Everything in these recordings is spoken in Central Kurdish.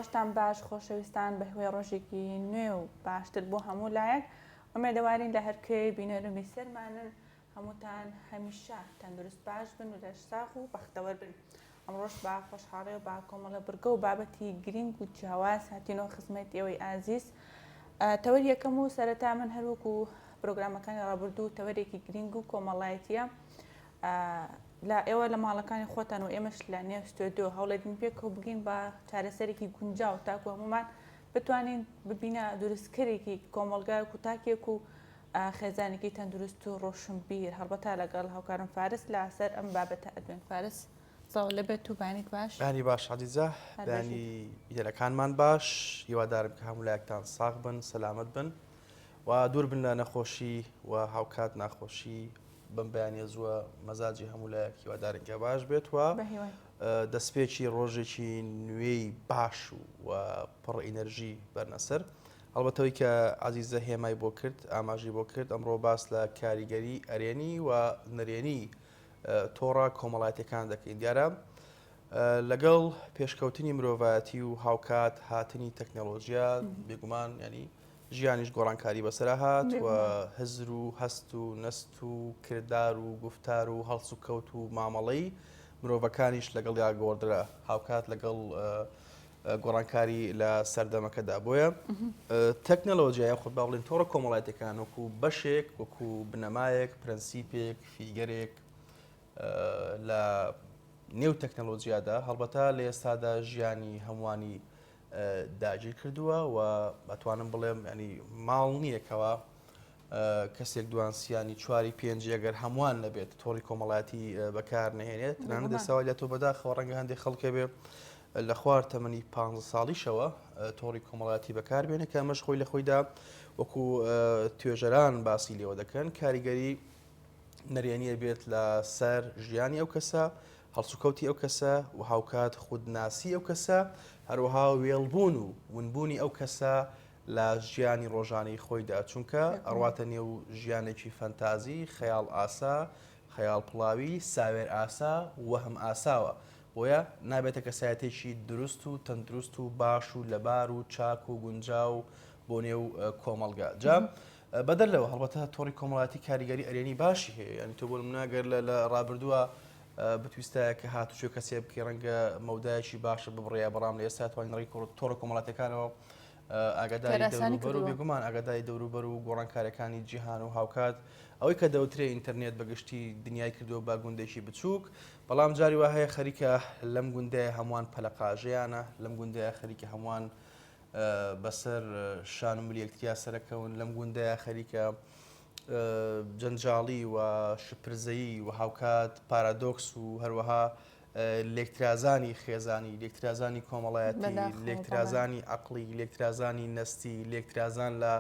ڕۆژتان باش خۆشەویستان بە هوێ ڕۆژێکی نوێ و باشتر بۆ هەموو لایەک ئومێدەوارین لە هەرکەی بینەرمی سەرمانن هەمووتان هەمیشە تەندروست باش بن و لەش ساغ و بەختەوەر بن. ئەمڕۆژ با خۆشحاڵی و با کۆمەڵە بورگە و بابەتی گرنگ و جیاواز هاتینەوە خزمەت ئێوەی ئازیز. تەوەری یەکەم و سەرەتا من هەروەکو پرۆگرامەکانی ڕابردوو تەوەرێکی گرنگ و کۆمەڵایەتیە لە ئێوە لە ماڵەکانی خۆتان و ئێمەش لە نێو ستۆدیۆ هەوڵێدین پێکەوە بگین بە چارەسەرێکی گونجاو تاکو هەمومان بتوانین ببینە دروستکەرێکی کۆمەڵگا کوتاکێک و خێزانێکی تەندروست و ڕۆشنبیر هەڵبەتا لەگەڵ هاوکارم فارس لەسەر ئەم بابەتە ئەدوێن. فارس ساڵ لەبێت و بانێک باش. بانی باش عزیزە، بانی ئیدەرەکانمان باش، هیوادارم کە هەموو لایەکتان ساغ بن، سەلامەت بن و دوور بن لە نەخۆشی و هاوکات ناخۆشی. بم بەیانە زووە مەزاجی هەموو لایەک هیوادارێکە باش بێت و دەستپێکی ڕۆژێکی نوێی باش و پڕ ئینەرژی بەرنەسەر. هەڵبەتەوەی کە عزیزە هێمای بۆ کرد، ئاماژی بۆ کرد، ئەمڕۆ باس لە کاریگەری ئەرێنی و نەرێنی تۆڕە کۆمەڵایەتیەکان دەکەین. دیارە لەگەڵ پێشکەوتنی مرۆڤایەتی و هاوکات هاتنی تەکنەلۆژیا بێگومان ینی ژیانیش گۆڕانکاری بەسەرا هات و هەزر و هەست و نەست و کردار و گفتار و هەڵس و کەوت و مامەڵەی مرۆڤەکانیش لەگەڵ یا گۆڕدرا هاوکات لەگەڵ گۆڕانکاری لە سەردەمەکەدا. بۆیە تەکنەلۆژیا خۆ با بڵێن تۆڕە کۆمەڵایەتیەکان وەکو بەشێک وەکو بنەمایەک پرەنسیپێک فیگەرێک لە نێو تەکنەلۆژیادا هەڵبەتا لە ئێستادا ژیانی هەمووانی داگیر کردووە و ئەتوانم بڵێم ینی ماڵ نییەکەوە کەسێک دوانسیانی چواری پێنجی ئەگەر هەمووان نەبێت تۆڕی کۆمەڵایەتی بەکار نەهێنێت تەنانەت ئێستا لە تۆ بەداخەوە ڕەنگە هەندێک خەڵکە بێ لە خوار تەمەنی 15 ساڵیشەوە تۆڕی کۆمەڵایەتی بەکاربێنێت کە ئەمەش خۆی لە خۆیدا وەکو توێژەران باسی لێوە دەکەن کاریگەری نەرێنیە بێت لە سەر ژیانی ئەو کەسە، هەڵسوکەوتی ئەو کەسە و هاوکات خودناسی ئەو کەسە، هەروەها وێڵبوون و ونبوونی ئەو کەسە لە ژیانی ڕۆژانەی خۆیدا، چونکە ئەڕواتە نێو ژیانێکی فەنتازی، خەیاڵ ئاسا، خەیاڵ پڵاوی، ساوێر ئاسا، وەهم ئاساوە. بۆیە نابێتە کەسایەتێکی دروست و تەندروست و باش و لەبار و چاک و گونجاو بۆ نێو کۆمەڵگا. جا بەدەر لەوە هەڵبەتە تۆڕی کۆمەڵایەتی کاریگەری ئەرێنی باشی هەیە، ینی تۆ بۆ نمونەگەر لە ڕابردووە بتویستایە کە هاتوچێ کەسێ بکە ڕەنگە مەودایەکی باشە ببڕێە بەڕام لە ئێستا توانین ڕێی تۆڕە کۆمەڵاتەکانەوە ئاگاداری دەوروبەر و بێگومان ئاگاداری دەوروبەر و گۆڕانکاریەکانی جیهان و هاوکات ئەوەی کە دەوترێ ئینتەرنێت بەگشتی دنیای کردووە با گوندێکی بچووک، بەڵام جاری وا هەیە خەریکە لەم گوندەیە هەمووان پەلەقاژەیانە، لەم گوندەیە خەریکە هەمووان بەسەر شان و ملی یەکتریا سەرەکەون، لەم گوندەیە خەریکە جەنجاڵی و شپرزەیی و هاوکات پارادۆکس و هەروەها لێکترازانی خێزانی، لێکترازانی کۆمەڵایەتی، لێکترازانی عەقڵی، لێکترازانی نەستی، لێکترازان لە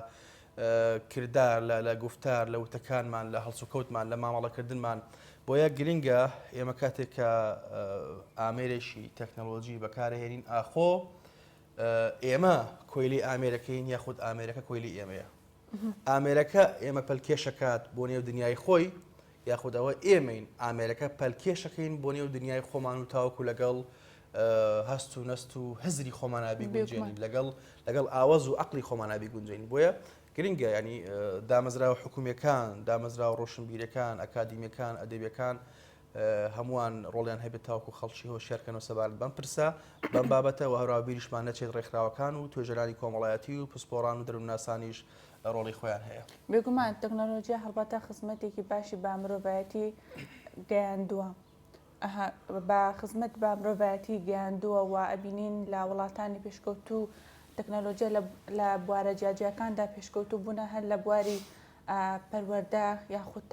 کردار لە گفتار لە وتەکانمان لە هەڵسوکەوتمان لە مامەڵەکردنمان. بۆیە گرنگە ئێمە کاتێک کە ئامێرێکی تەکنەلۆژی بەکارهێنین ئاخۆ ئێمە کۆیلی ئامێرەکەین یاخود ئامێرەکە کۆیلی ئێمەیە. ئامێرەکە ئێمە پەلکێشەکات بۆ نێو دنیای خۆی یاخودەوە ئێمەین ئامێرەکە پەلکێشەکەین بۆ نێو دنیای خۆمان و تاوەکو لەگەڵ هەست و نەست و هزری خۆمان نابی گونجێنین لەگەڵ ئاوەز و عەقلی خۆمان نابی گونجێنین. بۆیە گرنگە ینی دامەزراوە حکوومیەکان، دامەزراوە ڕۆشنبیرەکان، ئەکادیمیەکان، ئەدەبیەکان هەمووان ڕۆڵیان هەبێت تاوەکو خەڵکی هۆشیارکەنەوە سەبارەت بەم پرسە بەم بابەتە و هەروەها بیریشمان نەچێت ڕێکخراوەکان و توێژەرانی کۆمەڵایەتی و پسپۆڕان و دەروونناسانیش ڕۆڵی خۆیان هەیە. بێگومان تەکنۆلۆژیا هەڵبەتە خزمەتێکی باشی با مرۆڤایەتی گەیاندووە، بە خزمەت بە مرۆڤایەتی گەیاندووە و ئەبینین لە وڵاتانی پێشکەوتوو تەکنۆلۆژیا لە بوارە جیاجیەکاندا پێشکەوتوو بوونە هەر لە بواری پەروەردە یاخود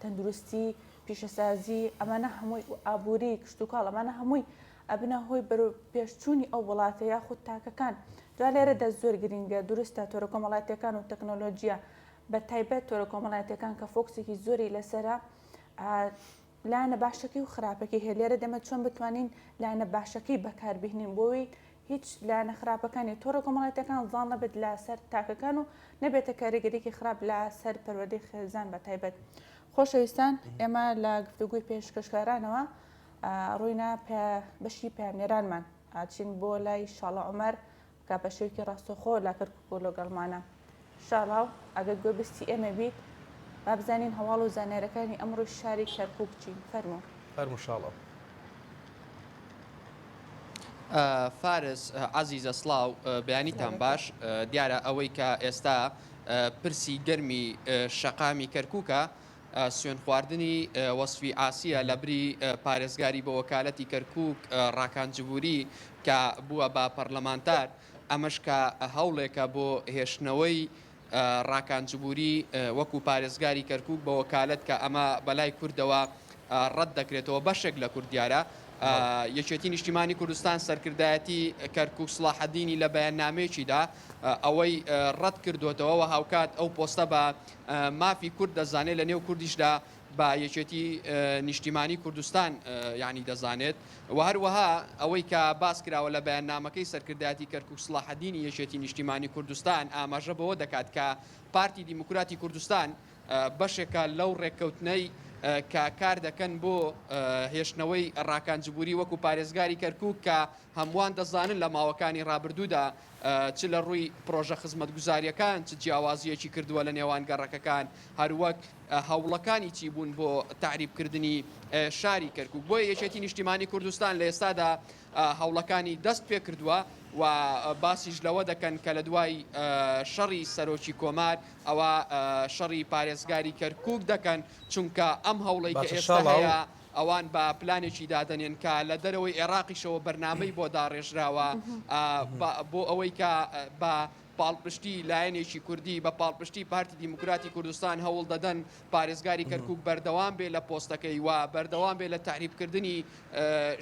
تەندروستی پیشەسازی ئەمانە هەمووی ئابووری کشتتوکاڵ ئەمانە هەمووی ئەبنە هۆی پێشچوونی ئەو وڵاتە یاخود تاکەکان. جا لێرەدا زۆر گرنگە دروستە تۆڕە کۆمەڵایەتیەکان و تەکنۆلۆژیا بە تایبەت تۆڕە کۆمەڵایەتیەکان کە فۆکسێکی زۆری لەسەرە لایەنە باشەکەی و خراپەکەی هەیە. لێرە دەمە چۆن بتوانین لایەنە باشەکەی بەکاربهێنین بۆی هیچ لایەنە خراپەکانی تۆڕە کۆمەڵایەتیەکان زاڵ نەبێت لە سەر تاکەکان و نەبێتە کاریگەریەکی خراپ لە سەر پەروەردەی خێزان بە تایبەت. خۆشەویستان، ئێمە لە گفتوگوی پێشکەشکارانەوە ڕووینە بەشی پامێرانمان ئاچین بۆ لای شاڵە عومەر کە بەشێوکی ڕاستەخۆ لا کەرکووک و لەگەڵمانە. شاڵاو ئەگەر گوێ بستی ئێمە بیت با بزانین هەواڵ و زانێرەکانی ئەمڕۆ شاری کەرکووک چین. فەرموو. فەرموو شاڵاو. فارس عزیزە سڵاو بەیانیتان باش دیارە ئەوەی کە ئێستا پرسی گەرمی شەقامی کەرکووکە سوێن خواردنی وەسفی ئاسیە لە بری پارێزگاری بە وەکالەتی کەرکووک ڕاکانجبووری کە بووە بە پەرلەمانتار ئەمەش کە هەوڵێکە بۆ هێشتنەوەی ڕاکانجبووری وەکو پارێزگاری کەرکووک بە وەکالەت کە ئەمە بەلای کوردەوە ڕەت دەکرێتەوە بەشێک لە کوردیارە یەکێتی نیشتیمانی کوردستان سەرکردایەتی کەرکووک سڵاحەدینی لە بەیاننامەیەکیدا ئەوەی ڕەت کردوێتەوە و هاوکات ئەو پۆستە بە مافی کورد دەزانێت لە نێو کوردیشدا بە یەکێتی نیشتیمانی کوردستان یعنی دەزانێت و هەروەها ئەوەی کە باس کراوە لە بەیاننامەکەی سەرکردایەتی کەرکووک سڵاحەدینی یەکێتی نیشتیمانی کوردستان ئاماژە بەوە دەکات کە پارتی دیموکراتی کوردستان بەشێکە لەو ڕێککەوتنەی کە کار دەکەن بۆ هێشتنەوەی ڕاکانجبووری وەکو پارێزگاری کەرکووک کە هەمووان دەزانن لە ماوەکانی ڕابردوودا چ لە ڕووی پرۆژە خزمەتگوزاریەکان چ جیاوازیەکی کردووە لە نێوان گەڕەکەکان هەروەک هەوڵەکانی چی بوون بۆ تعریبکردنی شاری کەرکووک بۆیە یەکێتی نیشتیمانی کوردستان لە ئێستادا هەوڵەکانی دەست پێ کردووە و باسیش لەوە دەکەن کە لە دوای شەڕی سەرۆکی کۆمار ئەوە شەڕی پارێزگاری کەرکووک دەکەن چونکە ئەم هەوڵی کە ئێستا هەیە ئەوان بە پلانێکی دادەنێن کە لە دەرەوەی عێراقیشەوە بەرنامەی بۆ داڕێژراوە بۆ ئەوەی کە بە پاڵپشتی لایەنێکی کوردی بە پاڵپشتی پارتی دیموکراتی کوردستان هەوڵ دەدەن پارێزگاری کەرکووک بەردەوام بێت لە پۆستەکەی و بەردەوام بێت لە تعریبکردنی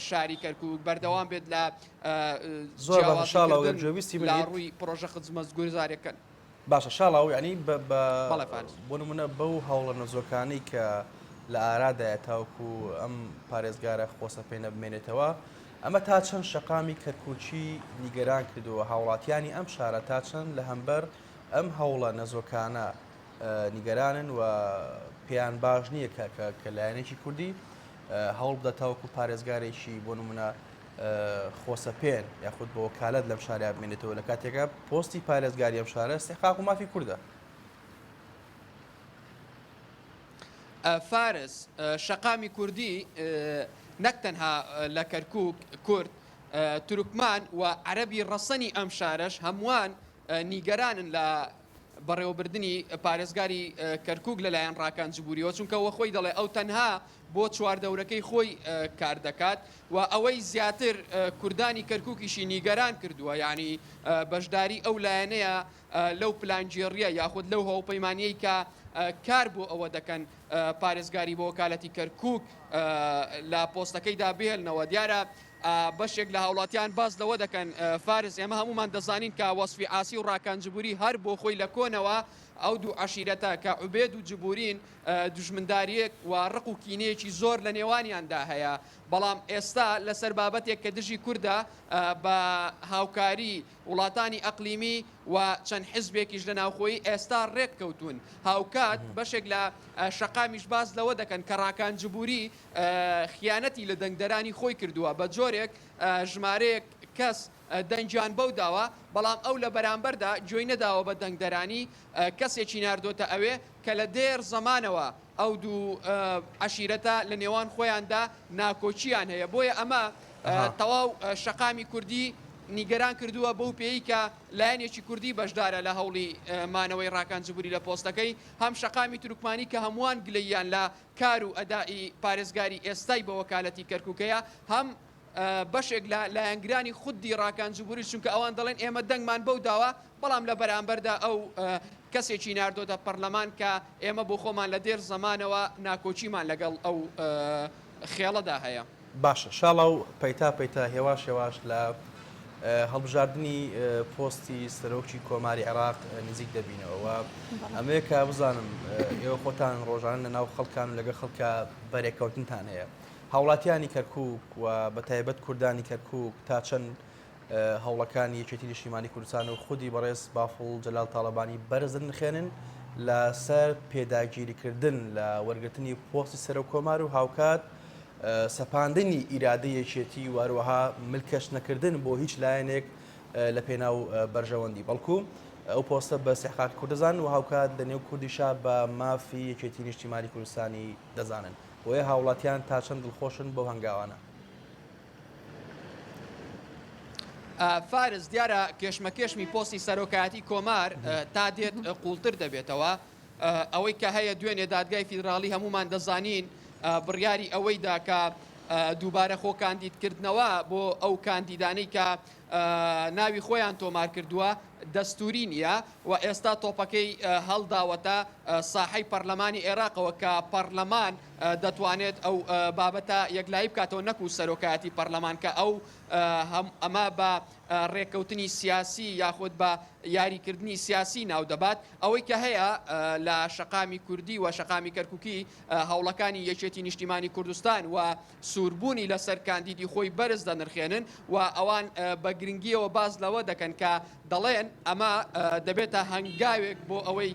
شاری کەرکووک بەردەوام بێت لە لا ڕووی پرۆژە خزمەتگوزاریەکەن. باشە شاڵاو ینی بۆ نمونە بەو هەوڵە نەزۆکانی کە لە ئارادایە تاوکو ئەم پارێزگارە خۆسە پێ نەبمێنێتەوە ئەمە تا چەند شەقامی کەرکووچی نیگەران کردووە هاوڵاتیانی ئەم شارە تا چەند لە هەمبەر ئەم هەوڵە نەزۆکانە نیگەرانن و پێیان باش نییە کە لایەنێکی کوردی هەوڵ بدە تاوکو پارێزگارێکی بۆ نمونە خۆسە پێن یاخود بۆ وەکالەت لەم شاریا بمێنێتەوە لە کاتێکە پۆستی پارێزگاری ئەم شارە استحقاق و مافی کوردە. فارس شەقامی کوردی نەک تەنها لە کەرکووک کورد تورکمان و عەرەبی ڕەسەنی ئەم شارەش هەمووان نیگەرانن لە بەڕێوەبردننی پارێزگاری کەرکووک لەلایەن ڕاکانجبووریەوە چونکە وە خۆی دەڵێ ئەو تەنها بۆ چواردەورەکەی خۆی کار دەکات و ئەوەی زیاتر کوردانی کەرکووکیشی نیگەران کردووە یعنی بەشداری ئەو لایەنەیە لەو پلانجێڕیە یاخود لەو هەوڵپەیمانیەی کە کار بۆ ئەوە دەکەن پارێزگاری بۆ وەکالەتی کەرکووک لە پۆستەکەیدا بهێڵنەوە دیارە بەشێک لە هاوڵاتیان باز لەوە دەکەن فارس ئێمە هەمومان دەزانین کە وەسفی ئاسی و ڕاکانجبووری هەر بۆ خۆی لە کۆنەوە ئەو دوو عەشیرەتە کە عوبێد و جبورین دوژمنداریەک و ڕق و کینەیەکی زۆر لە نێوانیاندا هەیە بەڵام ئێستا لەسەر بابەتێک کە دژی کووردە بە هاوکاری وڵاتانی ئەقلیمی و چەند حیزبێکیش لە ناوخۆی ئێستا ڕێک کەوتون هاوکات بەشێک لە شەقامیش باز لەوە دەکەن کە ڕاکانجبووری خیانەتی لە دەنگدەرانی خۆی کردووە بە جۆرێک ژمارەیەک کەس دەنجیان بەو داوە بەڵام ئەو لە بەرامبەردا گوێی نەداوە بە دەنگدەرانی کەسێکی ناردۆتە ئەوێ کە لە دێر زەمانەوە ئەو دوو عەشیرەتە لە نێوان خۆیاندا ناکۆچیان هەیە بۆیە ئەمە تەواو شەقامی کوردی نیگەران کردووە بەو پێی کە لایەنێکی کوردی بەشدارە لە هەوڵی مانەوەی ڕاکانجبووری لە پۆستەکەی هەم شەقامی تورکمانی کە هەمووان گلەییان لە کار و ئەدائی پارێزگاری ئێستای بە وەکالەتی کەرکووکەیە هەم بەشێک لە لایەنگرانی خودی ڕاکانجبووری چونکە ئەوان دەڵێن ئێمە دەنگمان بەو داوە بەڵام لە بەرامبەردا ئەو کەسێکی ناردۆتە پەرلەمان کە ئێمە بۆ خۆمان لە دێر زەمانەوە ناکۆچیمان لەگەڵ ئەو خێڵەدا هەیە. باشە شاڵاو پەیتا هێواش هێواش لە هەڵبژاردننی پۆستی سەرۆکی کۆماری عێراق نزیک دەبینەوە ئەمەیەکە بزانم ئێوە خۆتان ڕۆژانە لە ناو خەڵکان و لەگە خەڵکە بەرێکەوتنتان هەیە هاوڵاتیانی کەرکووک و بە تایبەت کوردانی کەرکووک تا چەند هەوڵەکانی یەکێتی نیشتیمانی کوردستان و خودی بەڕێز بافڵ جەلال تاڵەبانی بەرزن نخێنن لەسەر پێداگیریکردن لە وەرگرتنی پۆستی سەرۆک کۆمار و هاوکات سەپاندنی ئیرادە یەکێتی واروەها ملکەش نەکردن بۆ هیچ لایەنێک لە پێناو بەرژەوەندی بەڵکو ئەو پۆستە بە سیحقاق کوردستان و هاوکات لە نێو کوردیشا بە مافی یەکێتی نیشتیمانی کوردستانی دەزانن بۆیە هاوڵاتیان تا چەند دڵخۆشن بەو هەنگاوانە. فارس دیارە کێشمەکێشمی پۆستی سەرۆکایەتی کۆمار تا دێت قوڵتر دەبێتەوە ئەوەی کە هەیە دوێنێ دادگای فیدراڵی هەمومان دەزانین بڕیاری ئەوەیدا کە دووبارە خۆ کاندیدکردنەوە بۆ ئەو کاندیدانەی کە ناوی خۆیان تۆمار کردووە دەستوری نییە و ئێستا تۆپەکەی هەڵداوەتە ساحەی پەرلەمانی عێراقەوە کە پەرلەمان دەتوانێت ئەو بابەتە یەکلایی بکاتەوە نەکو سەرۆکایەتی پەرلەمان کە ئەو ئەمە بە ڕێککەوتنی سیاسی یاخود بە یاریکردنی سیاسی ناو دەبات ئەوەی کە هەیە لە شەقامی کوردی و شەقامی کەرکووکی هەوڵەکانی یەکێتی نیشتیمانی کوردستان و سووربوونی لەسەر کاندیدی خۆی بەرز دەنرخێنن و ئەوان بە گرنگیەوە باز لەوە دەکەن کە دەڵێن ئەمە دەبێتە هەنگاوێک بۆ ئەوەی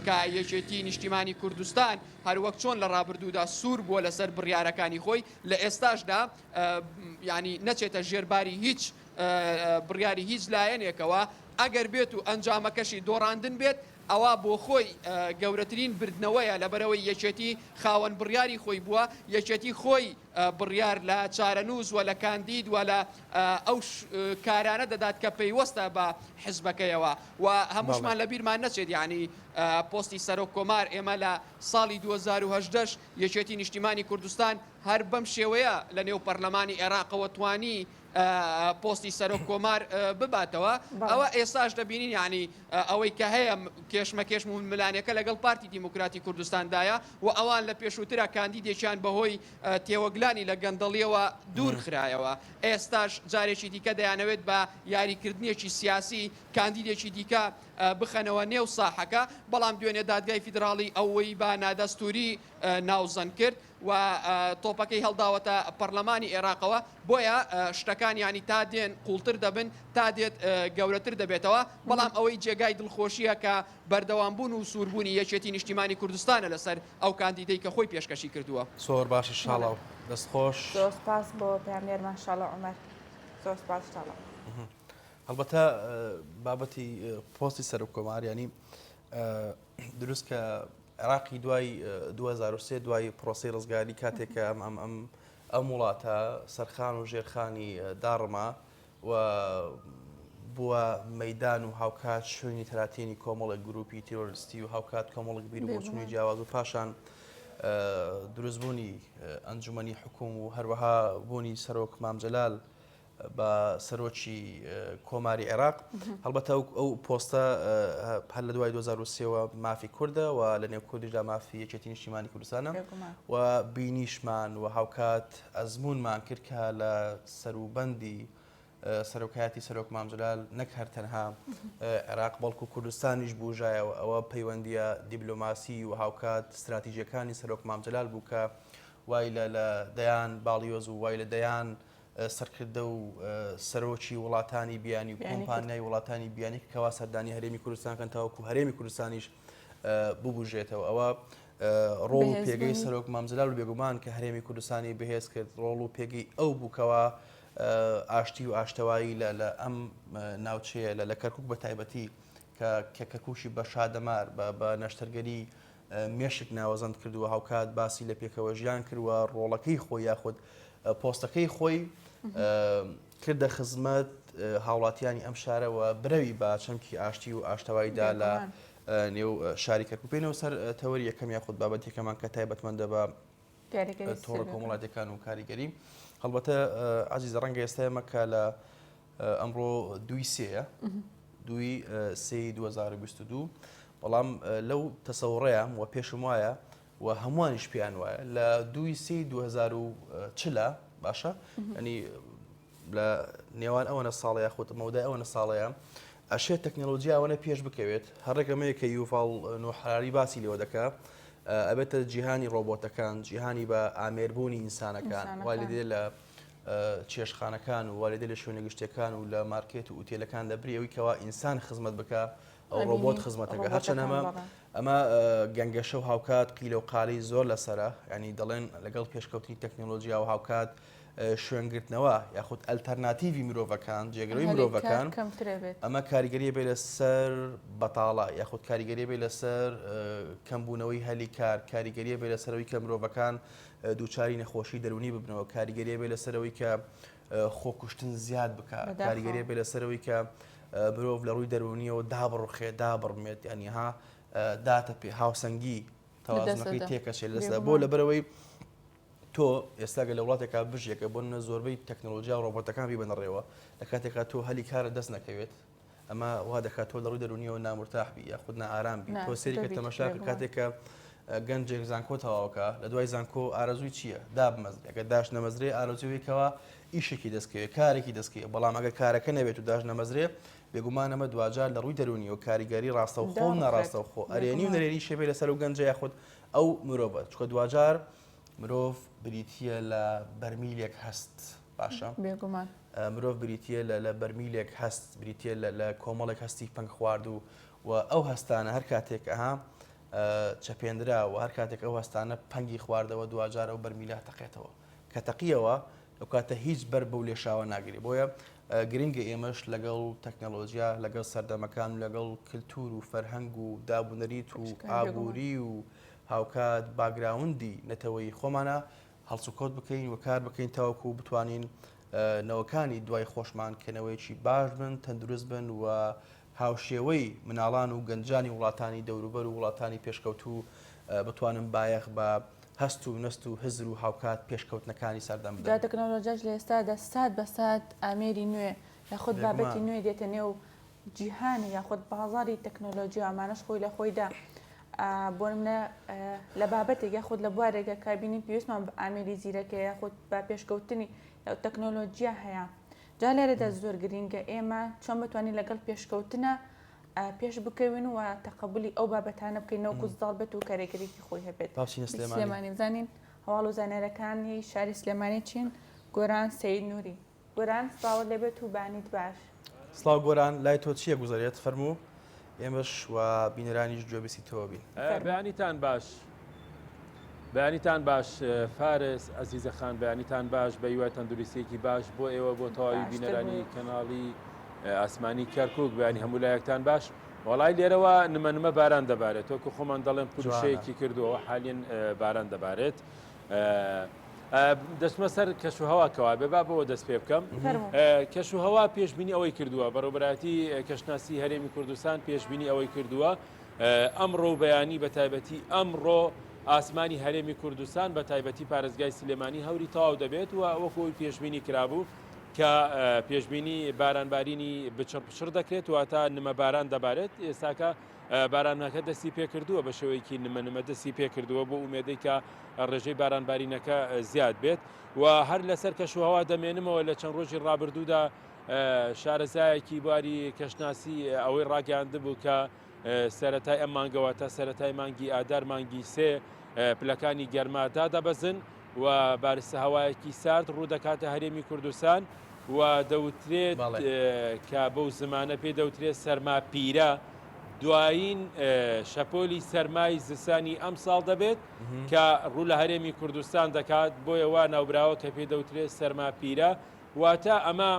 کە یەکێتی نیشتیمانی کوردستان هەروەک چۆن لە ڕابردوودا سوور بووە لەسەر بڕیارەکانی خۆی لە ئێستاشدا ینی نەچێتە ژێرباری هیچ بڕیاری هیچ لایەنێکەوە ئەگەر بێت و ئەنجامەکەشی دۆڕاندن بێت ئەوە بۆ خۆی گەورەترین بردنەوەیە لەبەرەوەی یەکێتی خاوەن بڕیاری خۆی بووە یەکێتی خۆی بڕیار لە چارەنووس و لە کاندید و لە ئەو کارانە دەدات کە پەیوەستە بە حزبەکەیەوە و هەمووشمان لە بیرمان نەچێت یعنی پۆستی سەرۆک کۆمار ئێمە لە ساڵی 2010 یەکێتی نیشتیمانی کوردستان هەر بەم شێوەیە لە نێو پەرلەمانی عێراقەوە توانی پۆستی سەرۆک کۆمار بباتەوە ئەوە ئێستاش دەبینین ینی ئەوەی کە هەیە کێشمەکێشم و ملانەکە لەگەڵ پارتی دیموکراتی کوردستاندایە و ئەوان لە پێشووترە کاندیدێکیان بەهۆی تێوەگلانی لە گەندەڵیەوە دوور خرایەوە ئێستاش جارێکی دیکە دەیانەوێت بە یاریکردنیەکی سیاسی کاندیدێکی دیکە بخەنەوە نێو ساحەکە بەڵام دوێنێ دادگای فیدراڵی ئەوەی بە نادەستوری ناوزەن کرد و تۆپەکەی هەڵداوەتە پەرلەمانی عێراقەوە بۆیە شتەکان ینی تا دێن قوڵتر دەبن تا دێت گەورەتر دەبێتەوە بەڵام ئەوەی جێگای دڵخۆشیە کە بەردەوامبوون و سووربوونی یەکێتی نیشتیمانی کوردستانە لەسەر ئەو کاندیدەی کە خۆی پێشکەشی کردووە زۆر باشە شاڵاو دەستخۆش زۆر سپاس بۆ پێامێرمان شاڵە عومەر زۆر سپاس شاڵە هەڵبەتە بابەتی پۆستی سەرۆک کۆمار ینی دروست کە عێراقی دوای 2023 دوای پرۆسی ڕزگاری کاتێکە ئەم وڵاتە سەرخان و ژێرخانی داڕما و بووە مەدان و هاوکات شوێنی تەراتێنی کۆمەڵێک گروپی تیرۆریستی و هاوکات کۆمەڵێک بیر و بۆچوونی جیاواز و پاشان دروستبوونی ئەنجومەنی حکوم و هەروەها بوونی سەرۆک مامجەلال بە سەرۆکی کۆماری عێراق هەڵبەتە ئەو پۆستە هەر لە دوای 2023ەوە مافی کوردە و لە نێو کوردیدا مافی یەکێتی نیشتیمانی کوردستانە و بینیشمان و هاوکات ئەزمونمان کرد کە لە سەروبەندی سەرۆکایەتی سەرۆک مامجلال نەک هەر تەنها عێراق بەڵکو کوردستانیش بوژایەوە ئەوە پەیوەندیە دیبلۆماسی و هاوکات استراتیژیەکانی سەرۆک مامجلال بوو کە وای لە دەیان باڵیۆز و وای لە دەیان سەرکردە و سەرۆکی وڵاتانی بیانی و کۆمپانیای وڵاتانی بیانی کەوا سەردانی هەرێمی کوردستان کەن تاوەکو هەرێمی کوردستانیش ببوژێتەوە ئەوە ڕۆڵ و پێگەی سەرۆک مامجلال و بێگومان کە هەرێمی کوردستانی بەهێز کرد ڕۆڵ و پێگەی ئەو بووکەوە ئاشتی و ئاشتەوایی لە ئەم ناوچەیە لە کەرکووک بە تایبەتی کە کەرکووشی بە شادەمار بە نەشتەرگەری مێشک ناوەزەند کردووە هاوکات باسی لە پێکەوە ژیان کردووە ڕۆڵەکەی خۆی یاخود پۆستەکەی خۆی کردە خزمەت هاوڵاتیانی ئەم شارەوە برەوی بە چەمکی ئاشتی و ئاشتەواییدا لە نێو شاری کەرکووک پێینەوە سەر تەوەری یەکەم یاخود بابەتێکەمان کە تایبەتمەندە بە تۆڕە کۆمەڵاتەکان و کاریگەری هەڵبەتە عەزیز ڕەنگە ئێستامە کە لە ئەمڕۆ دوی سێە دوی سێی 2022 بەڵام لەو تەسەوڕەیە و پێشم وایە و هەمووانیش پێیان وایە لە دوی سێی 2040 باشە ئەنی لە نێوان ئەوەنە ساڵەیە خۆت مەودای ئەوەنە ساڵەیە ئەشێت تەکنەلۆجی ئەوەنە پێش بکەوێت هەڕێکەمەیە کە یوڤاڵ نۆحراری باسی لێوە دەکات ئەبێتە جیهانی ڕۆبۆتەکان جیهانی بە ئامێربوونی ئینسانەکان وای لێ لە چێشخانەکان و والێدە لە شوێنە گشتەکان و لە مارکێت و ئوتێلەکان دەبرێەوەی کەوا ئینسان خزمەت بکە ئەو ڕۆبۆت خزمەتەکە هەرچەندەمە ئەمە گەنگەشە و هاوکات قیلە و قالی زۆر لەسرە ینی دەڵێن لەگەڵ پێشکەوتنی تەکنۆلۆژیا و هاوکات شوێنگرتنەوە یاخود ئەلتەرناتیڤی مرۆڤەکان جێگەرەوەی مرۆڤەکان ئەمە کاریگەریە بێ لەسەر بەتاڵە یاخود کاریگەریە بێ لەسەر کەمبوونەوەی هەلی کار کاریگەریە بێ لەسەرەوەی کە مرۆڤەکان دووچاری نەخۆشی دەرونی ببنەوە کاریگەریە بێ لەسەرەوەی کە خۆکوشتن زیاد بکات کاریگەریە بێ لەسەرەوەی کە مرۆڤ لە ڕووی دەرونیەوە دابڕخێ دابڕمێت ینیها داتە پێ هاوسەنگی تەوازنەکەی تێکەچێت لەسەر بۆ لەبەرەوەی تۆ ئێستاگە لە وڵاتێکا بژێکە بۆ زۆربەی تەکنۆلۆژیا و ڕۆبۆتەکان ببنەڕێەوە لە کاتێکا تۆ هەلی کارە دەست نەکەوێت ئەمە وا دەکات تۆ لە ڕووی دەرونیەوە نامرتاحبی یاخود نائارامبی تۆ سێریکە تەمەشا کاتێکە گەنجێک زانکۆ تەواوکە لە دوای زانکۆ ئارەزووی چییە؟ دابمەزرێ ئەگە داش نەمەزرێ ئارەزوویەکەوە ئیشێکی دەستکەوێت کارێکی دەستکەوێت بەڵام ئەگە کارەکە نەبێت و داش نەمەزرێ بێگومان ئەمە دوجار لە ڕووی دەرونی و کاریگەری ڕاستەوخۆ و ناڕاستەوخۆ ئەرێنی و نەرێنی شێبێ لەسەر و گەنجە یاخود ئەو مرۆڤە چکە دوجار مرۆڤ بریتە لە بەرمیلێک هەست باشە بێگومان مرۆڤ بریتە لە بەرمیلێک هەست بریتە لە کۆمەڵێک هەستی پەنگ خوارد و ئەو هەستانە هەر کاتێک ئەها چەپێنرا و هەر کاتێک ئەو هەستانە پەنگی خواردەوە دوجار ئەو بەرمیلا تەقێتەوە کە تەقیەوە لەو کاتە هیچ بەر بەو لێشاوە ناگری بۆیە گرنگە ئێمەش لەگەڵ تەکنەلۆژیا لەگەڵ سەردەمەکان و لەگەڵ کللتور و فەرهەنگ و دابوونەریت و ئابووری و هاوکات باگراوندی نەتەوەی خۆمانە هەڵسو کۆت بکەین و کار بکەین تاوەکو بتوانین نەوەکانی دوای خۆشمان کەنەوەیکی باش بن تەندروست بن و هاوشێوەی مناڵان و گەنجانی وڵاتانی دەوروبەر و وڵاتانی پێشکەوتوو بتوانن بایەخ بە هەست و نەست و هزر و هاوکات پێشکەوتنەکانی سەردەم بدەن. تەکنۆلۆژیاش لە ئێستادا سات بە سات ئامێری نوێ یاخود بابەتی نوێ دێتە نێو جیهانی یاخود بازاری تەکنۆلۆژی ئەمانەش خۆی لە خۆیدا بۆ منە لە بابەتێک یاخود لە بوارێکە کابینی پێویستمان بە ئامێری زیرەکە یاخود بە پێشکەوتنی تەکنۆلۆژیا هەیە. جا لێرەدا زۆر گرینگە ئێمە چۆن بتوانین لەگەڵ پێشکەوتنە پێش بکەوین و تەقبولی ئەو بابەتانە بکەینەوە گوزداڵ بێت و کارێگەرێکی خۆی هەبێت. سلێمانی بزانین هەواڵ و زانێرەکانی شاری سلێمانی چین گۆران سەید نووری. گۆران سڵاوت لێبێت و بانیت باش. سڵاو گۆران لای تۆ چییە گوزارێت فەرموو ئێمەش و بینەرانیش گوێبیستیتەوە بین. بەیانیتان باش. بەیانیتان باش فارس ئەزیزەخان بەیانیتان باش بە هیوای تەندروستیەکی باش بۆ ئێوە بۆ تەواوی بینەرانی کەناڵی ئاسمانی کەرکووک بەیانی هەموو لایەکتان باش. وڵای لێرەوە نمەنمە باران دەبارێت تۆکو خۆمان دەڵێن پروشەیەکی کردووە حالین باران دەبارێت. دەچمە سەر کەشوهەواکەوە بێ با بەوە دەست پێ بکەم. کەشوهەوا پێشبینی ئەوەی کردووە بەڕێوەبەتی کەشناسی هەرێمی کوردستان پێشبینی ئەوەی کردووە ئەمڕۆ بەیانی بە تایبەتی ئەمڕۆ ئاسمانی هەرێمی کوردستان بە تایبەتی پارێزگای سلێمانی هەوری تەواو دەبێت و وەکۆی پێشبینی کرابوو کە پێشبینی بارانبارینی بچڕ دەکرێت و تا نمە باران دەبارێت ئێستاکە بارانەکە دەستی پێکردووە بە شێوەیەکی نمە دەستی پێکردووە بۆ ئومێدەی کە ڕێژەی بارانبارینەکە زیاد بێت و هەر لەسەر کەشوهەوا دەمێنمەوە لە چەند ڕۆژی ڕابردوودا شارەزایەکی بواری کەشناسی ئەوەی ڕاگەاندە بوو کە سەرەتای ئەم مانگەوە تا سەرەتای مانگی ئادار مانگی سێ پلەکانی گەرمادا دەبەزن و بارسە هەوایەکی سارد ڕوو دەکاتە هەرێمی کوردستان و دەوترێت کە بەو زمانە پێ دەوترێت سەرما پیرە دوایین شەپۆلی سەرمای زستانی ئەم ساڵ دەبێت کە ڕوو لە هەرێمی کوردستان دەکات بۆیە وا ناوبراوە کە پێ دەوترێت سەرما پیرە واتە ئەمە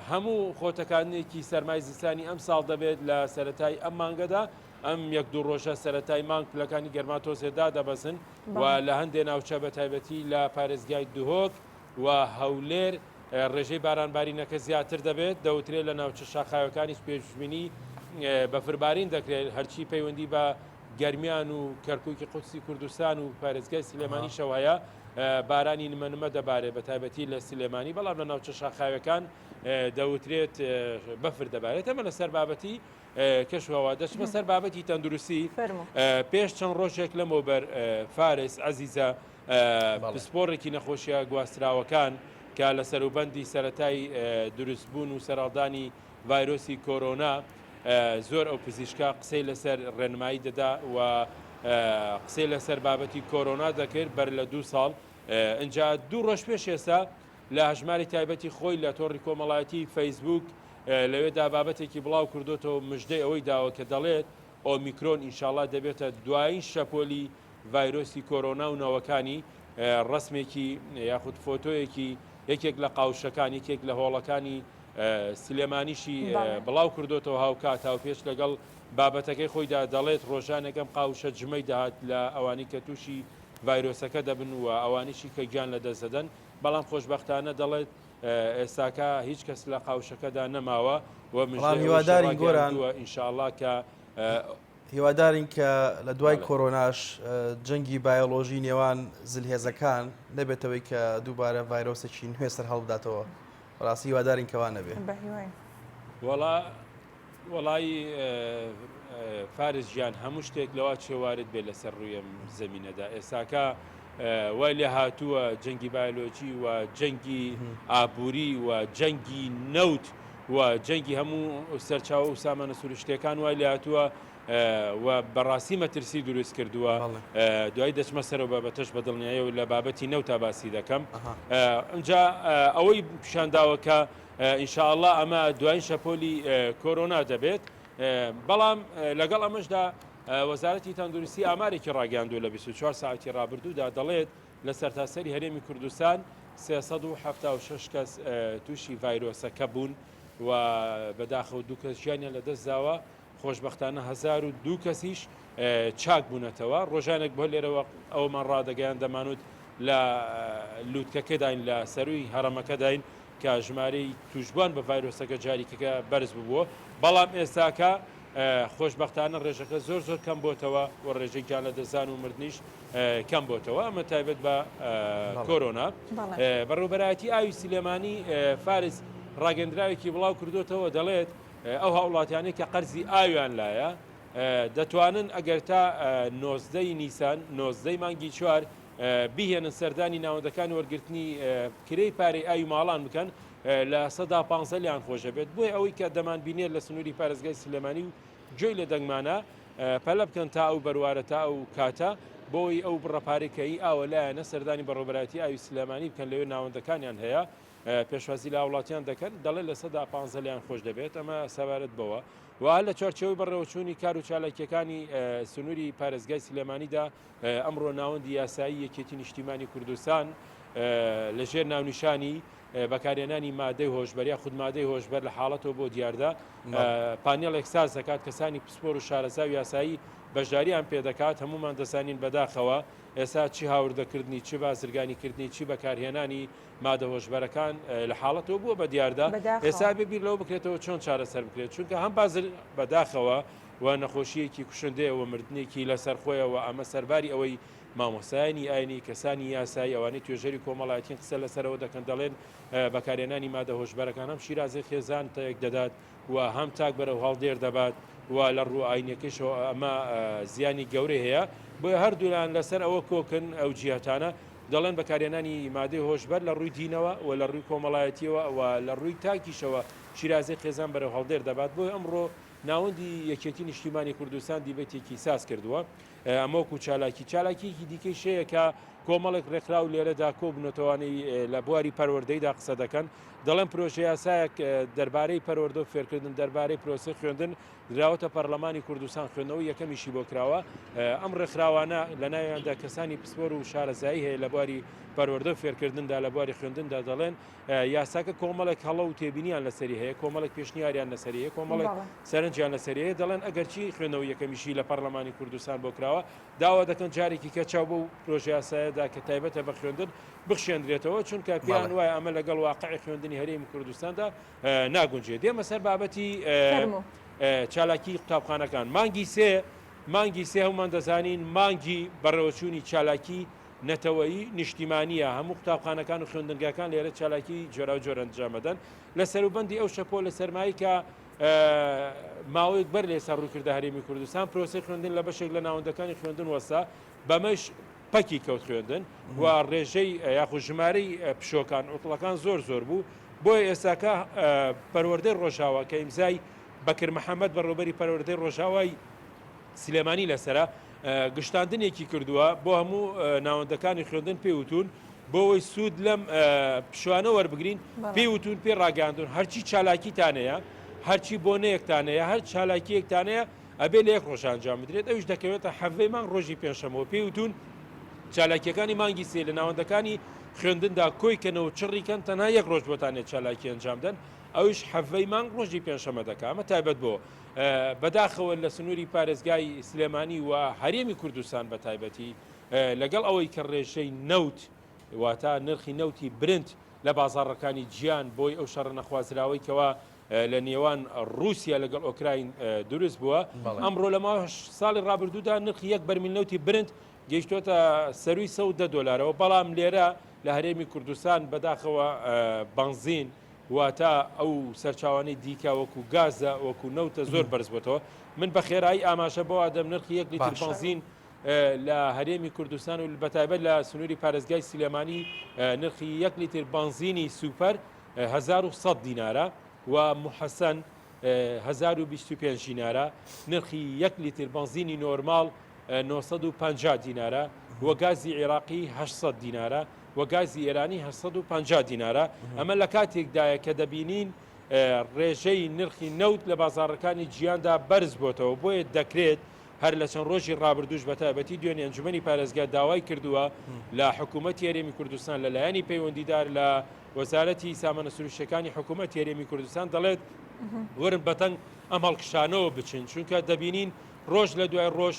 هەموو خۆتەکانێکی سەرمای زستانی ئەم ساڵ دەبێت لە سەرەتای ئەم مانگەدا ئەم یەک دوو ڕۆژە سەرەتای مانگ پلەکانی گەرماتۆزێدا دەبەزن و لە هەندێک ناوچە بە تایبەتی لە پارێزگای دوهۆک و هەولێر ڕێژەی بارانبارینەکە زیاتر دەبێت دەوترێت لە ناوچە شاخاوەکانیش پێشبینی بەفربارین دەکرێت هەرچی پەیوەندی بە گەرمیان و کەرکووکی قودسی کوردستان و پارێزگای سلێمانی شەوایە بارانی نمەنمە دەبارێت بە تایبەتی لە سلێمانی بەڵام لە ناوچە شاخاوەکان دەوترێت بەفر دەبارێت ئەمە لە سەر بابەتی کەشوهەوا دەچمە سەر بابەتی تەندروستی پێش چەند ڕۆژێک لەمەوبەر فارس عەزیزە پسپۆڕێکی نەخۆشیە گواستراوەکان کە لە سەروبەندی سەرەتای دروستبوون و سەرڕدانی ڤایرۆسی کۆرۆنا زۆر ئەو پزیشکا قسەی لەسەر ڕێنمایی دەدا و قسەی لەسەر بابەتی کۆرۆنا دەکرد بەر لە 2 ساڵ ئەجا 2 ڕۆژ پێش ئێستا لە هەژماری تایبەتی خۆی لە تۆڕی کۆمەڵایەتی فەیسبوک لەوێدا بابەتێکی بڵاو کردوتەوە مژدەی ئەوەی داوە کە دەڵێت ئۆمیکرۆن ئینشاءڵڵا دەبێتە دوایین شەپۆلی ڤایرۆسی کۆرۆنا و نەوەکانی ڕسمێکی یاخود فۆتۆیەکی یەکێک لە قاوشەکان یەکێک لە هۆڵەکانی سلێمانیشی بڵاو کردوتەوە هاوکات تا پێش لەگەڵ بابەتەکەی خۆیدا دەڵێت ڕۆژانەکەم قاوشە جمەی داهات لە ئەوانی کە تووشی ڤایرۆسەکە دەبن و ئەوانیشی کە گیان لە دەست دەدەن بەڵام خۆشببختانە دەڵێت ئێستاکە هیچ کەس لە قاوشەکەدا نەماوە و هیواداری گۆران ئینشاءڵڵا کە هیوادارین کە لە دوای کۆرۆناش جەنگی بایۆلۆژی نێوان زلهێزەکان نەبێتەوەی کە دووبارە ڤایرۆسێکی نوێ سەر هەڵبداتەوە ڕاستی هیوادارین کەوا نەبێ وەڵی فارس گیان هەموو شتێک لەوە چێوارت بێ لەسەر ڕوویە زەمینەدا ئێساکە وای لێ هاتووە جەنگی بایۆلۆجی و جەنگی ئابووری و جەنگی نەوت و جەنگی هەموو سەرچاو و سامانە سروشتەکان وای لێ هاتووە و بەڕاستی مەترسی دروست کردووە دوای دەچمە سەرەوە بابەتەش بەدڵنیایە و لە بابەتی نەوتا باسی دەکەم ئەجا ئەوەی پیشانداوە کە ئینشاءڵڵا ئەمە دوایین شەپۆلی کۆرۆنا دەبێت بەڵام لەگەڵ ئەمەشدا وەزارەتی تەندروستی ئامارێکی ڕاگەاندووە لە 24 ساعتی ڕابردوودا دەڵێت لە سەرتاسەری هەرێمی کوردستان 376 کەس تووشی ڤایرۆسەکە بوون و بەداخەوە دوو کەس ژیانیان لەدەستداوە خۆشببختانە 1002 کەسیش چاک بوونەتەوە ڕۆژانێک بۆ لێرەوە ئەومان ڕادەگەیان دەمانوت لە لووتکەکەداین لە سەروی هەرەمەکەداین کە ژمارەی توشبووان بە ڤایرۆسەکە جاریکەکە بەرز ببووە بەڵام ئێستاکە خۆشببختانە ڕێژەکە زۆر کەم بۆتەوە و ڕێژێکیان لە دەزان و مردنیش کەم بۆتەوە ئەمە تایبەت بە کۆرۆنا بەڕێوەبەرایەتی ئاوی سلێمانی فارس ڕاگەندراوێکی بڵاو کردوتەوە دەڵێت ئەو هاوڵاتیانەی کە قەرزی ئاویان لایە دەتوانن ئەگەر تا 19 نیسان 19 مانگی چوار بیهێنن سەردانی ناوەندەکانی وەرگرتنی کرەی پارەی ئاوی ماڵان بکەن لە 115 لیان خۆشە بێت بۆی ئەوەی کە دەمان بینێت لە سنووری پارێزگای سلێمانی و گوێی لە دەنگمانە پەلە بکەن تا ئەو بەروارە تا ئەو کاتە بۆی ئەو بڕەپارێکەی ئاوە لایەنە سەردانی بەڕێوەبەرایەتی ئاوی سلێمانی بکەن لەوێ ناوەندەکانیان هەیە پێشوازی لە وڵاتیان دەکەن دەڵێت لە 115 لیان خۆش دەبێت ئەمە سەبارەت بەوە و لە چارچەوەی بەڕێوەچوونی کار و چالاکیەکانی سنووری پارێزگای سلێمانیدا ئەمڕۆ ناوەندی یاسایی یەکێتی نیشتیمانی کوردستان لەژێر ناونیشانی بەکارێنانی مادەی هۆشبەریا خودمادەی هۆشبەر لە حاڵەتەوە بۆ دیاردا پانێڵێک ساز دەکات کەسانی پسپۆر و شارەزا و یاسایی بەشداریان پێدەکات هەمومان دەزانین بەداخەوە ئێستا چی هاوردەکردنی چی بازرگانیکردنی چی بەکارهێنانی مادە هۆشبەرەکان لە حاڵەتەوە بووە بە دیاردا ئێستا ببیر لەوە بکرێتەوە چۆن چارەسەر بکرێت چونکە هەم بازر بەداخەوە و نەخۆشیەکی کوشندەیەوە مردنێکی لەسەر خۆیەوە ئەمە سەرباری ئەوەی مامۆسایانی ئاینی کەسانی یاسایی ئەوانەی توێژەری کۆمەڵایەتین قسە لەسەرەوە دەکەن دەڵێن بەکارێنانی مادە هۆشبەرەکان هەم شیرازی خێزان تەیەک دەدات و هەم تاک بەرەو هەڵدێر دەبات و لە ڕوو ئاینەکەشەوە ئەمە زیانی گەورەی هەیە بۆیە هەردوولان لەسەر ئەوە کۆکن ئەو جیهاتانە دەڵێن بەکارێنانی مادەی هۆشبەر لە ڕووی دینەوە و لە ڕووی کۆمەڵایەتیەوە و لە ڕووی تاکیشەوە شیرازی خێزان بەرەو هەڵدێر دەبات بۆی ئەمڕۆ ناوەندی یەکێتی نیشتیمانی کوردستان دیبێتێکی ساز کردووە ئەمەوەکو چالاکیەکی دیکەی شەیە کە کۆمەڵێک ڕێکخرا و لێرەدا کۆبنەوەوانەی لە بواری پەروەردەیدا قسە دەکەن دەڵێن پرۆژه یاسایەک دەربارەی پەروەردە و فێرکردن دەربارەی پرۆسە خوێندن دراوەتە پەرلەمانی کوردستان خوێندنەوە یەکەمیشی بۆ کراوە ئەم ڕێکخراوانە لە ناویاندا کەسانی پسپۆر و شارەزایی هەیە لە بواری پەروەردە و فێرکردندا لە بواری خوێندندا دەڵێن یاساکە کۆمەڵێک هەڵە و تێبینیان لەسەری هەیە کۆمەڵێک پێشنیاریان لەسەری هەیە کۆمەڵێک سەرنجیان لەسەری هەیە دەڵێن ئەگەرچی خوێندنەوە یەکەمیشی لە پەرلەمانی کوردستان بۆ کراوە داوا دەکەن جارێکی کە چاو بۆ پرۆژه یاسایەدا کە تایبەتە بە خوێندن بخشێنرێتەوە چونکە پیان وایە ئەمە لەگەڵ واقعی خوێندنی هەرێمی کوردستاندا ناگونجێت دێمە سەر بابەتی چالاکی قوتابخانەکان مانگی سێ هەمومان دەزانین مانگی بەڕێوەچوونی چالاکی نەتەوەیی نیشتیمانیە هەموو قوتابخانەکان و خوێندنگەکان لێرە چالاکی جۆرا و جۆرە ئەنجامەدەن لە سەروبەندی ئەو شەپۆ لە سەرمایی کە ماوەیەک بەر لێستا ڕووکردە هەرێمی کوردستان پرۆسی خوێندن لە بەشێک لە ناوەندەکانی خوێندن وەستا بەمەش پەکی کەوت خوێندن و ڕێژەی یاخود ژمارەی پشۆکان ئۆتڵەکان زۆر بوو بۆیە ئێستاکە پەروەردەی ڕۆژاوە کە ئیمزای بەکر محەممەد بەڕێوەبەری پەروەردەی ڕۆژاوای سلێمانی لەسرە گشتاندنێکی کردووە بۆ هەموو ناوەندەکانی خوێندن پێوتون بۆەوەی سوود لەم پشوانە وەربگرین پێوتون پێ ڕاگەاندون هەرچی چالاکیتانەیە هەرچی بۆنەیەکتانەیە هەر چالاکیەکتانەیە ئەبێ لە یەک ڕۆژ ئەنجام بدرێت ئەوش دەکەوێتە حەڤەی مانگ ڕۆژی پێنجشەمەوە پێی وتون چالاکیەکانی مانگی سێ لە ناوەندەکانی خوێندندا کۆیکەنەوە چڕیکەن تەنها یەک ڕۆژ بۆتانێت چالاکی ئەنجامدەن ئەوش حەڤەی مانگ ڕۆژی پێنجشەمە دەکات ئەمە تایبەت بۆ بەداخەوە لە سنووری پارێزگای سلێمانی و هەرێمی کوردستان بە تایبەتی لەگەڵ ئەوەی کە ڕێژەی نەوت واتە نرخی نەوتی برنج لە بازاڕەکانی گیان بۆی ئەو شەڕە نەخوازراوەی کەوا لە نێوان رووسیا لەگەڵ ئۆکراین دروست بووە ئەمڕۆ لە ماوە ساڵی ڕابردوودا نرخی یەک بەرمیل نەوتی برنج گەیشتۆتە سەروی $100 بەڵام لێرە لە هەرێمی کوردستان بەداخەوە بنزین واتە ئەو سەرچاوانەی دیکە وەکو گازە وەکو نەوتە زۆر بەرز بۆتەوە من بە خێرایی ئاماژە بۆ ئادەم نرخی 1 لیتر بنزین لە هەرێمی کوردستان و بەتایبەت لە سنووری پارێزگای سلێمانی نرخی 1 لیتر بنزینی سوپەر 1100 دینارە و محەسەن 1025 دینارە نرخی 1 لیتر بنزینی نۆرماڵ 950 دینارە و گازی عێراقی 800 دینارە و گازی ئێرانی 850 دینارە ئەمە لە کاتێکدایە کە دەبینین ڕێژەی نرخی نەوت لە بازاڕەکانی گیاندا بەرز بۆتەوە بۆیە دەکرێت هەر لە چەند ڕۆژی ڕابردوش بە تایبەتی دوێنێ ئەنجومەنی پارێزگا داوای کردووە لە حکوومەتی هەرێمی کوردستان لەلایەنی پەیوەندیدار لە وەزارەتی سامانە سروشتەکانی حکوومەتی هەرێمی کوردستان دەڵێت وەرن بەتەنگ ئەم هەڵکشانەوە بچین چونکە دەبینین ڕۆژ لە دوای ڕۆژ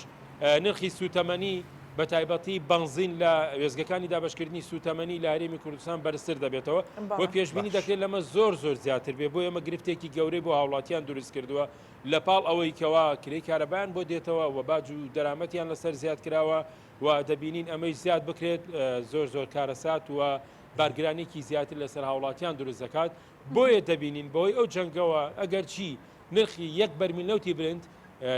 نرخی سوتەمەنی بە تایبەتی بنزین لە وێزگەکانی دابشکردنی سوتەمەنی لە هەرێمی کوردستان بەرزتر دەبێتەوە بۆ پێشبینی دەکرێت لەمە زۆر زیاتر بێ بۆ ئێمە گرفتێکی گەورەی بۆ هاوڵاتیان دروست کردووە لە پاڵ ئەوەی کەوا کرێی کارەبایان بۆ دێتەوە و باج و دەرامەتیان لەسەر زیاد کراوە و دەبینین ئەمەی زیاد بکرێت زۆر کارەسات و بارگرانێکی زیاتر لەسەر هاوڵاتیان دروست دەکات بۆیە دەبینین بۆی ئەو جەنگەوە ئەگەر چی نرخی 1 بەرمیل نەوتی برنج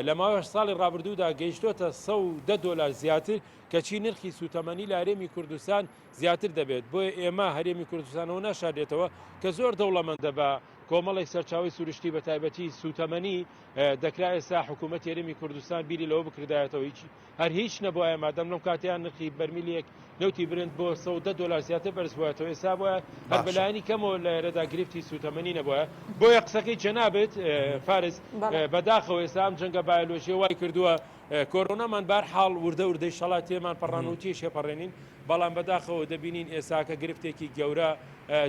لە ماوەش ساڵی ڕابردوودا گەیشتۆتە $110 زیاتر کەچی نرخی سوتەمەنی لە هەرێمی کوردستان زیاتر دەبێت بۆیە ئێمە هەرێمی کوردستانەوە ناشاردێتەوە کە زۆر دەوڵەمەندە بە کۆمەڵی سەرچاوی سروشتی بە تایبەتی سوتەمەنی دەکرا ئێستا حکوومەت هەرێمی کوردستان بیری لەوە بکردایەتەوە هەر هیچ نەبووە مادەم لەم کاتیان نرخی بەرمیلێک نەوتی برنج بۆ $110 زیاتر بەرز بووێتەوە ئێستا بووە هەر بەلایانی کەمەوە لە ئێرەدا گرفتی سوتەمەنی نەبووە بۆیە قسەکەی جەنابێت فارس بەداخەوە ئێستا ئەم جەنگە بایۆلۆژیە وای کردووە کۆرۆنامان بارحاڵ وردەی شەڵات تێمان پەڕانوتی شێپەڕێنین بەڵام بەداخەوە دەبینین ئێساکە گرفتێکی گەورە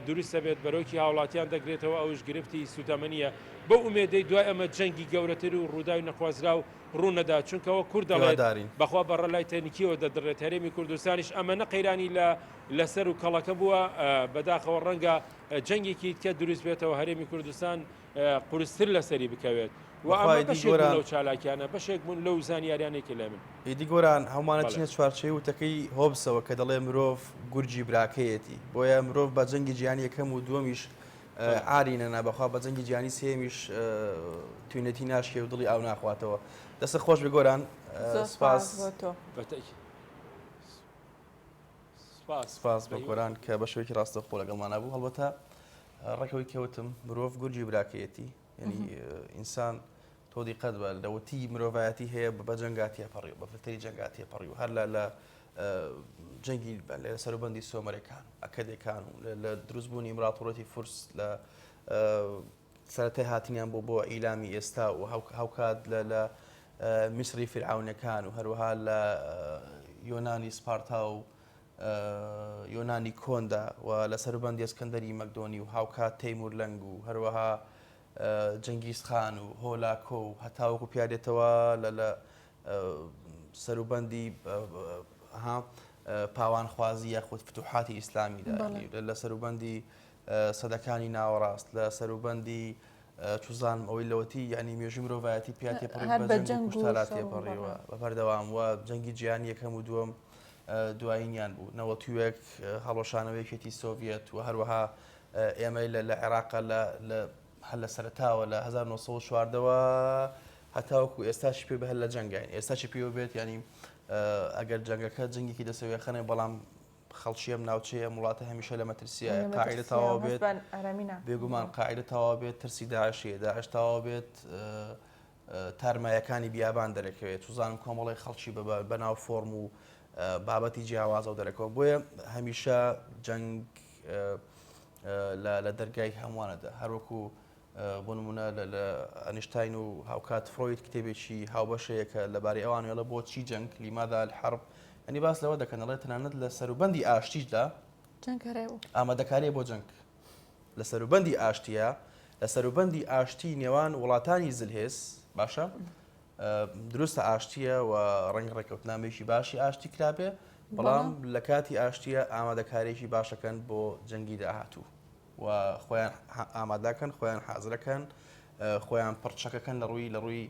دروستە بێت بەرۆکی هاوڵاتیان دەگرێتەوە ئەوش گرفتی سوتەمەنیە بۆ ئومێدەی دوای ئەمە جەنگی گەورەتر و ڕووداوی نەخوازرا و ڕوونەدا چونکەوە کوور دەڵێت بەخوا بەڕە لای تەنیکیەوە دەدڕێت هەرێمی کوردستانیش ئەمە نەقەیرانی لەسەر و کەڵەکە بووە بەداخەوە ڕەنگە جەنگێکی کە دروست بێتەوە هەرێمی کوردستان قورستر لەسەری بکەوێت و ئەمە بەشێک لەو چالاکیانە بەشێک بوون لەو زانیاریانێکی لە من ئیدی گۆران هەمانە چینە چوارچەی وتەکەی هۆبسەوە کە دەڵێ مرۆڤ گورجی براکەیەتی بۆیە مرۆڤ بە جەنگی گیانی یەکەم و دووەمیش ئارینەنا بەخوا بە جەنگی گیانی سێمیش توینەتی ناشکێ و دڵی ئاو ناخواتەوە دەستە خۆش بێ گۆران سپاس بە گۆران کە بە شوێکی ڕاستەخۆ لەگەڵمانە بوو هەڵبەتە ڕێکەوەی کەوتم مرۆڤ گورجی براکەیەتی یعنی ئینسان تۆ دیقەت بە لەوەتی مرۆڤایەتی هەیە بە جەنگاتیە پەڕی بە فتەری جەنگاتیە پەڕی و هەر لە جەنگی لە سەروبەندی سۆمەرەکان ئەکەدەکان و لە دروستبوونی ئیمپراتۆرەتی فورس لە سەرەتای هاتنیان بۆ ئیلامی ئێستا و هاوکات لە میسری فرعونەکان و هەروەها لە یۆنانی سپارتا و یۆنانی کۆندا و لە سەروبەندی ئەسکەندەری مەکدۆنی و هاوکات تەیمور لەنگ و هەروەها جەنگیز خان و هۆلاکۆ و هەتاوەکو پیادێتەوە لە سەروبەندی پاوانخوازی یاخود فتوحاتی ئیسلامیدا لە سەروبەندی سەدەکانی ناوەڕاست لە سەروبەندی چوزان ئەوەی لەوەتی ینی مێژوی مرۆڤایەتی پیاتی پڕیشتالات تێپەڕیەوە بەپەردەوام وە جەنگی جیهانی یەکەم و دووەم دوایینیان بوو نەوەتیوەک هەڵۆشانەوەیەکێتی سۆڤێت و هەروەها ئێمە لە عێراقا هەر لە سەرتاوە لە 1940ەوە هەتاوەکو ئێستاشی پێ بە هەر لە جەنگین ئێستاشی پێوە بێت ینی ئەگەر جەنگەکە جەنگێکی دەسەوێ خەنێ بەڵام خەڵکیەم ناوچەیە وڵاتە هەمیشە لە مەترسیە قاعدە تەواو بێت بێگومان قاعدە تەواو بێت ترسی داعشیە داعش تەواو بێت تارمایەکانی بیابان دەرەکەوێت توزانم کۆمەڵی خەڵکی بەناو فۆرم و بابەتی جیاوازە و دەرەکەەوە بۆیە هەمیشە جەنگ لە دەرگای هەمووانەدا هەروەکو بۆ نمونە لە ئەنیشتاین و هاوکات فرۆید کتێبێکی هاوبەشەیەکە لەبارەی ئەوانەوە بۆچی جەنگ لیمادا الحرب ئەنی باس لەوە دەکەنەڵێت تەنانەت لە سەروبەندی ئاشتیشدا ئامادەکاری بۆ جەنگ لە سەروبەندی ئاشتیە لە سەروبەندی ئاشتی نێوان وڵاتانی زلهێز باشە دروستە ئاشتیە و ڕنگ ڕێکەوتنامێکی باشی ئاشتی کرابێ بەڵام لە کاتی ئاشتیە ئامادەکارێکی باشەکەن بۆ جەنگی داهاتوو و خۆیان ئامادەکەن خۆیان حازرەکەن خۆیان پڕچەکەکەن لە ڕووی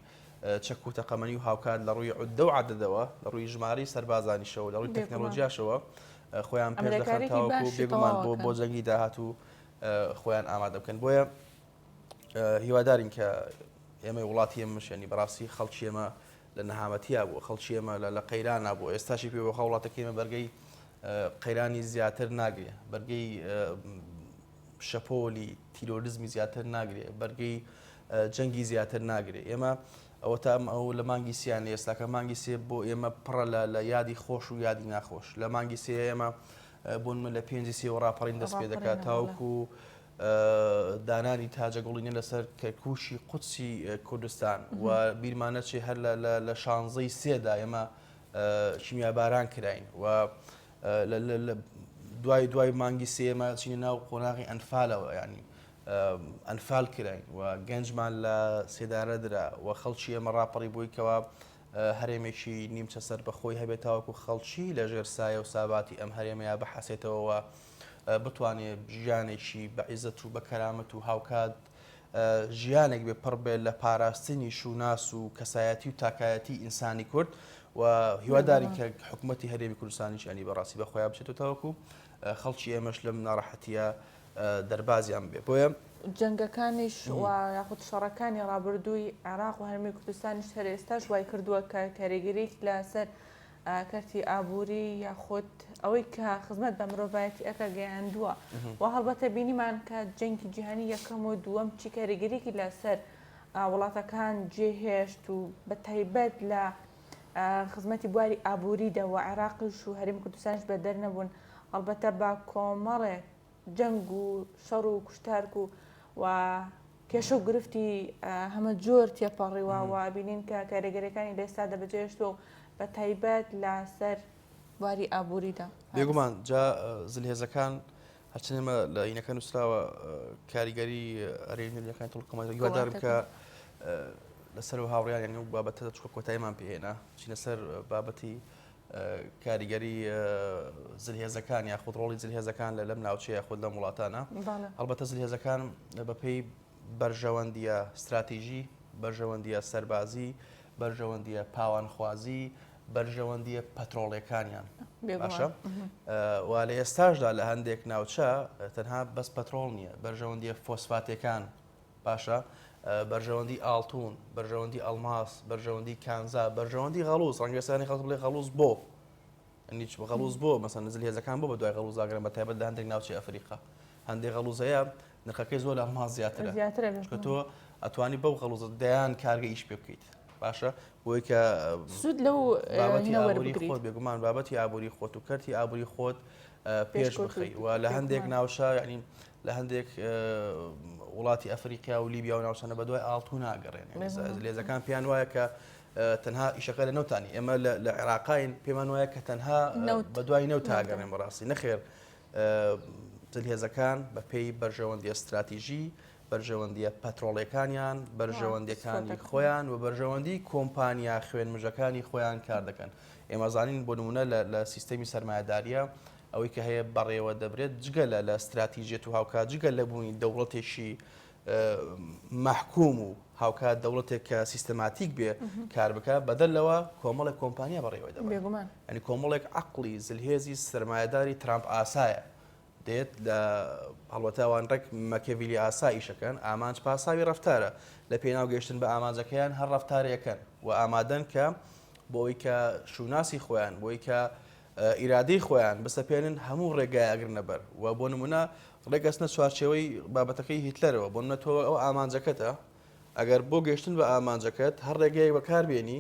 چەک و تەقەمەنی و هاوکات لە ڕووی عودە و عەدەدەوە لە ڕووی ژماری سەربازانیشەوە لە ڕووی تەکنۆلۆژیاشەوە خۆیان پێش دەخەن تاوەکو بێگومان بۆ جەنگی داهاتوو خۆیان ئامادە بکەن بۆیە هیوادارین کە ئێمە وڵاتی ئێمەشێنی بەڕاستی خەڵکی ئێمە لە نەهامەتیە بوو خەڵکی ئێمە لە قەیرانە بوو ئێستاشی پێ بۆ وڵاتەکە ئێمە بەرگەی قەیرانی زیاتر ناگرێ بەرگەی شەپۆلی تیرۆریزمی زیاتر ناگرێ بەرگەی جەنگی زیاتر ناگرێ ئێمە ئەوە تا ئەو لە مانگی سییان ئێستاکە مانگی سێ بۆ ئێمە پڕە لە یادی خۆش و یادی ناخۆش لە مانگی سێ ئێمە بوون لە پێنجی سێ و ڕاپەڕین دەست پێ دەکات تاوەکو دانانی تاجەگوڵینە لەسەر کەرکوشی قوچی کوردستان و بیرمانە چێ هەر لە شانزەی سێدا ئێمە کیمیاباران کراین و دوای مانگی سێمە چینە ناو قۆناغی ئەنفالەوە ینی ئەنفال کراین و گەنجمان لە سێدارە درا و خەڵکی ئێمە ڕاپەڕی بووی کەوا هەرێمێکی نیمچە سەر بەخۆی هەبێت تاوەکو خەڵکی لە ژێر سایە و ساباتی ئەم هەرێمەیە بەحەسێتەوە بتوانێت ژیانێکی بە عیزەت و بە کەرامەت و هاوکات ژیانێک بێ پڕ بێت لە پاراستنی شوناس و کەسایەتی و تاکایەتی ئینسانی کورد و هیواداری کە حکوومەتی هەرێمی کوردستانیش ئەنی بەڕاستی بەخۆیان بچێتەوە تاوەکو خەڵکی ئێمەش لەم ناڕەحەتیە دەربازیان بێ بۆیە جەنگەکانیش و یاخود شەڕەکانی ڕابردووی عێراق و هەرمی کوردستانیش هەر ئێستاش وای کردووە کە کاریگەریت لەسەر کەرتی ئابووری یاخود ئەوەی کە خزمەت بە مرۆڤایەتی ئەکە گەیاندووە و هەڵبەتە بینیمان کە جەنگی جیهانی یەکەم و دووەم چی کاریگەریکی لەسەر وڵاتەکان جێهێشت و بە تایبەت لە خزمەتی بواری ئابووریدا و عێراقیش و هەرێمی کوردستانیش بە دەرنەبوون هەڵبەتە بە کۆمەڵێک جەنگ و شەڕ و کوشتارک و کێشە و گرفتی هەمە جۆر تێپەڕیوە و بینین کە کاریگەریەکانی لە ئێستا دەبەجێشتەوە بە تایبەت لەسەر بواری ئابووریدا بێگومان جا زلهێزەکان هەرچنێمە لە عینەکە نووسراوە کاریگەری ئەرێنیەکانی تڵکۆمەڵی هیوادارم کە لەسەر و هاوڕیان یعنی و بابەتە چووکە کۆتاییمان پێهێنا چینە سەر بابەتی کاریگەری زلهێزەکان یاخود ڕۆڵی زلهێزەکان لە لەم ناوچەیە خۆ لەم وڵاتانە هەڵبەتە زلهێزەکان بەپێی بەرژەوەندیە استراتیژی بەرژەوەندیە سەربازی بەرژەوەندیە پاوانخوازی بەرژەوەندیە پەترۆڵیەکانیان باشە و لە ئێستاشدا لە هەندێک ناوچە تەنها بەس پەترۆڵ نییە بەرژەوەندیە فۆسفاتەکان باشە بەرژەوەندی ئاڵتون بەرژەوەندی ئەڵماس بەرژەوەندی کانزا بەرژەوەندی غەڵوز ڕەنگەسانی خەڵک بڵێ غەڵوز بۆ نیچ غەڵوز بۆ مەسەن زلهێزەکان بۆ بە دوای غەڵوزاگرن بە تایبەت لە هەندێک ناوچەی ئەفریقا هەندێک غەڵوزەیە نرخەکەی زۆر لە ئەڵماس زیاترە کە تۆ ئەتوانی بەو غەڵوزە دەیان کارگە ئیش پێ بکەیت باشە بۆی کە سود لەو خۆت بێگومان بابەتی ئابووری خۆت و کەرتی ئابووری خۆت پێش بخەی و لە هەندێک ناوشە یعنی لە هەندێک وڵاتی ئەفریقیا و لیبیا و ناوچانە بە دوای ئاڵتو ناگەڕێن لێزەکان پێیان وایە کە تەنها ئیشەکە لە نەوتانی ئێمە لە عێراقین پێمان وایە کە تەنها بە دوای نەوت تاگەڕێن بەڕاستی نەخێر هێزەکان بە پێی بەرژەوەندی استراتیژی بەرژەوەندیە پەترۆڵیەکانیان بەرژەوەندیەکانی خۆیان و بەرژەوەندی کۆمپانیا خوێنمژەکانی خۆیان کار دەکەن ئێمە زانین بۆ نمونە لە سیستەمی سەرمایه‌داریە ئەوەی کە هەیە بەڕێوە دەبرێت جگە لە استراتیژیەت و هاوکات جگە لە بوونی دەوڵەتێکی محکوم و هاوکات دەوڵەتێک کە سیستەماتیک بێ کار بکە بەدەلەوە کۆمەڵێک کۆمپانیا بەڕێوە دەبێت ینی کۆمەڵێک عەقڵی زلهێزی سەرمایه‌داری ترامپ ئاسایە دێت لە هەڵوەتاوان ڕێک مەکێڤیلی ئاساییشەکەن ئامانج پاساوی ڕەفتارە لە پێناو گەشتن بە ئامانجەکەیان هەر ڕەفتارەکەن و ئامادەن کە بۆی کە شوناسی خۆیان بۆی کە ئیرادەی خۆیان بسەپێنن هەموو ڕێگای ئەگرنە بەر و بۆ نمونە ڕێگەستنە چوارچێوەی بابەتەکەی هیتلەرەوە بۆ منە تۆ ئەو ئامانجەکەتە ئەگەر بۆ گەشتن بە ئامانجەکەت هەر ڕێگەیەک بەکاربێنی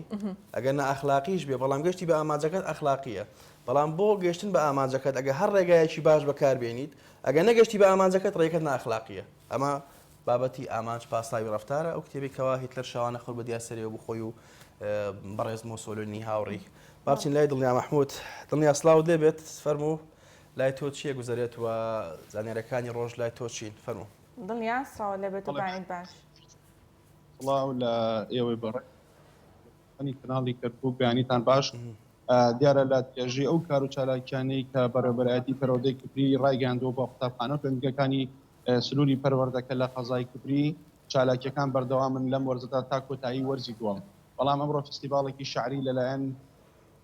ئەگەر نە ئەخلاقیش بێ بەڵام گەشتی بە ئامانجەکەت ئەخلاقیە بەڵام بۆ گەشتن بە ئامانجەکەت ئەگە هەر ڕێگایەکی باش بەکاربێنیت ئەگەر نەگەشتی بە ئامانجەکەت ڕێگەکەت ناخلاقیە ئەمە بابەتی ئامانج پاساوی ڕفتارە ئەو کتێبێکەوە هیتلەر شەوانە خۆی بە دیاسەریەوە بخۆی و بەڕێز مۆسۆلینی هاوڕی باچین لای دڵنیا مەحموود دڵنیا سلااو دەبێت فەرموو لای تۆ چیە گوزارێت و زانێرەکانی ڕۆژ لای تۆ چین فەرموو دڵنیا ساوە لەبێت و باید باش سڵاو لە ئێوەی بەڕێنی کەناڵی کەرکووک بیانیتان باش دیارە لە توێژی ئەو کار و چالاکیانەی کە بەڕێوەبەرایەتی پەرۆدەی کوپری ڕایگەاندووە بۆ قوتابخانە خوێندنگەکانی سنووری پەروەردەکە لە قەزای کوپری چالاکیەکان بەردەوامن لەم وەرزەدا تا کۆتایی وەرزی دووەم بەڵام ئەمڕۆ فستیڤاڵێکی شعری لەلایەن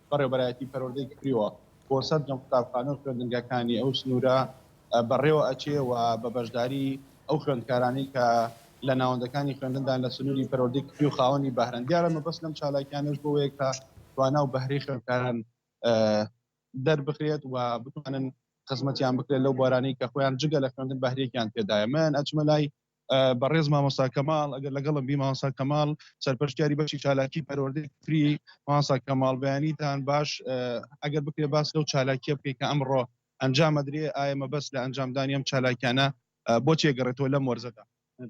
بەڕێوەبەرایەتی پەروەردەی کوپریەوە بۆ سەر جەم قوتابخانە خوێندنگەکانی ئەو سنوورە بەڕێوە ئەچێ و بە بەشداری ئەو خوێندکارانی کە لە ناوەندەکانی خوێندندان لە سنووری پەروەردەی کوپری و خاوەنی بەهرەن دیارە مەبەست لەم چالاکیانەش بۆیە کە توانە و بەهرەی خوێندکاران دەربخرێت و بتوانن خزمەتیان بکرێت لەو بارانەی کە خۆیان جگە لە خوێندن بەهرەیەکیان پێدایە من ئەچمە لای بەڕێز مامۆستا کەماڵ ئەگەر لەگەڵم بی مامۆستا کەماڵ سەرپەرشتیاری بەشی چالاکی پەروەردەی کوپری مامۆستا کەماڵ بەیانیتان باش ئەگەر بکرێت باس لەو چالاکیە بکەیت کە ئەمڕۆ ئەنجامەدرێ ئایا مەبەست لە ئەنجامدانی ئەم چالاکیانە بۆ چێگەڕێتەوە لەم وەرزەدا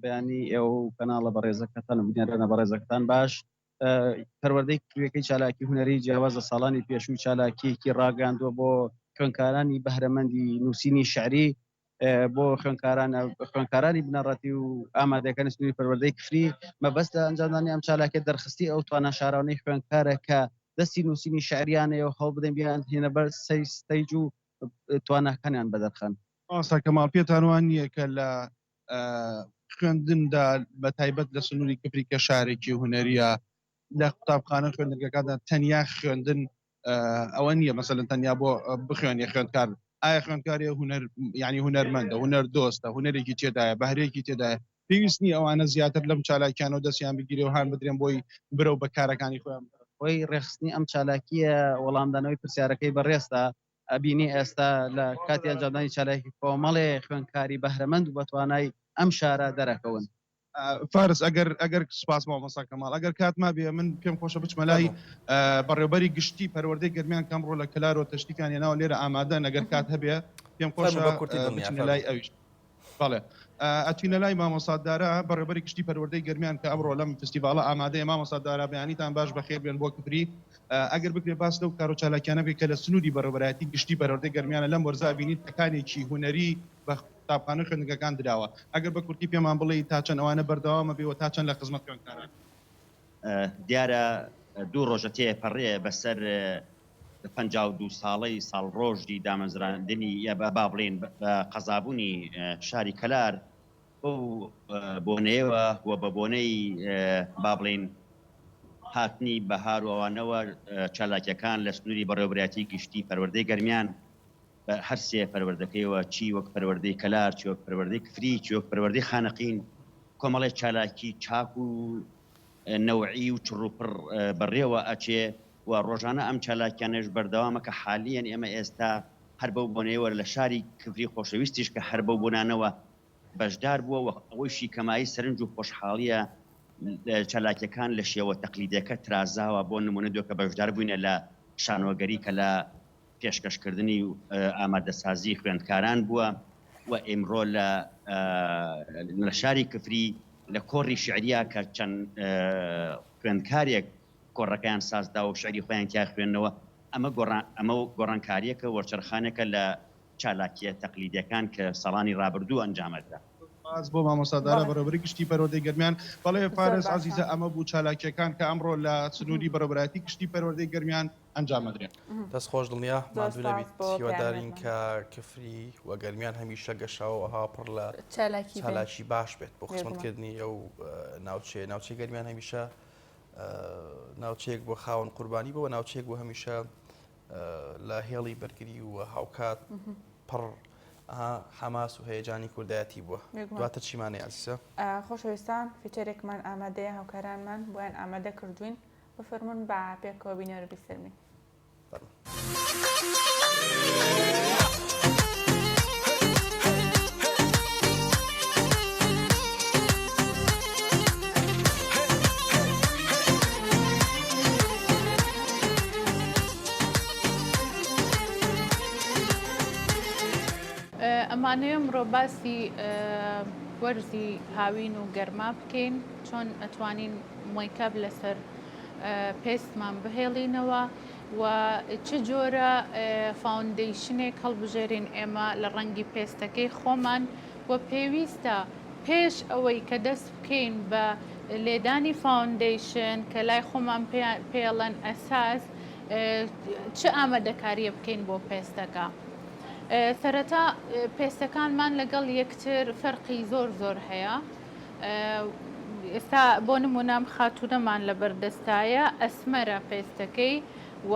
بەیانی ئێوە کەناڵە بەڕێزەکەتان بنیارانە بەڕێزەکەتان باش پەروەردەی کوێەکەی چالاکی هوەری جیاوازە ساڵانی پێشووی چالاکیەکی ڕاگەاندووە بۆ خوێندکارانی بەهرەمەندی نووسینی شعری بۆ خوێندکارانی بنەڕەتی و ئامادەکانی سنووری پەروەردەی کوپری مەبەستە ئەنجامدانی ئەم چالاکیە دەرخستی ئەو توانە شارانەی خوێندکارە کە دەستی نووسینی شعریانەیە هەڵ بدەین بیان هێنە بەر سەیج و توانەکانیان بەدەرخەن مامۆستا کەماڵ پێتان وان نییە کە لە خوێندندا بە تایبەت لە سنووری کوپری کە شارێکی هوەریە لە قوتابخانە خوێندنگەکاندا تەنیا خوێندن ئەوە نییە مەسەلەن تەنیا بۆ بخوێنێ خوێندکار ئایا خوێندکاری هوەر یعنی هوەرمەندە هوەر دۆستە هوەرێکی تێدایە بەهرەیەکی تێدایە پێویست نیە ئەوانە زیاتر لەم چالاکیانەوە دەستیان بگیرێ و هەان بدرێن بۆی برە و بەکارەکانی خۆیان خۆی ڕێخستنی ئەم چالاکیە وەڵامدانەوەی پرسیارەکەی بەڕێستا ئەبینی ئێستا لە کاتی ئەنجامدانی چالاکی کۆمەڵێ خوێندکاری بەهرەمەند و بەتوانای ئەم شارە دەرەکەون فارس ئەگەر سپاس مامۆستا کەماڵ ئەگەر کاتما بێ من پێم خۆشە بچمە لای بەڕێوەبەری گشتی پەروەردەی گەرمیان کەمڕۆ لە کلارەوە تەشتیکان هێناوە لێرە ئامادە نەگەر کات هەبێ پێم خۆشە بچینە لای ئەویش بەڵێ ئەچینە لای مامۆستادارە بەڕێوەبەری گشتی پەروەردەی گەرمیان کە ئەمڕۆ لەم فستیڤاڵە ئامادەیە مامۆستادارە بەیانیتان باش بەخێر بێن بۆ کوپری ئەگەر بکرێت باس لەو کار و چالاکیانە بێت کە لە سنووری بەڕێوەبەرایەتی گشتی پەروەردەی گەرمیانە لەم وەرزە بینیت تەکانێکی هوەری بە قوتابخانە خوێندنگەکان دراوە ئەگەر بە کورتی پێمان بڵێ تا چەند ئەوانە بەردەوامە بێەوە تا چەند لە خزمەت خوێندکاران دیارە دوو ڕۆژە تێپەڕێ بەسەر 52 ساڵەی ساڵ ڕۆژی دامەزراندنی یا با بڵێن بە قەزابوونی شاری کەلار بۆنەیەوە و بە بۆنەی با بڵێن هاتنی بەهار و ئەوانەوە چالاکیەکان لە سنووری بەڕێوەبەرایەتی گشتی پەروەردەی گەرمیان هەر سێ پەروەردەکەیەوە چی وەک پەروەردەی کەلار چی وەک پەروەردەی کوپری چی وەک پەروەردەی خانەقین کۆمەڵی چالاکی چاک و نەوعی و چڕوپڕ بەڕێوە ئەچێ و ڕۆژانە ئەم چالاکیانەش بەردەوامە کە حالیان ئێمە ئێستا هەر بەو بۆنەوە لە شاری کوپری خۆشەویستیش کە هەر بەو بۆنانەوە بەشدار بووە و ئەوەیشی کەمایی سەرنج و خۆشحاڵیە چالاکیەکان لە شێوە تەقلیدەکە ترازاوە بۆ نمونە دۆ کە بەشدار بووینە لە شانۆگەری کە لە پێشکەشکردنی و ئامادەسازی خوێندکاران بووە و ئێمڕۆ لە شاری کوپری لە کۆڕی شعریە کە چەند خوێندکارێک کۆڕەکەیان سازدا و شعری خۆیان تیا خوێندنەوە ئەمە گۆڕانکاریەکە وەرچەرخانێکە لە چالاکیە تەقلیدەکان کە ساڵانی ڕابردوو ئەنجامەدرا بۆ مامۆستادارە بەڕێوەبەری گشتی پەروەردەی گەرمیان بەڵێ فارس عەزیزە ئەمە بوو چالاکیەکان کە ئەمڕۆ لە سنووری بەڕێوەبەرایەتی گشتی پەروەردەی گەرمیان ئەنجامەدرێن دەست خۆش دڵنیا مادوو نەبیت هیوادارین کە کفری و گەرمیان هەمیشە گەشاوەها پڕ لە چالاکی باش بێت بۆ خزمەتکردنی ئەو ناوچەی گەرمیان هەمیشە ناوچەیەک بۆ خاوەن قوربانی بۆ ناوچەیەک بۆ هەمیشە لە هێڵی بەرگری و هاوکات پڕ حماس و هەیەجانی کوردایەتی بووە دواتر چیمانەی عزیزە خۆشەویستان فیچەرێکمان ئامادەیە هاوکارانمان بۆیان ئامادە کردوین بفەرمون بە پێکەوە بینەرە بیسەرمین ئەمانەیە مرۆ باسی وەرزی هاوین و گەرما بکەین چۆن ئەتوانین مۆیکەب لەسەر پێستمان بهێڵینەوە و چ جۆرە فاوندیشنێک هەڵبژێرین ئێمە لە ڕەنگی پێستەکەی خۆمان و پێویستە پێش ئەوەی کە دەست بکەین بە لێدانی فاوندیشن کە لای خۆمان پێڵەن ئەساس چه ئامادەکاریە بکەین بۆ پێستەکە. سەرەتا پێستەکانمان لەگەڵ یەکتر فەرقی زۆر هەیە. ئێستا بۆ نمونام خاتونەمان لە بەردەستایە ئەسمەرە پێستەکەی و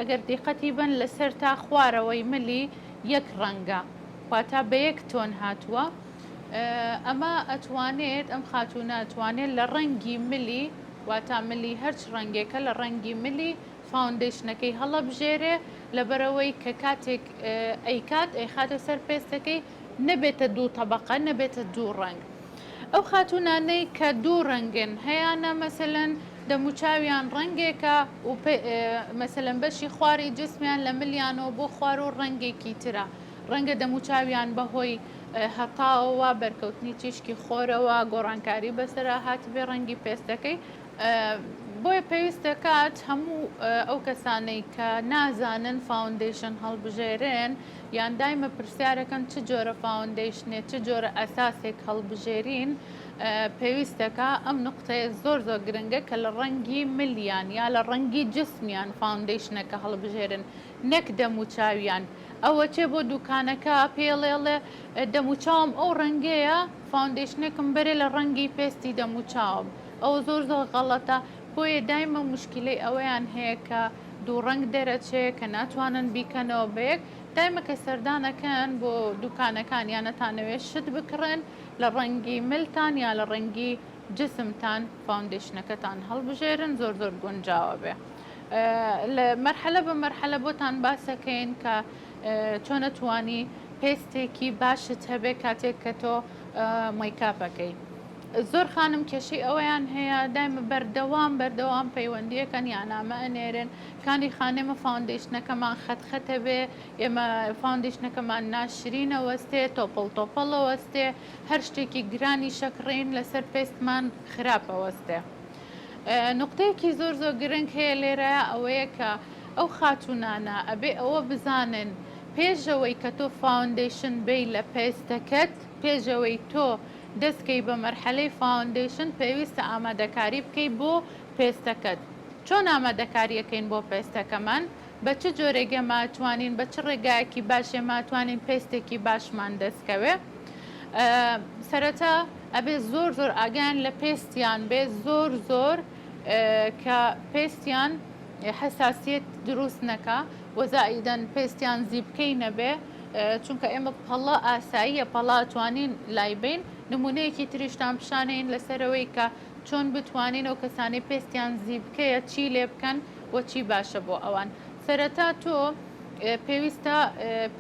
ئەگەر دیقەتی بن لەسەر تا خوارەوەی ملی یەک ڕەنگە واتە بە یەک تۆن هاتووە. ئەمە ئەتوانێت ئەم خاتونە ئەتوانێت لە ڕەنگی ملی واتا ملی هەرچ ڕەنگێکە لە ڕەنگی ملی فاوندیشنەکەی هەڵە بژێرێ لەبەرەوەی کە کاتێک ئەیخاتە سەر پێستەکەی نەبێتە دوو تەبەقە نەبێتە دوو ڕەنگ. ئەو خاتونانەی کە دوو ڕەنگن هەیەە مەسەلەن دەموچاویان ڕەنگێکە و مەسەلەن بەشی خواری جسمیان لە ملیانەوە بۆ خوار و ڕەنگێکی ترە ڕەنگە دەموچاویان بەهۆی هەتاوە بەرکەوتنی چیشکی خۆرەوە گۆڕانکاری بەسەرا هاتی بێ ڕەنگی پێستەکەی بۆیە پێویستە کات هەموو ئەو کەسانەی کە نازانن فاوندیشن هەڵبژێرن یان دایمە پرسیارەکەن چ جۆرە فاوندیشنێت چ جۆرە ئەساسێک هەڵبژێرین پێویستەکە ئەم نقطەیە زۆر گرنگە کە لە ڕەنگی ملیان یا لە ڕەنگی جسمیان فاوندیشنەکە هەڵبژێرن نەک دەموچاویان. ئەوە چێ بۆ دوکانەکە پێڵێڵێ دەموچاوم ئەو ڕەنگەیە فاوندیشنێکم بەرێ لە ڕەنگی پێستی دەموچاوم ئەو زۆر غەڵەتە. بۆیە دایمە مشکلەی ئەوەیان هەیە کە دوو ڕەنگ دەرەچێ کە ناتوانن بیکەنەوە بەیەک دایمە کە سەردانەکەن بۆ دوکانەکان یانەتانەوێت شت بکڕن لە ڕەنگی ملتان یا لە ڕەنگی جسمتان فاوندیشنەکەتان هەڵبژێرن زۆر گونجاوە بێ. لە مەرحەلە بە مەرحەلە بۆتان باسەکەین کە چۆن ئەتوانی پێستێکی باشت هەبێ کاتێک کە تۆ مۆیکاپەکەی. زۆر خانم کێشی ئەوەیان هەیە دایمە بەردەوام پەیوەندیەکەن یانامە ئەنێرن کانی خانێمە فاوندیشنەکەمان خەتخەتە بێ ئێمە فاوندیشنەکەمان ناشرینە وەستێ تۆپڵ وەستێ هەر شتێکی گرانی شەکڕین لەسەر پێستمان خراپە وەستێ. نقطەیەکی زۆر گرنگ هەیە لێرە ئەوەیە کە ئەو خاتونانە ئەبێ ئەوە بزانن پێشەوەی کە تۆ فاوندیشن بی لە پێستەکەت پێشەوەی تۆ دەستکەی بە مەرحەلەی فاوندیشن پێویستە ئامادەکاری بکەی بۆ پێستەکەت. چۆن ئامادەکاریەکەین بۆ پێستەکەمان بە چ جۆرێگە ماتوانین بە چ ڕێگایەکی باشێ ماتوانین پێستێکی باشمان دەستکەوێ. سەرەتا ئەبێ زۆر ئاگیان لە پێستیان بێ زۆر کە پێستیان حساسیت دروست نەکە وەزائیدەن پێستیان زیبکەی نەبێ چونکە ئێمە پەڵە ئاساییە پەڵا توانین لایبین نمونەیەکی تریشتان پیشانەین لەسەرەوەی کە چۆن بتوانین ئەو کەسانی پێستیان زیبکەیە چی لێ بکەن و چی باشە بۆ ئەوان. سەرەتا تۆ پێویستە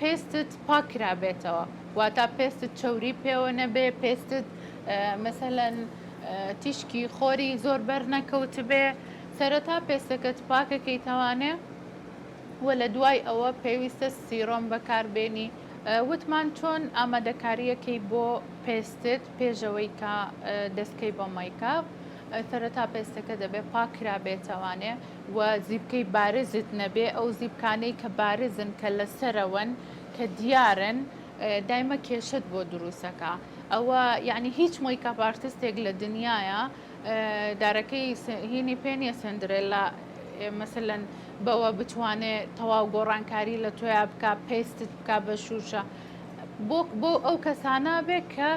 پێستت پاکرا بێتەوە واتە پێستت چەوری پێوە نەبێ پێستت مەسەلەن تیشکی خۆری زۆر بەر نەکەوت بێ. سەرەتا پێستەکەت پاکەکەیتەوانێ و لە دوای ئەوە پێویستە سیرۆم بەکاربێنی. وتمان چۆن ئامادەکاریەکەی بۆ پێستت پێشەوەی کە دەستکەی بۆ مایکاپ سەرەتا پێستەکە دەبێ پاکرا بێتەوانێ و زیبکەی بارزت نەبێ ئەو زیبکانەی کە بارزن کە لەسەرەوەن کە دیارن دایمە کێشت بۆ دروستەکە. ئەوە یعنی هیچ مۆیکاپ ئارتیستێک لە دنیاە دارەکەی هینی پێنیە سندرێلا مەسەلەن بەوە بتوانێت تەواو گۆڕانکاری لە تۆیا بکە پێستت بکە بە شوشە بۆ ئەو کەسانە بێ کە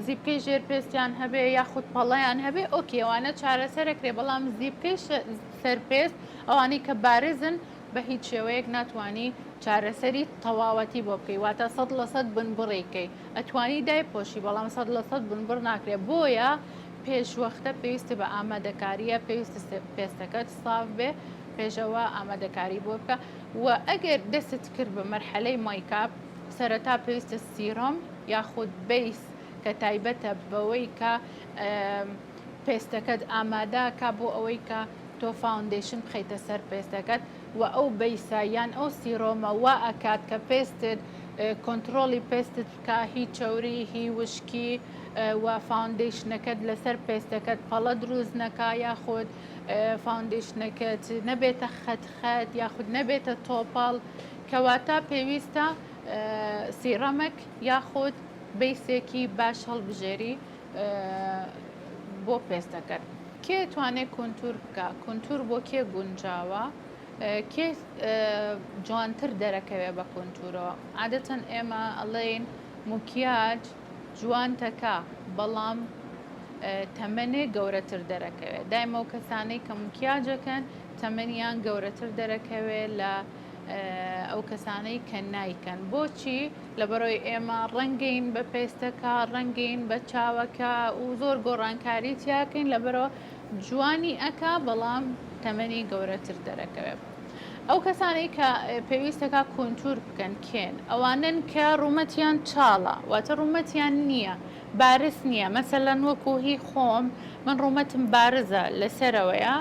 زیبکەی ژێر پێستیان هەبێ یاخود پەڵەیان هەبێ ئۆکێوانە چارەسەرەکرێ بەڵام زیبکەی سەرپێست ئەوانەی کە بارزن بە هیچ شێوەیەک ناتوانانی چارەسەری تەواوەتی بۆ بکەی واتە 100% بنبڕێکەی ئەتوانی دایپۆشی بەڵام 100% بنبڕ ناکرێت. بۆیە پێشوەختە پێویستی بە ئامادەکاریە پێویستە پێستەکەت ساف بێ پێشەوە ئامادەکاری بۆ بکە و ئەگەر دەست کرد بە مەرحەلەی مایکاپ سەرەتا پێویستە سیرۆم یاخود بیس کە تایبەتە بەوەی کە پێستەکەت ئامادەکە بۆ ئەوەی کە تۆ فاوندیشن بخەیتە سەر پێستەکەت و ئەو بیسە یان ئەو سیرۆمە وا ئەکات کە پێستت کۆنتترۆلی پێستت بکە هی چوری هی وشکی و فاندیشنەکەت لەسەر پێستەکەت پەڵە دروست نەکا یاخود فاندیشنەکەت نەبێتە خەت یاخود نەبێتە تۆپەڵ کەواتە پێویستە سیرەمێک یاخود بیسێکی باش هەڵبژێری بۆ پێستەکەت کێ توانێت کۆنتور بکە کۆنتور بۆ کێ گونجاوە کێ جوانتر دەرەکەوێ بە کۆنتورەوە عادەتەن ئێمە ئەڵێن مکیاج جوانتەکە بەڵام تەمەنێ گەورەتر دەرەکەوێت دایمە و کەسانەی کە مکیاجەکەن تەمەنیان گەورەتر دەرەکەوێت لە ئەو کەسانەی کە نایکەن بۆچی لەبەرەوەی ئێمە ڕەنگین بە پێستەکە ڕەنگین بە چاوەکە و زۆر گۆڕانکاری تیاکەین لەبەرەوە جوانی ئەکا بەڵام تەمەنی گەورەتر دەرەکەوێت ئەو کەسانەی کە پێویستەکە کۆنتور بکەن کێن ئەوانن کە ڕوومەتیان چاڵە واتە ڕوومەتیان نییە بارز نییە مەسەلەن وەکو هی خۆم من ڕوومەتم بارزە لەسەرەوەیە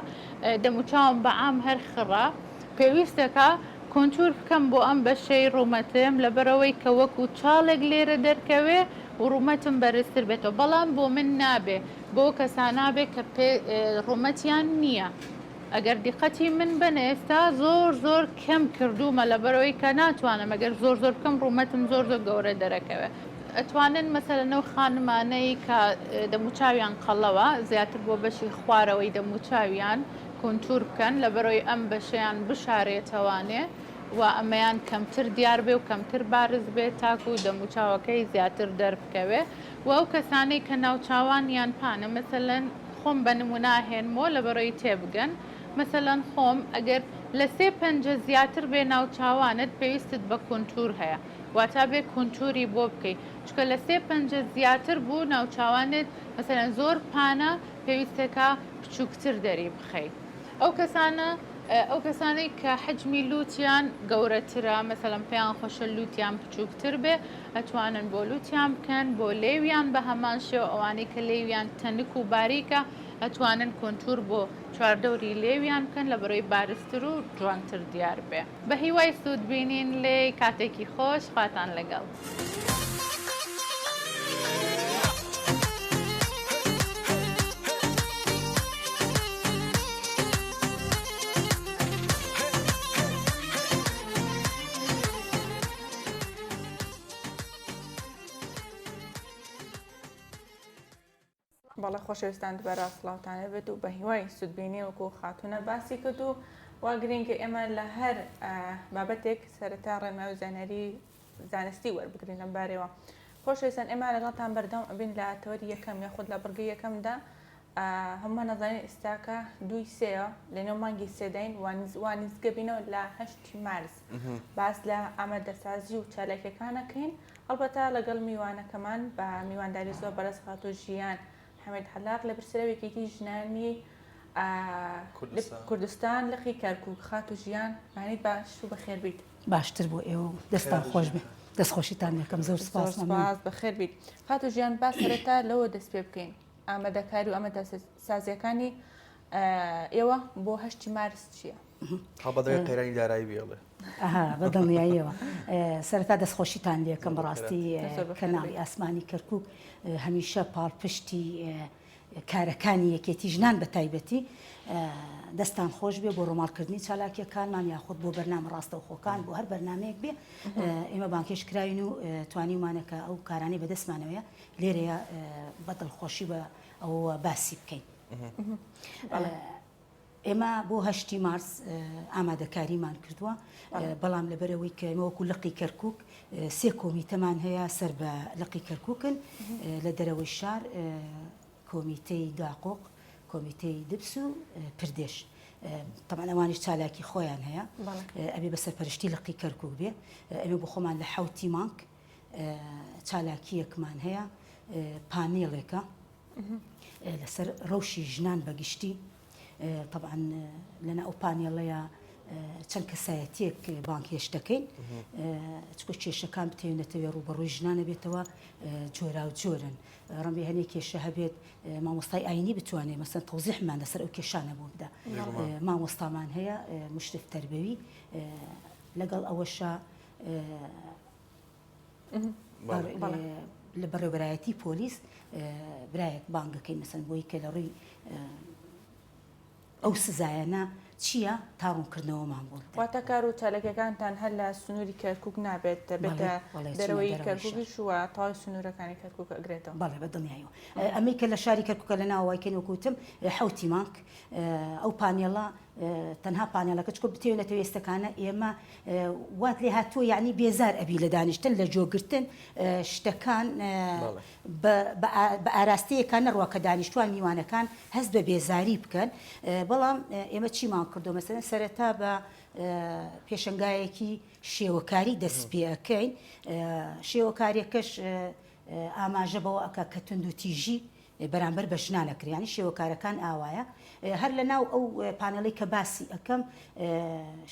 دەموچاوم بەعام هەر خڕە پێویستەکە کۆنتور بکەم بۆ ئەم بەشەی ڕوومەتم لەبەرەوەی کە وەکو چاڵێک لێرە دەرکەوێ و ڕوومەتم بەرزتر بێتەوە بەڵام بۆ من نابێ بۆ کەسانابێ کە ڕوومەتیان نییە ئەگەر دیقەتی من بنە ئێستا زۆر کەم کردومە لەبەرەوەی کە ناتوانم ئەگەر زۆر بکەم ڕوومەتم زۆر گەورە دەرەکەوێت ئەتوانن مەسەلەنەو خانمانەی کە دەموچاویان قەڵەوە زیاتر بۆ بەشی خوارەوەی دەموچاویان کۆنتور بکەن لەبەرەوەی ئەم بەشیان بشارێتەوانێ و ئەمەیان کەمتر دیار بێ و کەمتر بارز بێت تاکو و دەموچاوەکەی زیاتر دەربکەوێ و ئەو کەسانەی کە ناوچاوانیان پانە مەسەلەن خۆم بە نموناهێنمەوە لەبەرەوەی تێبگەن مەسەلەن خۆم ئەگەر لە 3-5 زیاتر بێ ناوچاوانت پێویستت بە کۆنتور هەیە واتا بێ کۆنتوری بۆ بکەیت چکە لە 3-5 زیاتر بوو ناوچاوانت مەسەلەن زۆر پانە پێویستەکە بچووکتر دەری بخەیت ئەو کەسانەی کە حجمی لووتیان گەورەترە مەسەلەن پێیان خۆشە لووتیان بچووکتر بێ ئەتوانن بۆ لووتیان بکەن بۆ لێویان بە هەمان شێوە ئەوانەی کە لێویان تەنک و باریکە ئەتوانن کۆنتور بۆ چواردەوری لێویان بکەن لە بەرەوەی بارزتر و جوانتر دیار بێ بە هیوای سوود بینین لێ کاتێکی خۆش خواتان لەگەڵ. بەڵێ خۆشەویستان دوبارە سڵاوتانە بێت و بە هیوای سودبینی وەکو خاتونە باسی کرد و وا گرنگکە ئێمە لە هەر بابەتێک سەرەتا ڕێنماوی زانیاری زانستی وەربگرین لەم بارەوە خۆشەویستان ئێمە لەگەڵتان بەردەوام ئەبین لە تەوەری یەکەم یاخود لە بڕگەی یەکەمدا هەمومان نەزانین ئێستاکە 2 لەنێو مانگی سێداین وانیزگە بینەوە لە 8 مارس باس لە ئامادەسازی و چالاکیەکانەکەین هەڵبەتە لەگەڵ میوانەکەمان بە میوانداری زۆر بەرز خاتۆ ژیان حەمید حەلاق لە برسەرەوەیەکێکی ژنانی کوردستان لەخی کەرکووک خاتۆ ژیان مانیت باش و بەخێر بیت باشتر بۆ ئێوە دەستان خۆش بێ دەستخۆشیتان یەکەم زۆر سپاس بەخێر بیت خاتۆ ژیان باس سەرەتا لەوە دەست پێ بکەین ئامادەکاری و ئامادەسازیەکانی ئێوە بۆ 8 مارس چییە؟ هەڵبەدەوێت قەیرانی دارایی بێڵێ بەدڵنیاییەوە سەرەتا دەستخۆشیتان لێکەم بەڕاستی کەناڵی ئاسمانی کەرکووک هەمیشە پاڵپشتی کارەکانی یەکێتی ژنان بە تایبەتی دەستان خۆش بێ بۆ ڕۆماڵکردنی چالاکیەکانمان یاخود بۆ بەرنامە ڕاستەوخۆکان بۆ هەر بەرنمەیەک بێ ئێمە بانکێش کراین و توانیمانەکە ئەو کارانی بەدەستمانەوەیە لێرەیە بە دڵخۆشی بە ئەو باسی بکەین. ئێمە بۆ 8 مارس ئامادەکاریمان کردووە بەڵام لەبەرەوەی کە ئێمە وەکو لقی کەرکووک 3 کۆمیتەمان هەیە سەر بە لقی کەرکووکن لە دەرەوەی شار کۆمیتەی داقۆق کۆمیتەی دبس و پردێش تەمان ئەوانیش چالاکی خۆیان هەیە ئەبێ بە سەرپەرشتی لقی کەرکووک بێ ئێمە بۆ خۆمان لە 7 مانگ چالاکیەکمان هەیە پانێڵێکە لەسەر ڕەوشی ژنان بەگشتی طبعا لەنا ئەو پانێڵەیە چەند کەسایەتیەک بانکێش دەکەین چکۆ کێشەکان بتێنێتەوە ڕوبەڕووی ژنانە بێتەوە جۆرا و جۆرن ڕەنبێ هەنێک کێشە هەبێت مامۆستای ئاینی بتوانێت مەسەن تەوزیحمان لەسەر ئەو کێشانە بۆ بدا مامۆستامان هەیە مشرف تەربەوی لەگەڵ ئەوەشە لە بەڕێوەبەرایەتی پۆلیس برایەک بانگەکەی مەسەن بۆی کە لە ڕووی ئەو سزایەنە چییە تا ڕوونکردنەوەمان بۆ واتە کار و چالەکەکانتان هەر لە سنووری کەرکک نابێت دەبێتە دەرەوەی کەرکووکیش وە تاوای سنوورەکانی کەرکک ئەگرێتەوە بەڵێ بەدڵنیایەوە ئەمەی کە لە شاری کەرکووکە لە ناوایکەن وەکوتم حوتی مانک ئەو پانێڵە تەنها پانێڵەکە چکۆ بتێنە تەوێستەکانە ئێمە وات لێ هاتووە یعنی بێزار ئەبی لە دانیشتن لە جۆگرتن شتەکان بە ئاراستەیەکان نەڕوە کە دانیشتوان میوانەکان هەست بە بێزاری بکەن بەڵام ئێمە چیمان کردو مەسەلەن سەرەتا بە پێشنگایەکی شێوەکاری دەست پێەکەین شێوەکاریەکەش ئاماژە بەوە ئەکا کە تند و تیژی بەرامبەر بە ژنانەکریانی شێوەکارەکان ئاوایە هەر لە ناو ئەو پانەڵی کە باسی ئەەکەم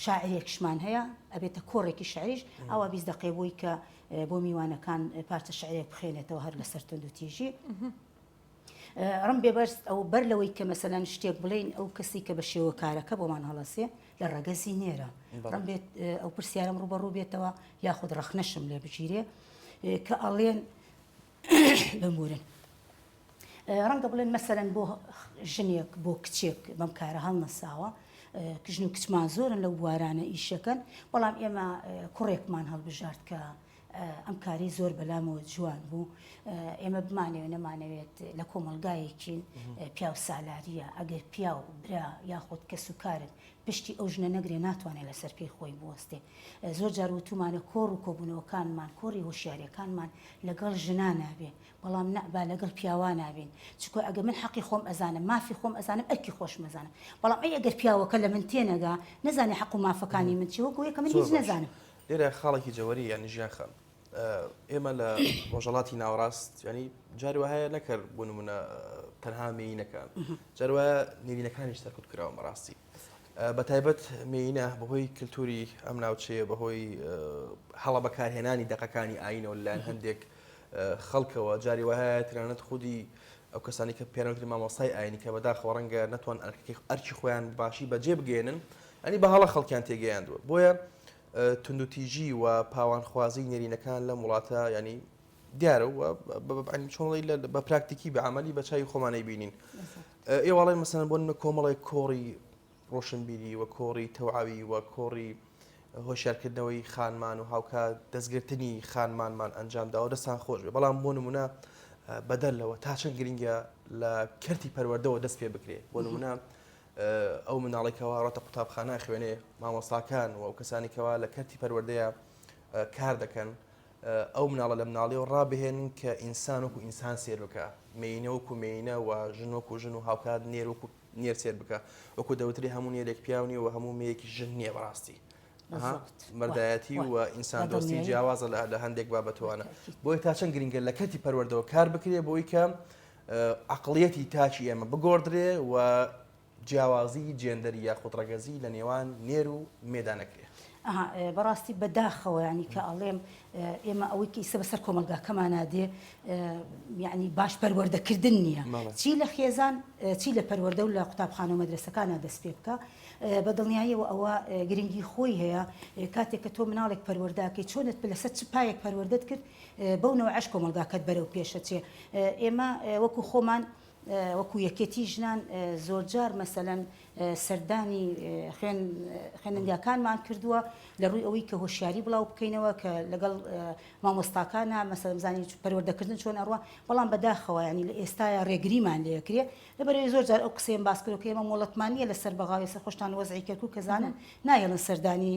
شاعرێکشمان هەیە ئەبێتە کۆڕێکی شعریش ئەوە 20 دقیقە بووی کە بۆ میوانەکان پارچە شعرێک بخێنێتەوە هەر لەسەر تند و تیژی ڕم بێبەرست ئەو بەر لەوەی کە مەسەلەن شتێک بڵین ئەو کەسی کە بە شێوەکارەکە بۆمان هەڵەسێ لە ڕەگەزی نێرە ڕم بێت ئەو پرسیارم ڕوبەڕوو بێتەوە یاخود ڕەخنەشم لێ بگیرێ کە ئەڵێن بمورن ڕەنگە بڵێن مەسەرەن بۆ ژنێک بۆ کچێک بەم کارە هەڵنەساوە کژن و کچمان زۆرن لەو بوارانە ئیشەکەن بەڵام ئێمە کوڕێکمان هەڵبژارد کە ئەم کاری زۆر بەلامەوە جوان بوو ئێمە بمانەوێت نەمانەوێت لە کۆمەلگایەکین پیا و سالاریە ئەگەر پیا و برا یاخود کەس و کارن پشتی ئەو ژنە نەگرێ ناتوانێت لەسەر پێی خۆی بوەستێ زۆر جار وتومانە کۆڕ و کۆبوونەوەکانمان کۆڕی هۆشیارەکانمان لەگەڵ ژنا نابێ بەڵام نەبا لەگەڵ پیاوا نابین چکۆ ئەگە من حەقی خۆم ئەزانم مافی خۆم ئەزانم ئەرکی خۆش مەزانم بەڵام ئەی ئەگەر پیاوەکە لە من تێنەگا نەزانێ حەق و مافەکانی من چی وەکو یەکە من هیچ نەزانم لێرە خاڵێکی جەوەری یانی ژیان خەم ئێمە لە ڕۆژەڵاتی ناوەڕاست ینی جاری وهەیە نەکرد بۆ نمونە تەنها مێینەکان جاروە نێرینەکانیش سەرکوت کراوە بەڕاستی بە تایبەت مێینە بەهۆی کللتوری ئەم ناوچەیە بەهۆی هەڵە بەکارهێنانی دەقەکانی ئاینەوە لایەن هەندێک خەڵکەوە جاری وهەیە ترانەت خودی ئەو کەسانی کە پێرەگری مامۆستای ئاینی کە بەداخەوە ڕەنگە نەتوان ئەرکی خۆیان باشی بەجێ بگێنن ئەنی بە هەڵە خەڵکیان تێگەیاندووە بۆیە تندوتیژی و پاوانخوازی نێرینەکان لە وڵاتە ینی دیارە چۆڵی بە پراکتیکی بە عملی بە چای خۆمانەی بینین ئێوەڵی مەسەن بۆ کۆمەڵی کۆڕی ڕۆشنبیری وە کۆڕی تەواوی وە کۆڕی هۆشیارکردنەوەی خانمان و هاوکە دەستگرتنی خانمانمان ئەنجامداوە دەستان خۆش بێ بەڵام بۆ نمونە بەدەلەوە تا چەند گرنگە لە کەرتی پەروەردەوە دەست پێ بکرێ بۆ نمونە ئەو مناڵێکەوە ڕاتە قوتابخانە خوێنێ مامۆستاکان و ئەو کەسانێکەوە لە کەرتی پەروەردەیە کار دەکەن ئەو مناڵە لە مناڵیەوە ڕابهێنن کە ئینسان وەکو ئینسان سێر بکە مینە وەکو مینە و ژن وەکو ژن و هاوکات نێر وەکو نێر سێر بکە وەکو دەوتری هەموو نێرێک پیاونی و هەموو مەیەکی ژن نییە بەڕاستی مەردایەتی و ئینسان دۆستی جیاوازە لە هەندێک بابەتوانە بۆی تا چەند گرنگە لە کەرتی پەروەردەوە کار بکرێ بۆی کە عەقڵیەتی تاچی ئێمە بگۆڕدرێ و جیاوازی جێندەری یاخود ڕەگەزی لە نێوان نێر و مێدانەکرێ بەڕاستی بەداخەوە ینی کە ئەڵێم ئێمە ئەوەی کە ئیسە بەسەر کۆمەلگاکەمانادێ یعنی باش پەروەردەکردن نییە چی لە خێزان چی لە پەروەردە و لە قوتابخانە و مەدرسەکانە دەست پێ بکە بە دڵنیاییەوە ئەوە گرنگی خۆی هەیە کاتێک کە تۆ مناڵێک پەروەرداکەی چۆنت لەسەر چ پایەک پەروەردەت کرد بەو نەوە عەش کۆمەلگاکەت بەرەو پێشە چێ ئێمە وەکو خۆمان وەکو یەکێتی ژنان زۆرجار مەسەلەن سەردانی خوێننگاکانمان کردووە لە ڕووی ئەوەی کە هۆشیاری بڵاو بکەینەوە کە لەگەڵ مامۆستاکانە مەسەلەن زانی پەروەردەکردن چۆن ئەڕوە بەڵام بەداخەوە ینی لە ئێستاە ڕێگریمان لێکرێ لەبەرەوەی زۆرجار ئەو قسەیان باس کردو کە ئێمە مۆڵەتمانیە لەسەر بەغاوی سەر خۆشتان وەزعی کەرکووک کە زانن نایەڵن سەردانی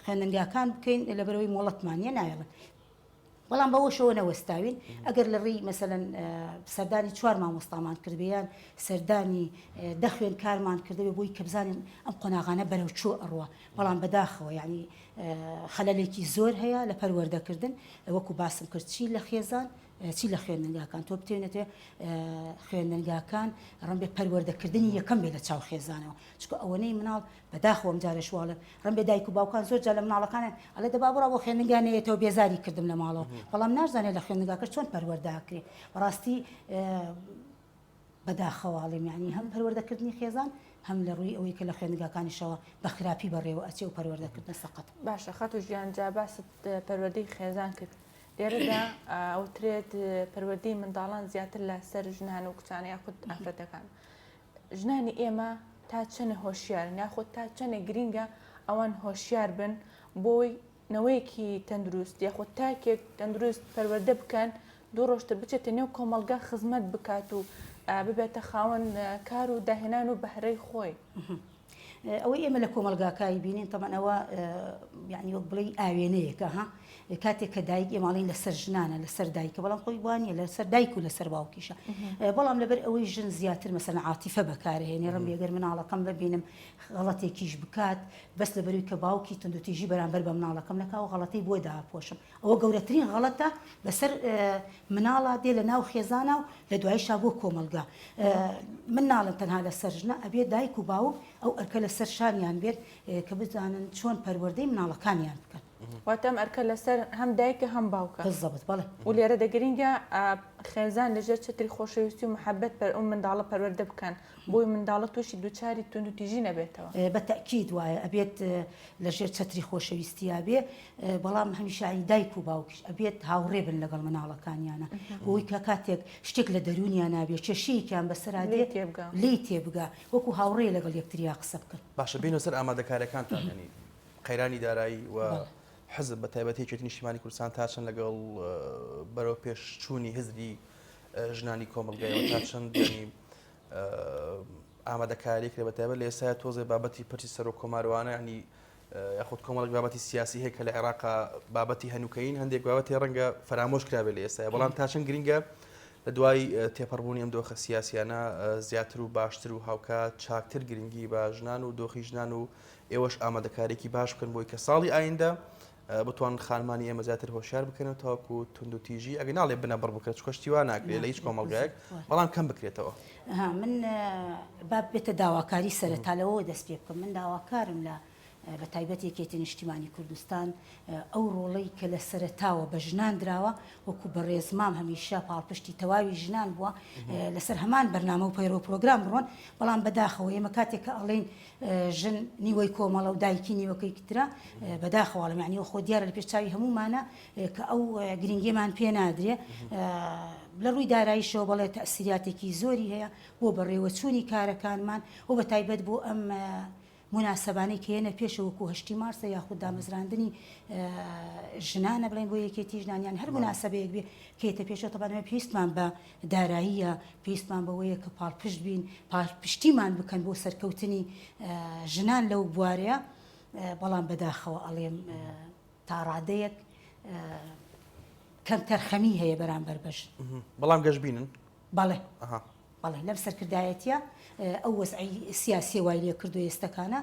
خوێننگاکان بکەین لەبەرەوەی مۆڵەتمانیە نایەڵن بەڵام بەوەشەوە نەوەستاوین ئەگەر لە ڕێی مەسەلەن سەردانی 4 مامۆستامان کردبیان سەردانی دەخوێن کارمان کردەوێ بۆی کە بزانین ئەم قۆناغانە بەرەو چۆ ئەڕوە بەڵام بەداخەوە یعنی خەلەلێکی زۆر هەیە لە پەروەردەکردن وەکو باسم کرد چی لە خێزان چی لە خوێندنگاکان تۆ بتێنێتێ خوێندنگاکان ڕەنبێ پەروەردەکردنی یەکەم بێ لە چاو خێزانەوە چکە ئەوەنەی مناڵ بەداخەوەم جارەشواڵن ڕەنبێ دایک و باوکان زۆر جا لە مناڵەکانە ئەڵێ دەبابڕە بۆ خوێندنگانەیەتەوە بێزاری کردم لە ماڵەوە بەڵام نازانێت لە خوێندنگاکە چۆن پەروەرداکرێ بەڕاستی بەداخەواڵێم یعنی هەم پەروەردەکردنی خێزان هەم لە ڕووی ئەوەی کە لە خوێندنگاکانیشەوە بە خراپی بەڕێوە ئەچێ و پەروەردەکردنە سەقەت باشە خەت و ژیان جا باست پەروەردەی خێزان کرد لێرەدا ئەوترێت پەروەردەی منداڵان زیاتر لە سەر ژنان و کچانە یاخود ئافرەتەکان. ژنانی ئێمە تا چەنە هۆشیارن یاخود تا چەنە گرینگە ئەوان هۆشیار بن بۆی نەوەیەکی تەندروست یاخود تاکێک تەندروست پەروەردە بکەن دوو ڕۆژتر بچێتە نێو کۆمەلگا خزمەت بکات و ببێتە خاوەن کار و داهێنان و بەهرەی خۆی. ئەوەی ئێمە لە کۆمەلگاکایی بینین تەمان ئەوە یعنی وەک بڵێ ئاوێنەیەکە کاتێک کە دایک ئێماڵین لەسەر ژنانە لەسەر دایکە بەڵام خۆی وانە لەسەر دایک و لەسەر باوکیشە بەڵام لەبەر ئەوەی ژن زیاتر مەسەن عاتیفە بەکارهێنێ ڕم بێگەر مناڵەکەم ببینم غەڵەتێکیش بکات بەس لەبەروی کە باوکی تونندوتیژی بەرامبەر بە مناڵەکەم نەکاو غەڵەتەی بۆ داپۆشم ئەوە گەورەترین غەڵەتە بەسەر مناڵە دێ لە ناو خێزانە و لە دوایشا بۆ کۆمەلگا من ناڵم تەنها لەسەر ژنە ئەبێ دایک و باوک ئەو ئەرکە لەسەر شانیان بێت کە بزانن چۆن پەروەردەی مناڵەکانیان بکەن. واتەم ئەرکە لەسەر هەم دایکە هەم باوکە بالضبط بەڵێ و لێرە دەگرینگە خێزان لەژێر چتری خۆشەویستی و محەبەت بەر ئەو منداڵە پەروەردە بکەن بۆی منداڵە تووشی دووچاری تونندوتیژی نەبێتەوە. بە تەکید وایە ئەبێت لەژێر چتری خۆشەویستیا بێ بەڵام هەمیشایی دایک و باوکیش ئەبێت هاوڕێ بن لەگەڵ مناڵەکانیانە بۆی کە کاتێک شتێک لە دەرونیان نابێت کێشەیەکیان بەسەرا دێت لی تێبگا وەکو هاوڕێ لەگەڵ یەکتریا قسە بکەن. باشە بینە سەر ئامادەکاریەکانتان هەنی قەیرانی دارایی و حزب بە تایبەتێکی نیشتیمانی کوردستان تا چەند لەگەڵ بەرەو پێشچوونی هزری ژنانی کۆمەلگایەوە تا چەند ئامادەکاریێک لە بەتایبەت لە ئێستا تۆزێ بابەتی پرسی سەر و کۆماروانە ینی یاخود کۆمەڵک بابەتی سیاسی هەیە کە لە عێراقا بابەتی هەنووکەین هەندێک بابەتی ڕەنگە فەرامۆش کرابێت لە ئێستا بەڵام تا چەند گرینگە لە دوای تێپەڕبوونی ئەم دۆخە سیاسیانە زیاتر و باشتر و هاوکات چاکتر گرنگی بە ژنان و دۆخی ژنان و ئێوەش ئامادەکارێکی باش بکەن بۆی کە ساڵی ئایندە بتوان خانمانی ئێمە زیاتر هۆشیار بکەنەوە تاوەکو تونندوتیژی ئەگە ناڵێ بنە بڕ بکرێت چکەشتیوان ناکرێت لە هیچ کۆمەڵگایەک بەڵام کەم بکرێتەوە. من با بێتە داواکاری سەرەتالەوە دەست پێ بکەم من داواکارم لە بە تایبەت یەکێتی نیشتیمانی کوردستان ئەو ڕۆڵەی کە لە سەرەتاوە بە ژنان دراوە وەکو بە ڕێزمام هەمیشە پاڵپشتی تەواوی ژنان بووە لەسەر هەمان بەرنامە و پەیرۆ پرۆگرام بڕۆن بەڵام بەداخەوە ئێمە کاتێک کە ئەڵێن ژن نیوەی کۆمەڵە و دایکی نیوەکەی کترا بەداخەواڵە معنیەوە خۆ دیارە لە پێشچاوی هەمومانە کە ئەو گرنگیمان پێ نادرێ لە ڕووی داراییشەوە بەڵێ تەسیراتێکی زۆری هەیە بۆ بەڕێوەچوونی کارەکانمان و بە تایبەت بۆ ئەم مناسبانەی کێنە پێشەوەکو هەشتی مارسە یاخود دامەزراندنی ژنانە بڵێن بۆ یەکێتی ژنانیان هەر مناسبەیەک بێ کێتە پێشەوە تەبانەوە پێویستمان بە داراییە پێویستمان بەوەیە کە پاڵپشت بین پشتیمان بکەن بۆ سەرکەوتنی ژنان لەو بوارەیە بەڵام بەداخەوە ئەڵێم تا ڕادەیەک کەم تەرخەمی هەیە بەرامبەر بەژن بەڵام گەشتبینن بەڵێ بەڵێ لەم سەرکردایەتە ئەو وەزعی سیاسی وای لێ کردو ئێستەکانە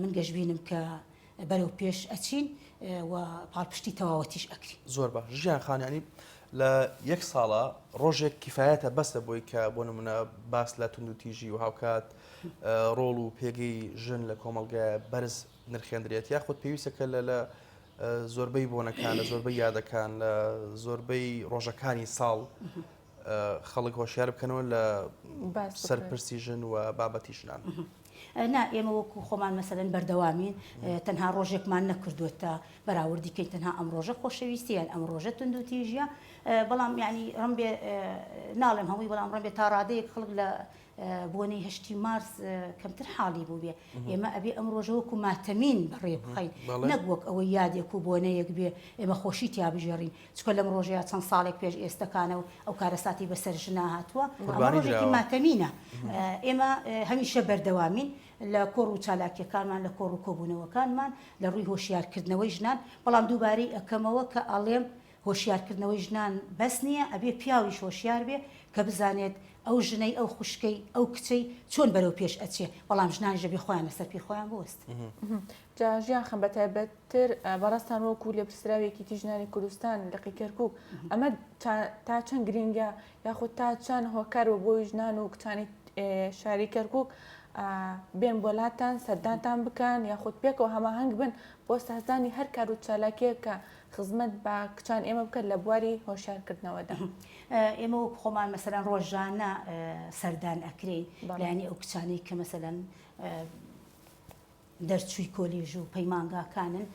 من گەشتبینم کە بەرەو پێش ئەچین و پاڵپشتی تەواوەتیش ئەکری. زۆر باش ژیان خانیانی لە یەک ساڵە ڕۆژێک کیفایەتە بەسە بۆی کە بۆ نمونە باس لە تونندوتیژی و هاوکات ڕۆڵ و پێگەی ژن لە کۆمەڵگایە بەرز نرخێندرێت یاخود پێویستەکە لە زۆربەی بۆنەکان لە زۆربەی یادەکان لە زۆربەی ڕۆژەکانی ساڵ خەڵک هۆشیار بکەنەوە لە سەرپرسی ژن و بابەتی ژنان. نا ئێمە وەکو خۆمان مەسەلەن بەردەوامین تەنها ڕۆژێکمان نەکردوێتە بەراوردیکەی تەنها ئەم ڕۆژە خۆشەویستیان ئەم ڕۆژە تونندوتیژە بەڵام یعنی ڕەنبێ ناڵێم هەمووی بەڵام ڕەنبێ تا ڕادەیەک خەڵک لە بۆنەی هەشتی مارس کەمتر حاڵی بوو بێ ئێمە ئەبێ ئەم ڕۆژە وەکو ماتەمین بەڕێ بخەین نەک وەک ئەوەی یادێک و بۆنەیەک بێ ئێمە خۆشی تیا بژێڕین چکە لەم ڕۆژەیە چەند ساڵێک پێش ئێستەکانە و ئەو کارەساتی بەسەر ژنا هاتووە ڕۆژێکی ماتەمینە ئێمە هەمیشە بەردەوامین لە کۆڕ و چالاکیەکانمان لە کۆڕ و کۆبوونەوەکانمان لە ڕووی هۆشیارکردنەوەی ژنان بەڵام دووبارەی ئەکەمەوە کە ئەڵێم هۆشیارکردنەوەی ژنان بەس نییە ئەبێ پیاویش هۆشیار بێ کە بزانێت ئەو ژنەی ئەو خوشکەی ئەو کچەی چۆن بەرەو پێش ئەچێ بەڵام ژنان ژەبی خۆیان لەسەر پێ خۆیان بوەست. ژیان خەم بەتایبەتتر بەڕاستان وەکو لێ پرسراوێکی تیژنانی کوردستان لەقی کەرکووک ئەمە تا چەند گرینگە یاخود تا چەند هۆکار بۆ بۆی ژنان و کچانی شاری کەرکووک بێن بۆلاتان سەردانتان بکەن یاخود پێکەوە هەماهەنگ بن بۆ سازانی هەر کار و چالاکیە کە خزمەت بە کچان ئێمە بکەن لە بواری هۆشیارکردنەوەدا. ئێمە وەک خۆمان مەسەلەن ڕۆژانە سەردان ئەکرێن لایانی ئەو کچانی کە مەسەلەن دەرچووی کۆلیژ و پەیمانگاکانن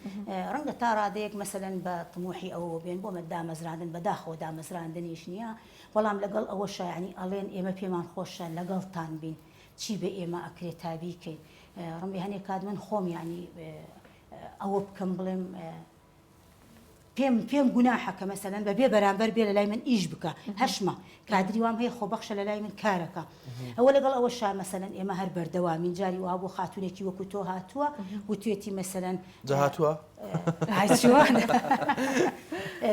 ڕەنگە تا ڕادەیەک مەسەلەن بە تموحی ئەوە بێن بۆ دامەزراندن بەداخەوە دامەزراندنیش نییە بەڵام لەگەڵ ئەوە شایانی ئەڵێن ئێمە پێمان خۆشە لەگەڵتان بین چی بە ئێمە ئەکرێت تابیکەین ڕەنگە هەنێک کات من خۆم ینی ئەوە بکەم بڵێم پێم گوناحەکە مەسەلەن بەبێ بەرامبەر بێ لە لای من ئیش بکە هەشمە کادری وام هەیە خۆبەخشە لە لای من کارەکە ئەوە لەگەڵ ئەوە شار مەسەلەن ئێمە هەر بەردەوامین جاری وا بۆ خاتونێکی وەکو تۆ هاتووە وتوێتی مەسەلەن هاتووە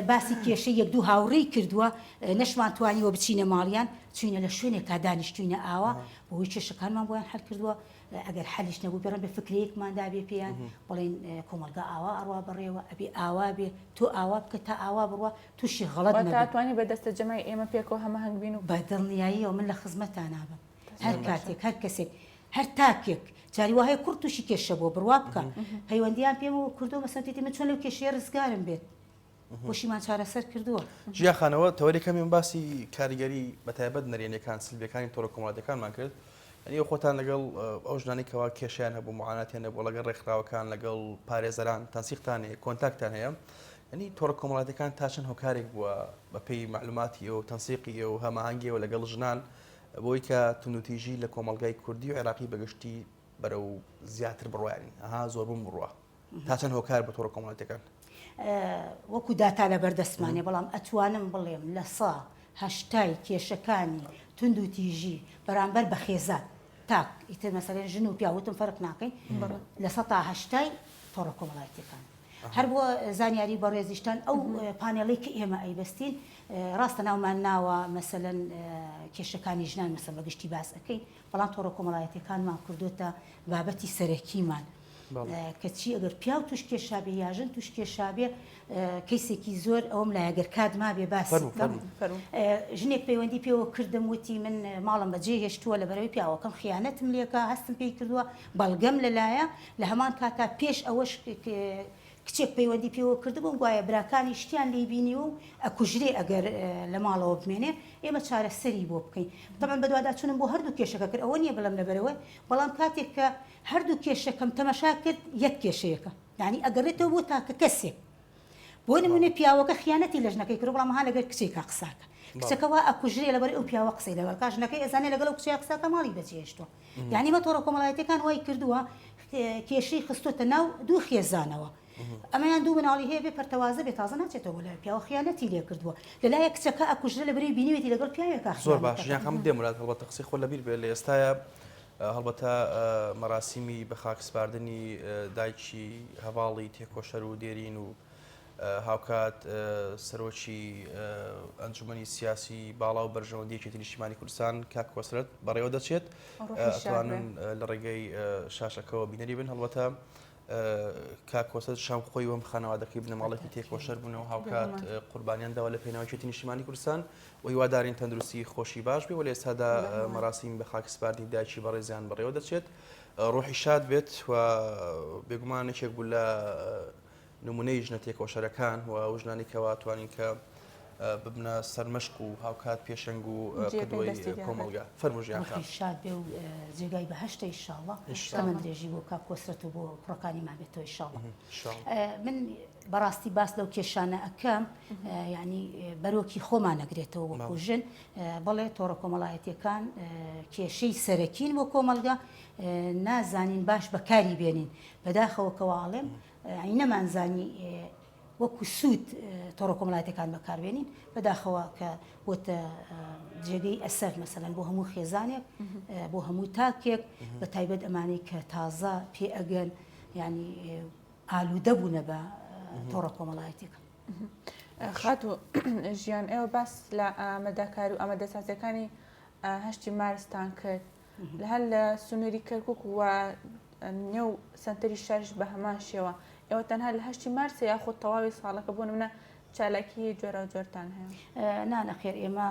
باسی کێشە یەک دوو هاوڕێی کردووە نەشمان توانیوە بچینە ماڵیان چوینە لە شوێنێک کا دانیشتوینە ئاوا بۆی کێشەکانمان بۆیان هەر کردووە ئەگەر حەلیش نەبوو بێڕن بە فکرەیەکماندا بێ پێیان بڵێن کۆمەلگا ئاوا ئەڕوا بڕێوە ئەبێ ئاوا بێ تۆ ئاوا بکە تا ئاوا بڕوە تووشی غەڵەت ناتوانانی بەدەستە جەمای ئێمە پێکەوە هەمە هەنگبین و بە دڵنیاییەوە من لە خزمەتان نابم هەر کاتێک هەر کەسێک هەر تاکێک جاری وهەیە کوڕ تووشی کێشە بۆ بڕوا بکە پەیوەندیان پێم و کردو مەسەتی من چۆن لەو کێشەیە ڕزگارم بێت بۆشیمان چارەسەر کردووە ژیاخانەوە تەوەریەکەمی باسی کاریگەری بەتایبەت نەرێنیەکان سلبیەکانی تۆڕە کۆمەڵاتەکانمان کرد ئەنی خۆتان لەگەڵ ئەو ژنانێکەوە کێشیان هەبوو معاناتیان هەبوو لەگەڵ ڕێکخراوەکان لەگەڵ پارێزەران تەنسیقتان هەیە کۆنتاکتان هەیە ئەنی تۆڕە کۆمەڵاتەکان تا چەند هۆکارێک بووە بەپێی معلوماتی و تەنسیقی و هەماهەنگیەوە لەگەڵ ژنان بۆی کە تونوتیژی لە کۆمەڵگای کوردی و عێراقی بەگشتی بەرەو زیاتر بڕوایانی ئەها زۆر بووم بڕوە تا چەند هۆکار بە تۆڕە کۆمەڵاتەکان وەکو داتا لە بەردەستمانێ بەڵام ئەتوانم بڵێم لە سا هەشتای کێشەکانی تونند و تیژی بەرامبەر بە خێزان تاک ئیتر مەسەلەن ژن و پیاوتم فەرق ناکەین لە سە تا هەشتای تۆڕە کۆمەڵایەتیەکان هەر بۆ زانیاری بەڕێزیشتان ئەو پانێڵی کە ئێمە ئەیبەستین ڕاستە ناومان ناوە مەسەلەن کێشەکانی ژنان مەسەن بەگشتی باس ئەەکەین بەڵام تۆڕە کۆمەڵایەتیەکانمان کردوتە بابەتی سەرەکیمان کەچی ئەگەر پیاو توش کێشابێ یاژن توش کێشابێ کەیسێکی زۆر ئەوم لایەگەر کات ما بێ باس ژنێک پەیوەندی پێوە کردم وتی من ماڵم بەجێ هێشتووە لە بەرەوەی پیاوەکەم خیانەتم لێکە هەستم پێی کردووە بەڵگەم لەلایە لە هەمان کاتا پێش ئەوەش کچێک پەیوەندی پێوە کردبووم گوایە براکانی شتیان لێ بینی و ئەکوژرێ ئەگەر لە ماڵەوە بمێنێ ئێمە چارەسەری بۆ بکەین طبعا بەدوادا چونم بۆ هەردوو کێشەکە کرد ئەوە نییە بڵم لەبەرەوەی بەڵام کاتێک کە هەردوو کێشەکەم تەمەشا کرد یەک کێشەیەەکە یعنی ئەگەڕێتەوە بۆ تاکە کەسێک بۆ نمونێ پیاوەکە خیانەتی لە ژنەکەی کرد بەڵام ها لەگەر کچێکا قساکە کچەکەەوە ئەکوژرێ لەبەر ئەو پیاوە قسەی لەگەڵ کاژنەکەی ئەزانێ لەگەڵ ئەو کچێ قساکە ماڵی بەجێهێشتووە یعنی مە تۆڕە کۆمەڵایەتیەکان وای کردووە کێشەی خستۆتە ناو دوو خێزانەوە ئەمەیان دوو مناڵی هەیە بێ پەرتەوازە بێ تازە ناچێتەوە لای پیاوە خیانەتی لێ کردووە لەلایە کچەکە ئەکوژرە لە بەری بینیوێتی لەگەڵ پیاوێکە زۆر باش ژیان هەم دێمرات هەڵبەتە قسەی خۆ لەبیر بێت لە ئێستاە هەڵبەتە مەراسیمی بە خاکسپاردنی دایکی هەواڵی تێکۆشەر و دێرین و هاوکات سەرۆکی ئەنجومەنی سیاسی باڵا و بەرژەوەندیەکێتی نیشتیمانی کوردستان کاک کۆسرەت بەڕێوە دەچێت ئەتوانن لە ڕێگەی شاشەکەەوە بینەری بن هەڵبەتە کاکۆسە شام خۆی وەم خانەوادەکەی بنەماڵێکی تێکۆشەر بوونەوە هاوکات قوربانیان داوە لە پێناوەکێتی نیشتیمانی کوردستان و هیوادارین تەندروستی خۆشی باش بێ و لە ئێستادا مەراسیم بە خاکسپاردنی دایکی بەڕێزیان بەڕێوە دەچێت ڕۆحی شاد بێت و بێگومانێکێک بوو لە نمونەی ژنە تێکۆشەرەکان و ئەو ژنانی کەوا توانین کە ببنە سەرمەشق و هاوکات پێشەنگ و قدوەی کۆمەڵگا فەرموژیان شاد بێ و جێگای بەهەشتە ئینشاڵڵا کەمە درێژی بۆ کاک کۆسرەت و بۆ کوڕەکانی مابێتەوە ئینشاڵڵا من بەڕاستی باس لەو کێشانە ئەەکەم ینی بەرۆکی خۆمان نەگرێتەوە وەکو ژن بەڵێ تۆڕە کۆمەڵایەتیەکان کێشەی سەرەکین بۆ کۆمەلگا نازانین باش بەکاری بێنین بەداخەوە کەواڵێم ئەی نەمانزانی وەکو سوود تۆڕە کۆمەڵایەتەکان بەکاربێنین بەداخەوە کە بۆتە جێگەی ئەسەر مەسەلەن بۆ هەموو خێزانێک بۆ هەموو تاکێک بە تایبەت ئەمانەی کە تازە پێ ئەگەن ینی ئالوودە بوونە بە تۆڕە کۆمەڵایەتێک خات و ژیان ئێوە باس لە ئامادەکاری و ئامادەسازیەکانی هەشتی مارستان کرد لە هەر لە سنووری کەرکووک و نێو سنتەری شارش بە هەمان شێوە ئێوە تەنها لە هەشتی مارسە یاخۆ تەواوی ساڵەکە بۆ نمونە چالاکی جۆرە جۆرتان هەیە نانەخێر ئێمە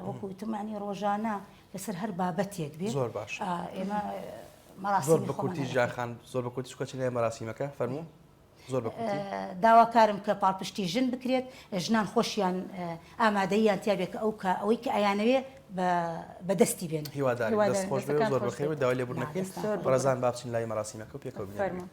وەکوتمانی ڕۆژانە لەسەر هەر بابەتێک بێت زۆر باش ئێمە زۆر بە کورتی ژیانخان زۆر بە کورتی شکۆچ لێ مەراسیمەکە فەرموو زۆر بە کورتی داواکارم کە پاڵپشتی ژن بکرێت ژنان خۆشیان ئامادەیان تیابێت کە ئەوەی کە ئەیانەوێ بەدەستی بێن هیواداری دەست خۆش بێ و زۆر بەخێر و داوای لێبوور نەکەین بەڕێزان با بچین لای مەراسیمەکە و پێکەوە بینەوە.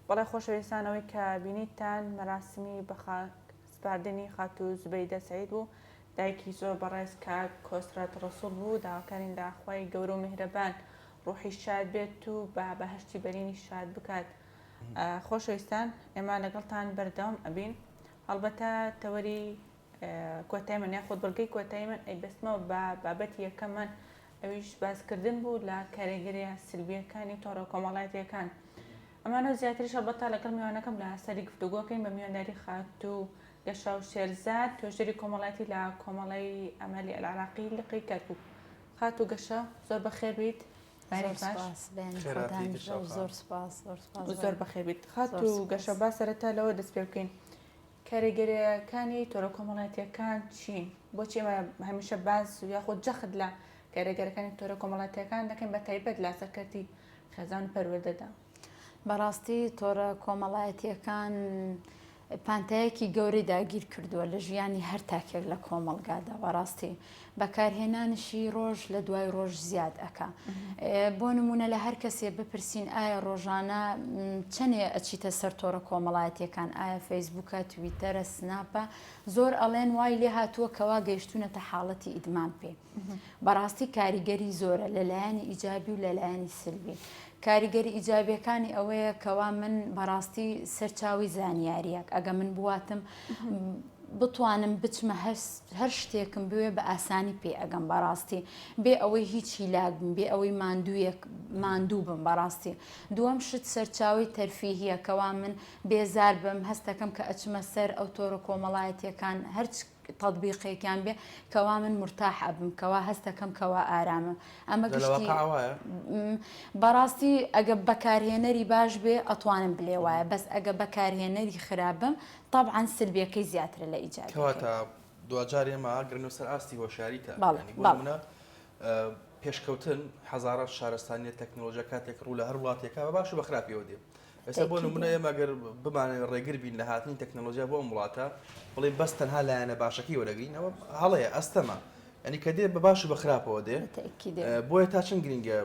بەڵێ خۆشەویستانەوەی کە بینیتان مەراسمی بە سپاردنی خات و زبەیدە سەعید بوو دایکی زۆر بەڕێز کاک کۆسرات ڕسوڵ بوو داواکارین داخوای گەورە و میهرەبان ڕوحی شاد بێت و بە بەهشتی بەرینی شاد بکات. خۆشەویستان ئێمە لەگەڵتان بەردەوام ئەبین هەڵبەتە تەوەری کۆتای من یاخۆت بەڵگەی کۆتایی من ئەیبەستمەوە بە بابەتی یەکەمان ئەویش باسکردن بوو لە کاریگەریە سلبیەکانی تۆڕە کۆمەڵایەتیەکان. ئەمانە زیاتریش هەڵبەتە لەگەڵ میوانەکەم لە سەری گفتوگۆکەین بە میوانداری خات و گەشا و شێرزاد تۆژێری کۆمەڵایەتی لە کۆمەڵی ئەمەلی العراقی لقی کەرکووک. خات و گەشە زۆر بەخێر بیت. زۆر بەخێر بیت. خات و گەشە با سەرەتا لەوە دەست پێ بکەین. کاریگەریەکانی تۆڕە کۆمەڵایەتیەکان چین؟ بۆچی ئێمە هەمیشە باز و یاخۆ جەخت لە کاریگەرەکانی تۆڕە کۆمەڵایەتیەکان دەکەین بە تایبەت لە سەرکەرتی خێزان و پەروەردەدا؟ بەڕاستی تۆڕە کۆمەڵایەتیەکان پانتایەکی گەورەی داگیر کردووە لە ژیانی هەر تاکێک لە کۆمەڵگادا. بەڕاستی بەکارهێنانشی ڕۆژ لە دوای ڕۆژ زیاد ئەکا. بۆ نمونە لە هەر کەسێ بپرسین ئایا ڕۆژانە چەندێ ئەچیتە سەر تۆڕە کۆمەڵایەتیەکان، ئایا فەیسبووکە، تویتەرە، سناپە، زۆر ئەڵێن وای لێ هاتووە کەوا گەیشتونەتە حاڵەتی ئیدمان پێ. بەڕاستی کاریگەری زۆرە لەلایەنی ئیجابی و لەلایەنی سلبی. کاریگەری ئیجابیەکانی ئەوەیە کەوا من بەڕاستی سەرچاوی زانیاریەک ئەگە من بواتم بتوانم بچمە هەر شتێکم بوێ بە ئاسانی پێ ئەگەم بەڕاستی بێ ئەوەی هیچی لاک بم، بێ ئەوەی ماندوو بم بەڕاستی. دووەم شت سەرچاوی تەرفیهیە کەوا من بێزار بم هەستەکەم کە ئەچمە سەر ئەو تۆڕە کۆمەڵایەتیەکان هەرچ تەطبیقێکیان بێ کەوا من مرتاح ئەبم، کەوا هەستەکەم کەوا ئارامە. ئەمە گشتی بەڕاستی ئەگە بەکارهێنەری باش بێ ئەتوانم بڵێ وایە، بەس ئەگە بەکارهێنەری خراپم طبعاً سلبیەکەی زیاترە لە ئیجابی. کەواتە دوجار ئێمە گرنگ سەر ئاستی هۆشیاریتە پێشکەوتن هەزارە شارستانی تەکنۆلۆژیا کاتێک ڕوو لە هەر وڵاتێکا بە باش و بە خراپیەوە دێ. ئێستا بۆ نمونە ئێمە ئەگەر بمانێ ڕێگر بین لە هاتنی تەکنۆلۆژیا بۆ ئەم وڵاتە بڵێ بەس تەنها لایەنە باشەکەی وەرەگرین ئەوە هەڵەیە ئەستەمە، ئەنی کە دێ بە باش و بە خراپەوە دێ. بۆیە تا چەند گرنگە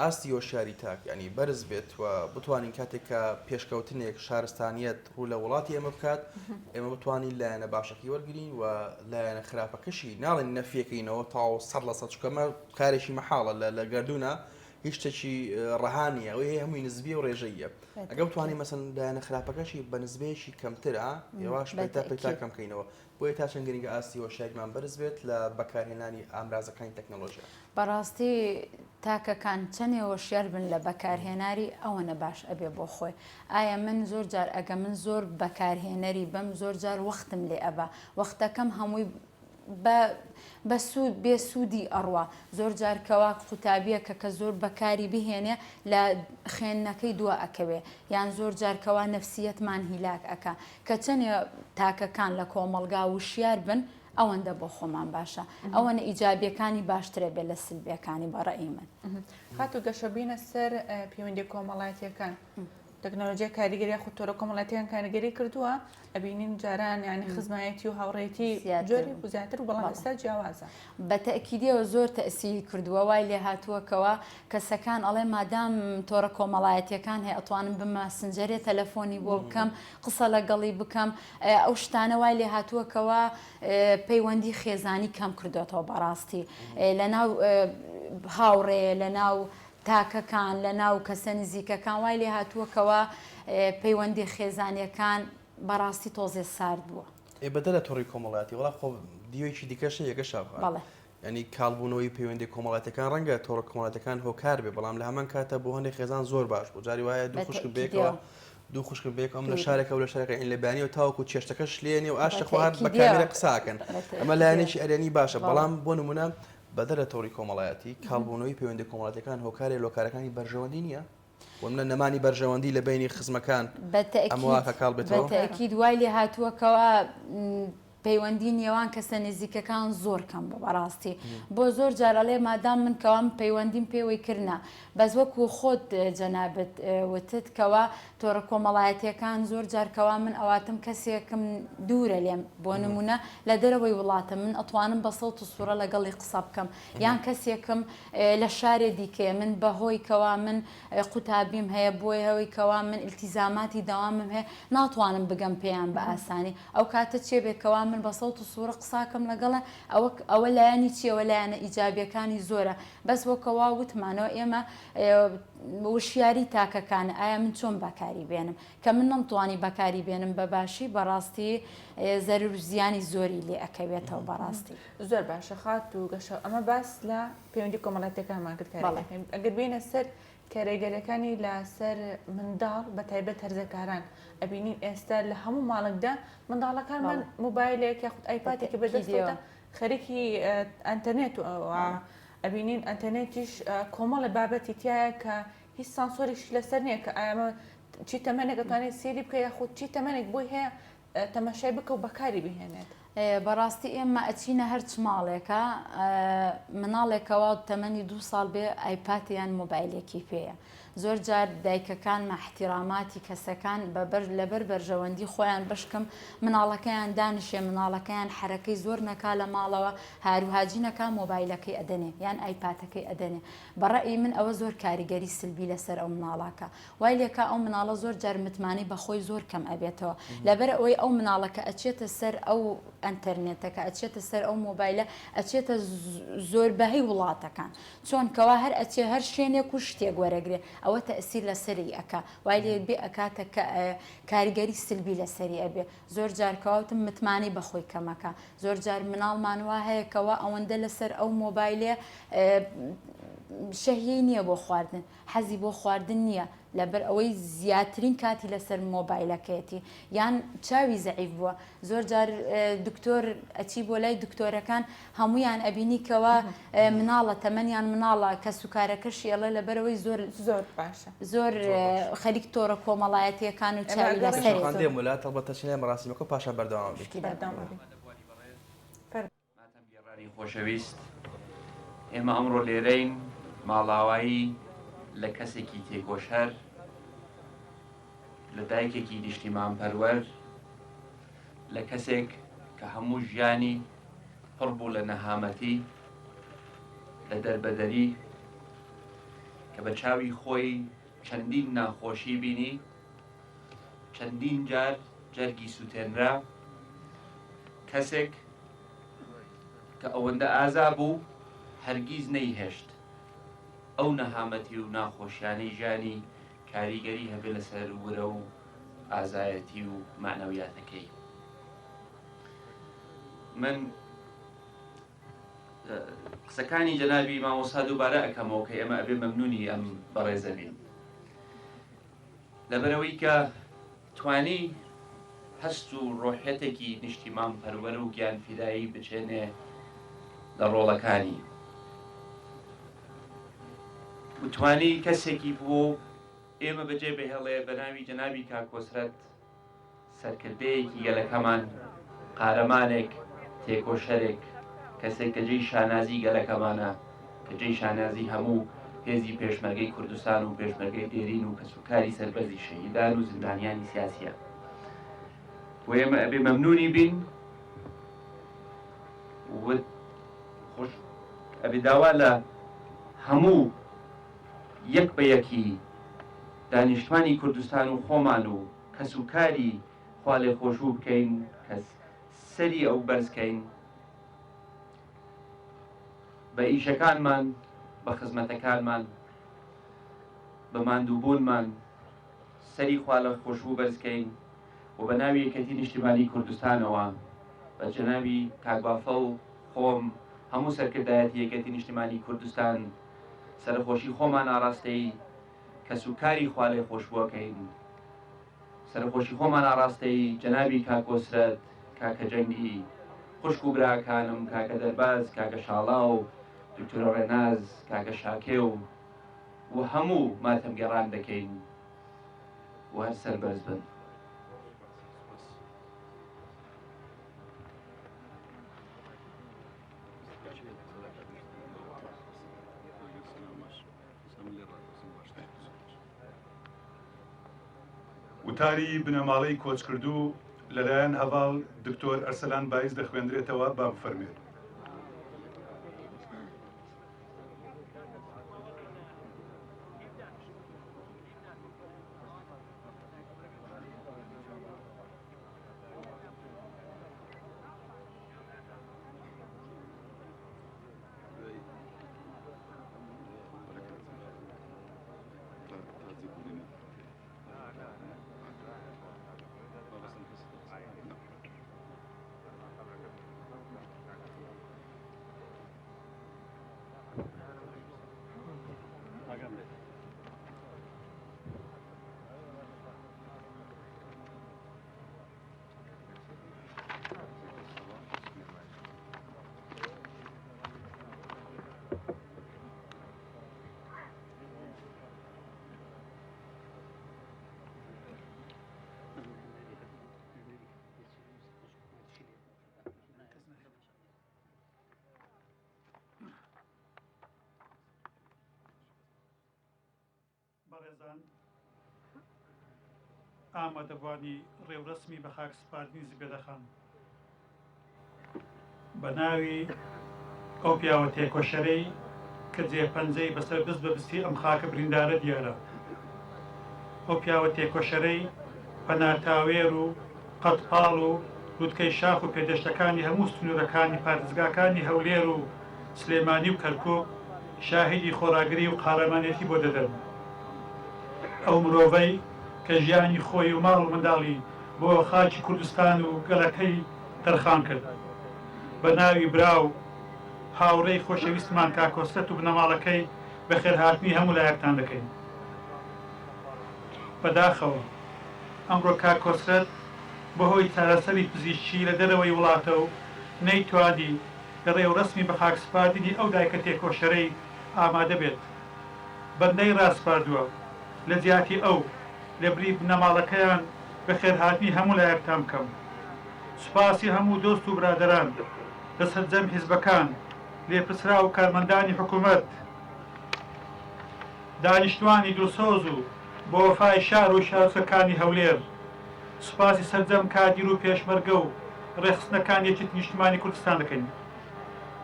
ئاستی هۆشیاری تاک ینی بەرز بێت و بتوانین کاتێک کە پێشکەوتنێک شارستانیەت ڕوو لە وڵاتی ئێمە بکات ئێمە بتوانین لایەنە باشەکەی وەرگرین و لایەنە خراپەکەشی ناڵێن نەفیەکەینەوە تاو 100% چکەمە کارێکی مەحاڵە لە گردوونە هیچ شتێکی ڕەهانیە ئەوەی هەمووی نزبیە و ڕێژەیە. ئەگە بتوانین مەسەن لایەنە خراپەکەشی بە نزبەیەکی کەمترە ێواش پێتا کەمکەینەوە. بۆیە تا چەند گرنگە ئاستی هۆشیاریمان بەرز بێت لە بەکارهێنانی ئامرازەکانی تەکنۆلۆژیا. بەڕاستی تاکەکان چەندێ هۆشیار بن لە بەکارهێناری ئەوەنە باش ئەبێ بۆ خۆی. ئایا من زۆر جار ئەگە من زۆر بەکارهێنەری بەم زۆر جار وەختم لێ ئەبە وەختەکەم هەمووی بە سوود بێ سوودی ئەڕوا زۆر جار کەوا قوتابیە کە زۆر بەکاری بهێنێ لە خوێندنەکەی دووە ئەکەوێ یان زۆر جارکەوا نەفسیەتمان هیلاک ئەکا کە چەندێ تاکەکان لە کۆمەڵگا وشیار بن ئەوەندە بۆ خۆمان باشە ئەوەنە ئیجابیەکانی باشترە بێ لە سلبیەکانی بەڕێی من. هاتو گەشەبینە سەر پەیوەندی کۆمەڵایەتیەکان تەکنۆلۆژیا کاریگەری یاخود تۆڕە کۆمەڵایەتیان کاریگەری کردووە ئەبینین جاران ینی خزمایەتی و هاوڕێتی جۆری زیاتر و بەڵام ئێستا جیاوازە. بە تەئکیدیەوە زۆر تەئسیری کردووە وای لێ هاتووەکەوە کەسەکان ئەڵێ مادام تۆڕە کۆمەڵایەتیەکان هەیە ئەتوانم بمە سنجەرێ تەلەفۆنی بۆ بکەم قسە لەگەڵی بکەم ئەو شتانە وای لێ هاتووەکەوە پەیوەندی خێزانی کەم کردوێتەوە بەڕاستی لەناو هاوڕێ لەناو تاکەکان لە ناو کەسە نزیکەکان وای لێ هاتووەکەوە پەیوەندی خێزانیەکان بەڕاستی تۆزێ سارد بووە. بەدە لە تۆڕی کۆمەڵایەتی وڵا خۆ دیوەیەکی دیکەشە یەکە شاخ ینی کاڵبوونەوەی پەیوەندی کۆمەڵایەتەکان ڕەنگە تۆڕە کۆمەڵایەتەکان هۆکار بێ بەڵام لە هەمان کاتە بۆ هەندێک خێزان زۆر باش بوو جاری وایە دوو خوشکم بێکەوە دوو خوشکم بێک ئەم لە شارێکە و لە شارەکە لەبانی و تاوەکو چێشتەکەش لێنێ و ئاشتە خۆهات بە کامێرە قساکەن ئەمە لایەنێکی ئەرێنی باشە بەڵام بۆ نمونە بەدە لە تۆڕی کۆمەڵایەتی کاڵبوونەوەی پەیوەندی کۆمەڵایەتەکان هۆکارێ لۆکارەکانی بەرژەوەندی نییە ومنە نەمانی بەرژەوەندی لە بینی خزمەکان ئەمواکە کاڵ بێتەوە. بەتەئکید وای لێ هاتووەکەوە پەیوەندی نێوان کەسە نزیکەکان زۆر کەم بۆ بەڕاستی بۆ زۆر جارەڵێ مادام من کەوام پەیوەندیم پێوەی کردنا بەس وەکو خۆت جەنابەت وتت کەوا تۆڕە کۆمەڵایەتیەکان زۆر جارکەوا من ئەواتم کەسێکم دوورە لێم بۆ نمونە لە دەرەوەی وڵاتە من ئەتوانم بە سەوت و سوورە لەگەڵی قسە بکەم یان کەسێکم لە شارێ دیکەیە من بەهۆی کەوا من قوتابیم هەیە بۆی هەوەی کەوا من التیزاماتی داوامم هەیە ناتوانم بگەم پێیان بە ئاسانی ئەو کاتە چێ بێکەوا من بە سەوت و سوورە قساکەم لەگەڵە ئەوە لایەنی چیەوە لایەنە ئیجابیەکانی زۆرە بەس وەکەوا وتمانەوە ئێمە وشیاری تاکەکانە ئایا من چۆن بەکاری بێنم کە من نەمتوانی بەکاری بێنم بە باشی بەڕاستی زەرور و زیانی زۆری لێ ئەکەوێتەوە بەڕاستی زۆر باشە خات و گەشە ئەمە باس لە پەیوەندی کۆمەڵاتەکانمان کرد ئەگەر بینە سەر کارێگەرەکانی لەسەر منداڵ بە تایبەت هەرزەکاران ئەبینین ئێستا لە هەموو ماڵکدا منداڵەکانمان مۆبایلێک یاخود ئایپاتێکی بەدەستەوە خەریکی ئەنتەرنێت ئەبینین ئەنتەرنێتیش کۆمەڵە بابەتی تایە کە هیچ سانسۆریش لەسەر نییە کە ئەمە چی تەمەنێک دەتوانێت سێری بکە یاخود چی تەمەنێک بۆی هەیە تەماشای بکە و بەکاری بهێنێت بەڕاستی ئێمە ئەچینە هەرچ ماڵێکە مناڵێکەوە تەمەنی 2 ساڵ بێ ئایپاتیان مۆبایلێکی پێەیە زۆر جار دایکەکان مەحتیراماتی کەسەکان لەبەر بەرژەوەندی خۆیان بشکم مناڵەکەیان دانیشێ مناڵەکەیان حرەکەی زۆر نەکا لە ماڵەوە هاروهاجینەکە مۆبایلەکەی ئەدەنێ یان ئایپاتەکەی ئەدەنێ بەڕێی من ئەوە زۆر کاریگەری سلبی لەسەر ئەو مناڵەکە وای لێکا ئەو مناڵە زۆر جار متمانی بەخۆی زۆر کەم ئەبێتەوە لەبەر ئەوەی ئەو مناڵەکە ئەچێتە سەر ئەو ئەنتەرنێتەکە ئەچێتە سەر ئەو مۆبایلە ئەچێتە زۆر بەهەی وڵاتەکان چۆن کەوا هەر ئەچێ هەر شوێنێک و شتێک وەرەگرێ ئەوە تەئسیر لەسەری ئەکا وای لێ بێ ئەکاتە کاریگەری سلبی لەسەری ئەبێ زۆر جارکەوتم متمانی بەخۆی کەمەکە زۆر جار مناڵمان وا هەیەکەوە ئەوەندە لەسەر ئەو مۆبایلێ شەهیەی نییە بۆ خواردن حەزی بۆ خواردن نییە لەبەر ئەوەی زیاترین کاتی لەسەر مۆبایلەکەیەتی یان چاوی زەعیف بووە زۆر جار دکتۆر ئەچی بۆ لای دکتۆرەکان هەمویان ئەبینیکەوە مناڵە تەمەنیان مناڵە کە سوکارەکەشی ئەڵە لەبەرەوەی زۆر باشە زۆر خەریک تۆڕە کۆمەڵایەتیەکان و چاوی لەسەر وڵات هەڵبەتەچینە مەراسیمەکە پاشان بەردەوام گێڕانی خۆشەویست ئێمە ئەمڕۆ لێرەین ماڵاوایی لە کەسێکی تێگۆشەر لە دایکێکی نیشتیمان پەروەر لە کەسێک کە هەموو ژیانی پڕ بوو لە نەهامەتی لە دەربەدەری کە بە چاوی خۆی چەندین ناخۆشی بینی چەندین جار جەرگی سووتێنرا کەسێک کە ئەوەندە ئازا بوو هەرگیز نەیهێشت ئەو نەهامەتی و ناخۆشیانەی ژیانی کاریگەری هەبێ لەسەر ورە و ئازایەتی و معنەویاتەکەی من قسەکانی جەنابی مامۆستا دووبارە ئەکەمەوە کە ئێمە ئەبێ مەمنونی ئەم بەڕێزە بین لەبەرەوەی کە توانی هەست و ڕۆحەتێکی نیشتیمان پەروەرە و گیان فیدایی بچێنێ لە ڕۆڵەکانی وتوانی کەسێکی بوو ئێمە بەجێ بهێڵێ بە ناوی جەنابی کاکۆسرەت سەرکردەیەکی گەلەکەمان قارەمانێک تێکۆشەرێک کەسێک کە جێی شانازی گەلەکەمانە کە جێی شانازی هەموو هێزی پێشمەرگەی کوردستان و پێشمەرگەی دێرین و کەسوکاری سەربەرزی شەهیدان و زندانیانی سیاسیە و ئێمە ئەبێ مەمنونی بین خۆش ئەبێ داوا لە هەموو یەک بە یەکی دانیشتوانی کوردستان و خۆمان و کەسوکاری خوا لێ خۆشوو بکەین کەس سەری ئەو بەرزکەین بە ئیشەکانمان بە خزمەتەکانمان بە ماندووبوونمان سەری خوا لە خۆشوو بەرزکەین و بە ناوی یەکەتی نیشتیمانی کوردستانەوە بە جەنابی کاکبافە و خۆم هەموو سەرکردایەتی یەکەتی نیشتیمانی کوردستان سەرخۆشی خۆمان ئاراستەی کەسوکاری خوا لێ خۆشبووەکەین سەرخۆشی خۆمان ئاراستەی جەنابی کاکۆسرەت کاکە جەنگی خوشک و براکانم کاکە دەرباز کاکە شاڵا و دکتۆرە ڕێناز کاکە شاکێ و هەموو ماتەمگەڕان دەکەین و هەر سەربەرز بن وتاری بنەماڵەی کۆچکردو لەلایەن هەواڵ دکتۆر ئەرسەلان بایز دەخوێندرێتەوە با بفەرمێت. بەڕێزان ئامادەبوانی ڕێوڕسمی بە خاک سپاردنی زبێدەخان بە ناوی ئەو پیاوە تێکۆشەرەی کە جێپەنجەی بەسەر دەست بە بستی ئەم خاکە بریندارە دیارە ئەو پیاوە تێکۆشەرەی پەناتاوێر و قەتپاڵ و لووتکەی شاخ و پێدەشتەکانی هەموو سنوورەکانی پارێزگاکانی هەولێر و سلێمانی و کەرکووک شاهیدی خۆراگری و قارەمانێتی بۆ دەدەن. ئەو مرۆڤەی کە ژیانی خۆی و ماڵ و منداڵی بۆ خاکی کوردستان و گەلەکەی تەرخان کرد بە ناوی براو هاوڕێی خۆشەویستمان کاکۆسرەت و بنەماڵەکەی بە خێرهاتنی هەموو لایەکتان دەکەین. بەداخەوە ئەمڕۆ کاکۆسرەت بەهۆی چارەسەری پزیشکی لە دەرەوەی وڵاتە و نەیتوانی لە ڕێوڕسمی بە خاکسپاردنی ئەو دایکە تێکۆشەرەی ئامادە بێت. بەندەی ڕاستپاردووە لە جیاتی ئەو لە بری بنەماڵەکەیان بە خێرهاتنی هەموو لایەکتان بکەم. سوپاسی هەموو دۆست و برادەران لە سەرجەم حیزبەکان لێپرسرا و کارمەندانی حکوومەت دانیشتوانی دڵسۆز و بۆ وەفای شار و شارچەکانی هەولێر سوپاسی سەرجەم کادیر و پێشمەرگە و ڕێخستنەکان یەکێتی نیشتمانی کوردستان دەکەین.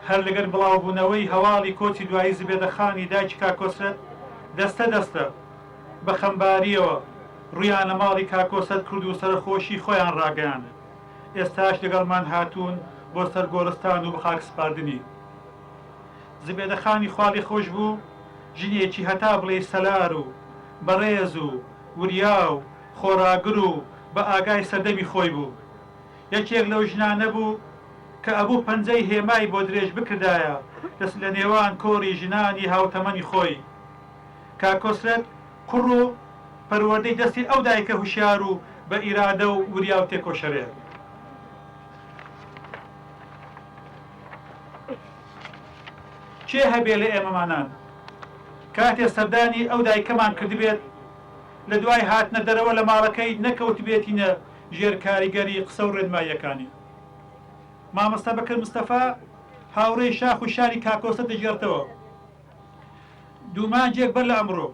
هەر لەگەر بڵاوبوونەوەی هەواڵی کۆچی دوایی زبێدەخانی دایکی کاکۆسرەت دەستە دەستە بە خەمباریەوە ڕویانە ماڵی کاکۆسرەت کرد و سەرخۆشی خۆیان ڕاگەیان. ئێستاش لەگەڵمان هاتوون بۆ سەرگۆڕستان و بە خاکسپاردنی. زبێدەخانی خواڵی خۆش بوو ژنێکی هەتا بڵێ سەلار و بەڕێز و وریا و خۆراگر و بە ئاگای سەردەمی خۆی بوو. یەکێک لەو ژنانە بوو کە ئەبوو پەنجەی هێمای بۆ درێژ بکردایە دەست لە نێوان کۆڕی ژنانی هاوتەمەنی خۆی. کاکۆسرەت کوڕ و پەروەردەی دەستی ئەو دایکە هوشیار و بە ئیرادە و وریا و تێکۆشەرێ. چێ هەبێ لە ئێمەمانان کاتێ سەردانی ئەو دایکەمان کردبێت لە دوای هاتنە دەرەوە لە ماڵەکەی نەکەوت بێتینە ژێر کاریگەری قسە و ڕێنماییەکانی. مامۆستا بەکر مستەفا هاوڕێی شاخ و شاری کاکۆسرەت دەژێڕتەوە. دوومانجێک بەر لە ئەمڕۆ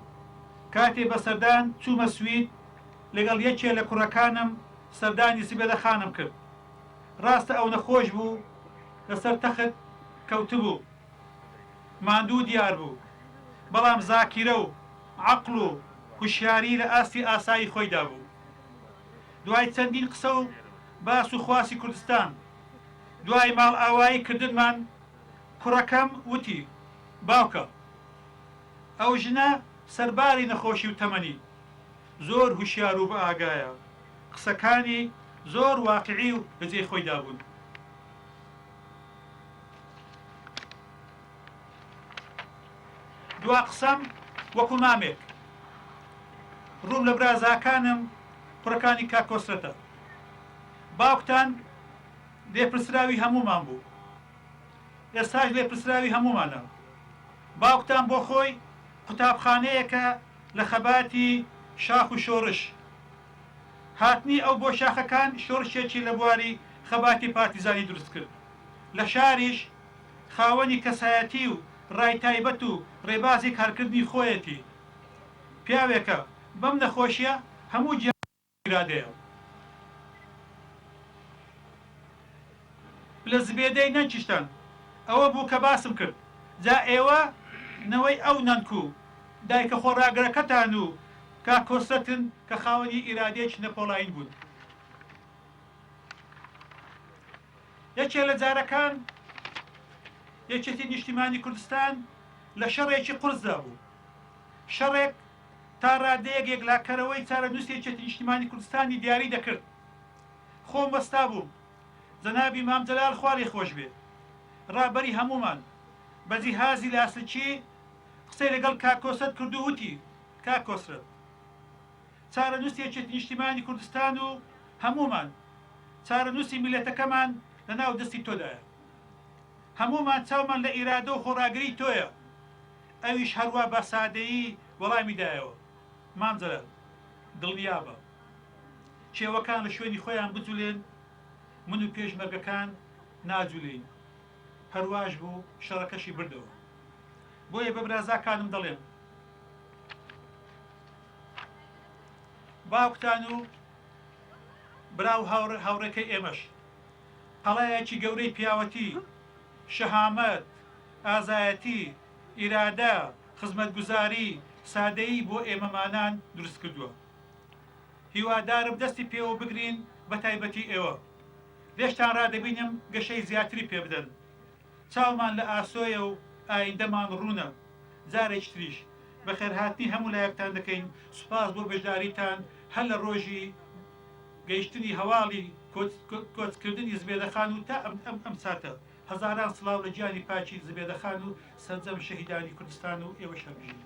کاتێ بە سەردان چوومە سوید لەگەڵ یەکێ لە کوڕەکانم سەردانی زبێدەخانم کرد. ڕاستە ئەو نەخۆش بوو لەسەر تەخت کەوتبوو ماندوو دیار بوو بەڵام زاکیرە و عەقڵ و هوشیاری لە ئاستی ئاسایی خۆیدا بوو. دوای چەندین قسە و باس و خواسی کوردستان دوای ماڵ ئاوایی کردنمان کوڕەکەم وتی باوکە ئەو ژنە سەرباری نەخۆشی و تەمەنی زۆر هوشیار و بە ئاگایە قسەکانی زۆر واقعی و بەجێ خۆیدا بوون. دوا قسەم وەکو مامێک ڕووم لە برازاکانم کوڕەکانی کاکۆسرەتە. باوکتان لێپرسراوی هەمومان بوو ئێستاش لێپرسراوی هەمومانە. باوکتان بۆ خۆی قوتابخانەیەکە لە خەباتی شاخ و شۆڕش. هاتنی ئەو بۆ شاخەکان شۆڕشێکی لە بواری خەباتی پارتیزانی دروست کرد. لە شاریش خاوەنی کەسایەتی و ڕای تایبەت و ڕێبازی کارکردنی خۆیەتی. پیاوێکە بەم نەخۆشیە هەموو ئیرادەیە لە زبێدەی نەنچیشتن ئەوە بوو کە باسم کرد جا ئێوە نەوەی ئەو نەنکو دایکە خۆڕاگەرەکەتان و کاکۆسەتن کە خاوەنی ئیرادێکی نەپۆڵین بوون یەکێ لە جارەکان یەکێتی نیشتیمانی کوردستان لە شەڕێکی قورسدا بوو شەڕێک تا ڕادەیەک یەکلاکەرەوەی چارەنووسی یەکێتی نیشتیمانی کوردستانی دیاری دەکرد خۆم بەستا بووم جەنابی مام جەلال خواری خۆش بێ ڕابەری هەمومان بە جیهازی لاسلچی قسەی لەگەڵ کاکۆسەت کردو وتی کاکۆسرت چارەنووسی یەکێتی نیشتیمانی کوردستان و هەمومان چارەنووسی میلەتەکەمان لەناو دەستی تۆدایە هەمومان چاومان لە ئیرادە و خۆڕاگری تۆیە ئەویش هەروە بە سادەیی وەڵامی دایەوە مام جەلال دڵنیابە کێوەکان لە شوێنی خۆیان بجولێن من و پێشمەرگەکان ناجولین هەرواش بوو شەڕەکەشی بردەوە بۆیە بە برازاکانم دەڵێم باوکتان و براو هاوڕێکەی ئێمەش قەڵایەکی گەورەی پیاوەتی شەهامەت ئازایەتی ئیرادە خزمەتگوزاری سادەیی بۆ ئێمەمانان دروست کردووە هیوادارم دەستی پێوە بگرین بە تایبەتی ئێوە لێشتان ڕادەبینم گەشەی زیاتری پێ بدەن چاومان لە ئاسۆیە و ئایندەمان ڕوونە جارێک تریش بە خێرهاتنی هەموو لایەکتان دەکەین سوپاس بۆ بەشداریتان هەر لە ڕۆژی گەیشتنی هەواڵی کۆچکردنی زبێدەخان و تا ئەم ساتە هەزاران سڵاو لە گیانی پاچی زبێدەخان و سەرجەم شەهیدانی کوردستان و ئێوە شەرژین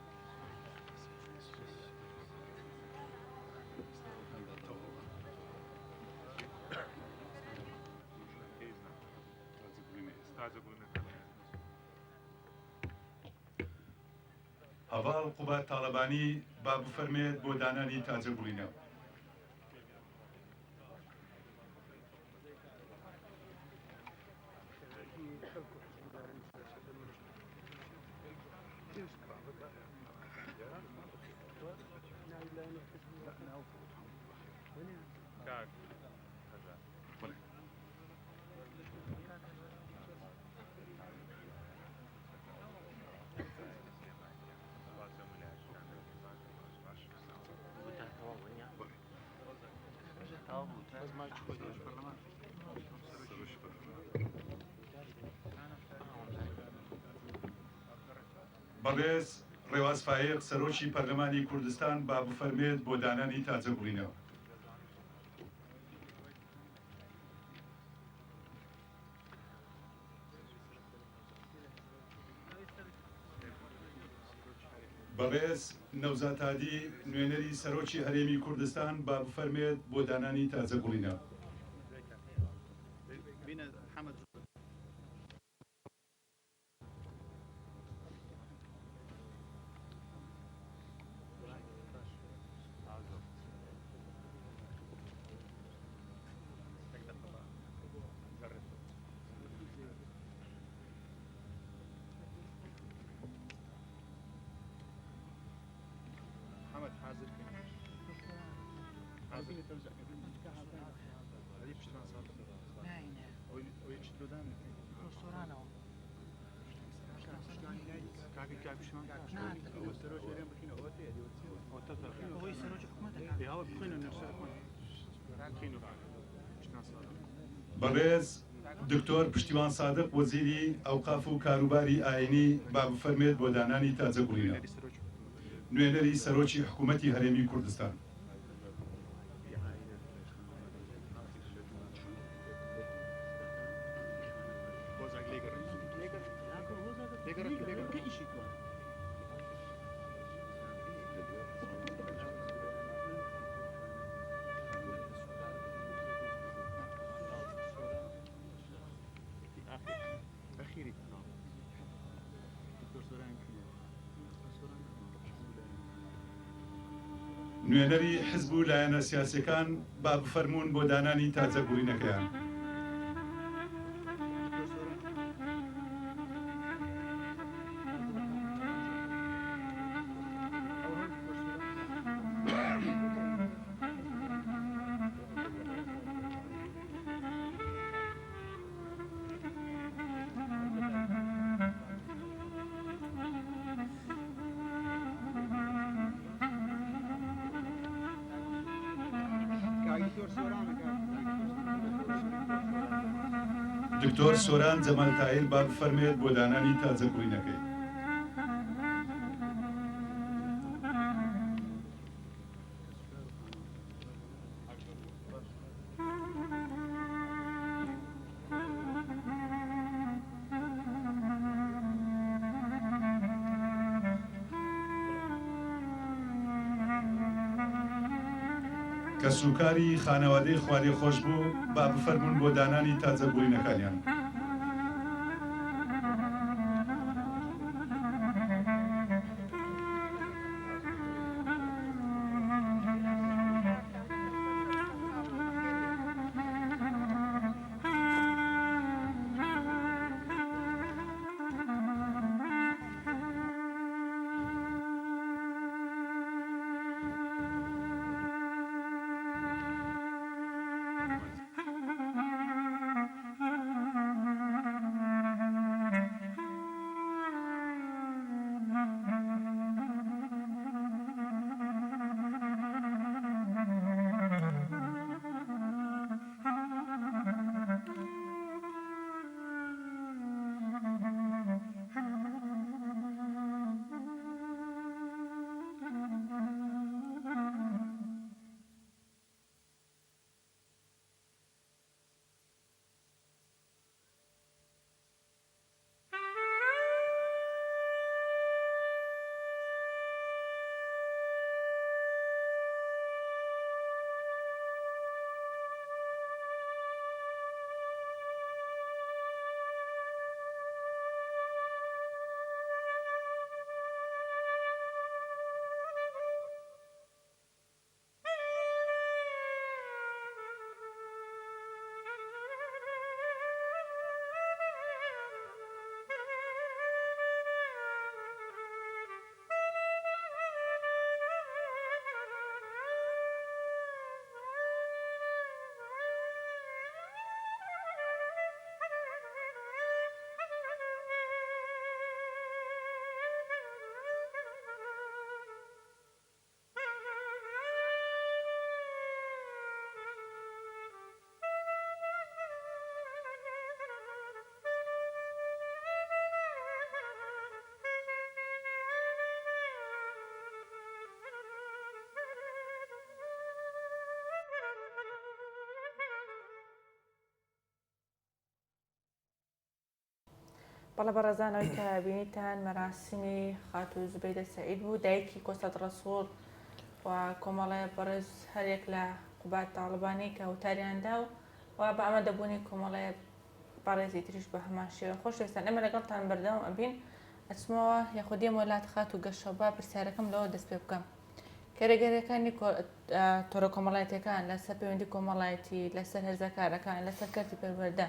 هەواڵ قوبات تاڵەبانی با بفەرمێت بۆ دانانی تاجەبووینە بەڕێز ڕێواز فایق سەرۆکی پەرلەمانی کوردستان با بفەرمێت بۆ دانانی تاجەبووینەوە بەڕێز نەوزات هادی نوێنەری سەرۆکی هەرێمی کوردستان با بفەرمێت بۆ دانانی تاجەبووینەوە بەڕێز دکتۆر پشتیوان سادق وەزیری ئەوقاف و کاروباری ئاینی با بفەرمێت بۆ دانانی تاجەبووینە نوێنەری سەرۆکی حکوومەتی هەرێمی کوردستان نوێنەری حزب و لایەنە سیاسیەکان با بفەرمونون بۆ دانانی تاجەبووینەکەیان دکتۆر سۆران جەمالتایل با بفەرمێت بۆ دانانی تازەگوڕینەکەی. کە سوکاری خانەوادەی خوارێ خۆش بوو با بفەرمونون بۆ دانانی تازەبووینەکانیان. بەڵە بەڕێزانەوەی کە بینیتان مەراسمی خاتو زوبەیدە سەعید بوو دایکی کۆستاد ڕەسوڵ و کۆمەڵەیە بەڕێز هەرێک لە قوبات تاڵبانی کە وتاریاندا و بە ئەمە دەبوونی کۆمەڵەیە بەڕێزی تریش بە هەمان شێوە خۆشویستان ئێمە لەگەڵتان بەردەوام ئەبین ئەچمەوە یاخودیە وڵات خات و گەشەبا پرسیارەکەم لەوە دەست پێ بکەم کەرەگەرەکانی تۆرە کۆمەڵایەتەکان لەسەر پەیوەندی کۆمەڵایەتی لەسەر هەرزەکارەکان لەسەر کەرتی پەروەردە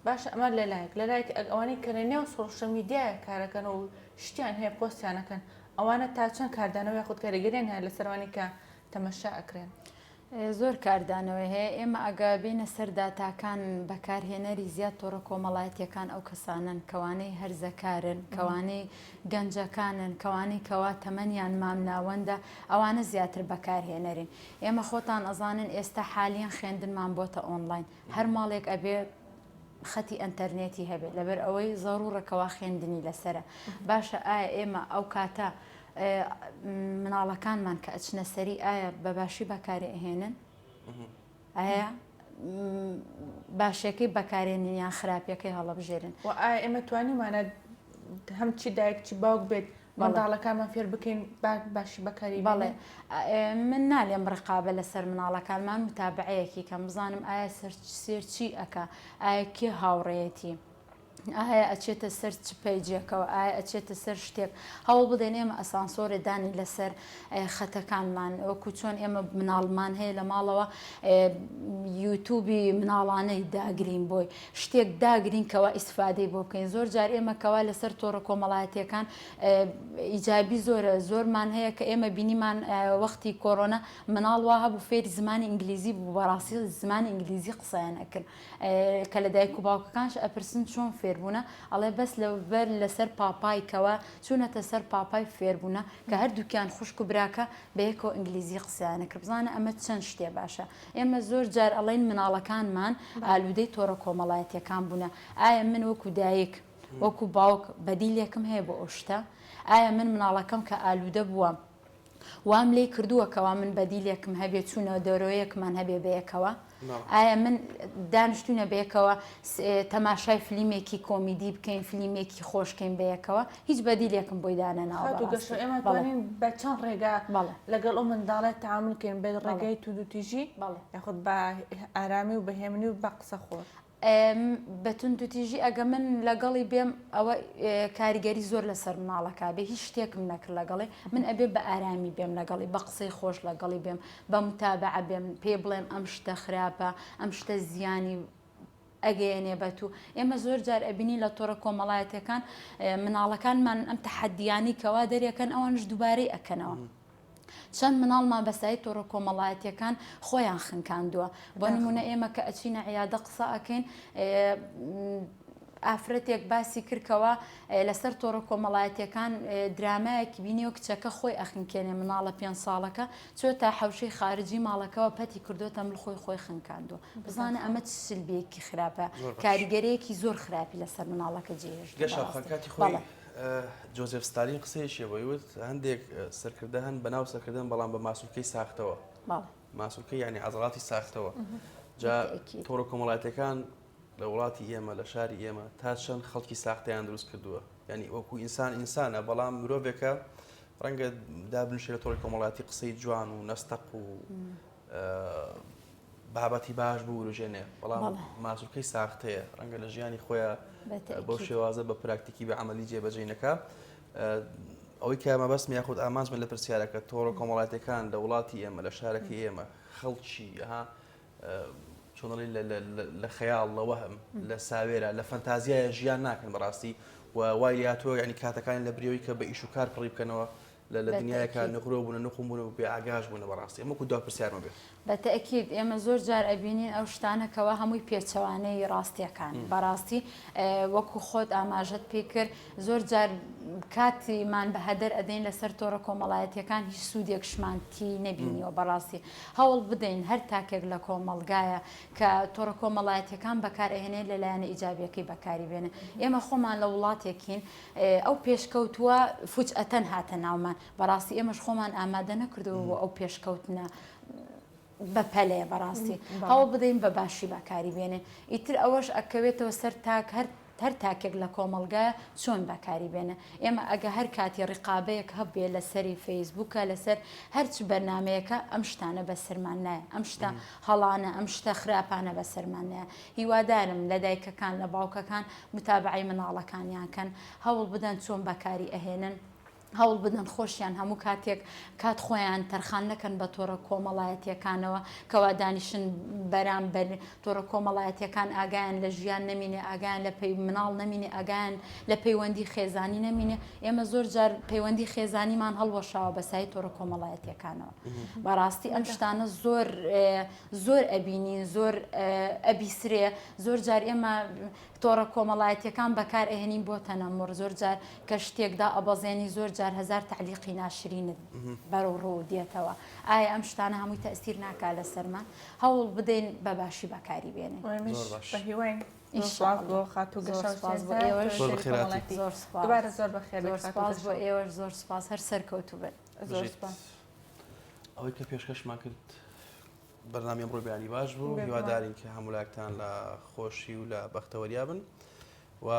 باش ئەمە لەلایەک ئەوانەی کە لە نێو سۆشەل میدیایە کارەکەن و شتیان هەیە پۆستیانەکەن ئەوانە تا چەند کاردانەوە یاخود کاریگەریان هەیە لەسەروانی کە تەمەشا ئەکرێن زۆر کاردانەوەی هەیە ئێمە ئەگە بینە سەر داتاکان بەکارهێنەری زیاد تۆڕە کۆمەڵایەتیەکان ئەو کەسانن کەوانەی هەرزەکارن کەوانەی گەنجەکانن کەوانەی کەوا تەمەنیان مامناوەندە ئەوانە زیاتر بەکارهێنەرین ئێمە خۆتان ئەزانن ئێستا حالیان خوێندنمان بۆتە ئۆنلاین هەر ماڵێک ئەبێ خەتی ئەتەرنێتی هەبێت لەبەر ئەوەی زەڕوڕەکەوا خوێندنی لەسرە باشە ئایا ئێمە ئەو کاتە مناڵەکانمان کە ئەچنە سەری ئایا بەباشی بەکاری ئەهێنن ئایا باشەکەی بەکارێنیان خراپیەکەی هەڵەبژێرن و ئایا ئێمە توانیمانە هەم چی دایکچی باوک بێت منداڵەکانمان فێر بکەین باشی بەکاری بەڵێ من نالێم ڕقابە لەسەر مناڵەکانمان متابعەیەکی کەم بزانم ئایا سێرچی ئەکا ئایا کێ هاوڕێیەتی ئایا ئەچێتە سەر چ پەیجێکەوە ئایا ئەچێتە سەر شتێک هەوڵ بدەین ئێمە ئەسانسۆرێ دانی لەسەر خەتەکانمان وەکو چۆن ئێمە مناڵمان هەیە لە ماڵەوە یوتوبی مناڵانەی داگرین بۆی شتێک داگرین کەوا ئیسفادەی بۆ بکەین زۆر جار ئێمە کەوا لەسەر تۆڕە کۆمەڵایەتیەکان ئیجابی زۆرمان هەیە کە ئێمە بینیمان وەختی کۆڕۆنا مناڵ وا هەبوو فێری زمانی ئینگلیزی بوو بەڕاستی زمانی ئینگلیزی قسەیان ئەکرد کە لە دایک و باوکەکانش ئەپرسن چۆن فێربوونە ئەڵێ بەس لەبەر لەسەر پاپایکەوە چوونەتە سەر پاپای فێربوونە کە هەردووکیان خوشک و براکە بەیەکەوە ئینگلیزی قسەیانە کرد بزانە ئەمە چەند شتێ باشە ئێمە زۆر جار ئەڵێن مناڵەکانمان ئالوودەی تۆڕە کۆمەڵایەتیەکان بوونە ئایا من وەکو دایک وەکو باوک بەدیلێکم هەیە بۆ ئەو شتە ئایا من مناڵەکەم کە ئالوودە بووە وام لێ کردووەکەوا من بەدیلێکم هەبێت چوونەوە دەرۆیەکمان هەبێ بەیەکەوە ئایا من دانیشتونە بەیەکەوە تەماشای فلیمێکی کۆمیدی بکەین فلیمێکی خۆشکەین بەیەکەوە هیچ بەدیلێکم بۆی دانەناوە ئێمە توانین بە چەند ڕێگا لەگەڵ ئەو منداڵێت تعاملکەین بە ڕێگەی تودوتیژی یاخود بە ئارامی و بەهێمنی و بە قسە خۆر بەتون دوتیژی ئەگە من لەگەڵی بێم ئەوە کاریگەری زۆر لەسەر مناڵەکە بێ هیچ شتێکم نەکرد لەگەڵی من ئەبێ بە ئارامی بێم لەگەڵی بە قسەی خۆش لەگەڵی بێم بە متابعە بێم پێ بڵێم ئەم شتە خراپە ئەم شتە زیانی ئەگەیەنێ بەت و ئێمە زۆر جار ئەبینی لە تۆڕە کۆمەڵایەتەکان مناڵەکانمان ئەم تەحەدیانی کەوا دەریەکەن ئەوانش دووبارەی ئەکەنەوە. چەند مناڵمان بەسایی تۆڕە کۆمەڵایەتیەکان خۆیان خنکاندووە بۆ نمونە ئێمە کە ئەچینە عیادە قسە ئەکەین ئافرەتێک باسی کردکەوە لەسەر تۆڕە کۆمەڵایەتیەکان درامایەکی بینیەوە کچەکە خۆی ئەخنکێنێ مناڵە 5 ساڵەکە چۆتە حەوشەی خارجی ماڵەکەەوە پەتی کردوتە ملخۆی خۆی خنکاندووە بزانە ئەمە چ سلبێکی خراپە کاریگەرەیەکی زۆر خراپی لەسەر مناڵەکە جێهێشت خۆی جۆزف ستالین قسەیەشی بۆیوت هەندێک سەرکردە هەن بەناو سەرکردن بەڵام بە ماسوولکەی ساختەوە ماسوولکە یعنی عەزڵاتی ساختەوە جا تۆڕە کۆمەڵایەتەکان لە وڵاتی ئێمە لە شاری ئێمە تا چەند خەڵکی ساختەیان دروست کردووە یعنی وەکو ئینسان ئینسانە بەڵام مرۆڤێکە ڕەنگە دابنشێ لە تۆڕی کۆمەڵایەتی قسەی جوان و نەستەق و بابەتی باش بوو ژێنێ بەڵام ماسوولکەی ساختەیە ڕەنگە لە ژیانی خۆیان بەو شێوازە بە پراکتیکی بە عملی جێبەجێنەکە ئەوەی کە مەبەست یاخود ئامانجمە لە پرسیارەکە تۆڕە کۆمەڵایەتەکان لە وڵاتی ئێمە لە شارەکەی ئێمە خەڵکی چۆنڵی لە خەیاڵ لە وەهم لە ساوێرە لە فەنتازیایە ژیان ناکەن بەڕاستی و وای لاتۆ ینی کاتەکانی لە بریەوەی کە بە ئیش و کار پڕی بکەنەوە لە دنیایەکە نەخورۆ بوون نەخۆم بوون و بێ ئاگاش بوون بەڕاستی ئەمە کو دو پرسیارمە بێت بەتەکیید ئێمە زۆر جار ئەبینین ئەو شتانەکەەوە هەمووی پێچەوانەی ڕاستیەکان بەڕاستی وەکو خۆت ئاماژەت پێ کرد زۆر جار کاتیمان بە هەدەر ئەدەین لەسەر تۆڕە کۆمەڵایەتیەکان هیچ سوودێک شمانتی نەبینیەوە بەڕاستی هەوڵ بدەین هەر تاکێک لە کۆمەڵگایە کە تۆڕە کۆمەڵایەتیەکان بەکارهێنێ لەلایەنە ئیجابیەکەی بەکاری بێنە ئێمە خۆمان لە وڵاتێکین ئەو پێشکەوتووە فوجئەتەن هاتە ناومان بەڕاستی ئێمەش خۆمان ئامادە نەکردەوە بۆ ئەو پێشکەوتنە بەپەلەیە بەڕاستی هەوڵ بدەین بە باشی بەکاری بێنێ ئیتر ئەوەش ئەکەوێتەوە سەر تاک هەر تاکێک لە کۆمەلگایە چۆن بەکاری بێنە ئێمە ئەگە هەر کاتی ڕقابەیەک هەبێ لەسەری فەیسبووکە لەسەر هەرچ بەرنمەیەەکە ئەم شتانە بەسەرمان نایە ئەم شتە هەڵانە ئەم شتە خراپانە بەسەرمان نایە هیوادارم لە دایکەکان لە باوکەکان متابعی مناڵەکانیان کەن هەوڵ بدەن چۆن بەکاری ئەهێنن هەوڵ بدەن خۆشیان هەموو کاتێک کات خۆیان تەرخان نەکەن بە تۆڕە کۆمەڵایەتیەکانەوە کەوا دانیشن بەرامبەر تۆڕە کۆمەڵایەتیەکان ئاگایان لە ژیان نەمینێ ئاگایان لە پێی مناڵ نەمینێ ئاگایان لە پەیوەندی خێزانی نەمینێ ئێمە زۆر جار پەیوەندی خێزانیمان هەڵوەشاوە بەسای تۆڕە کۆمەڵایەتیەکانەوە بەڕاستی ئەم شتانە زۆر ئەبینین زۆر ئەبیسرێ زۆر جار ئێمە تۆڕە کۆمەڵایەتیەکان بەکار ئەهێنین بۆ تەنەمڕ زۆر جار کە شتێکدا ئەبەزێنی زۆر جار هزار تعلیقی ناشرینت بەرەو ڕوو دێتەوە ئایا ئەم شتانە هەمووی تەئسیر ناکا لە سەرمان هەوڵ بدەین بە باشی بەکاری بێنێ زۆر ئێوەش زۆر سپاس هەر سەرکەوتوو بن زۆر سپاس ئەوەی کە پێشکەشمان کرد بەرنامەی ئەمڕۆ بیانی باش بوو هیوادارین کە هەمولاکتان لە خۆشی و لە بەختەوەریا بن و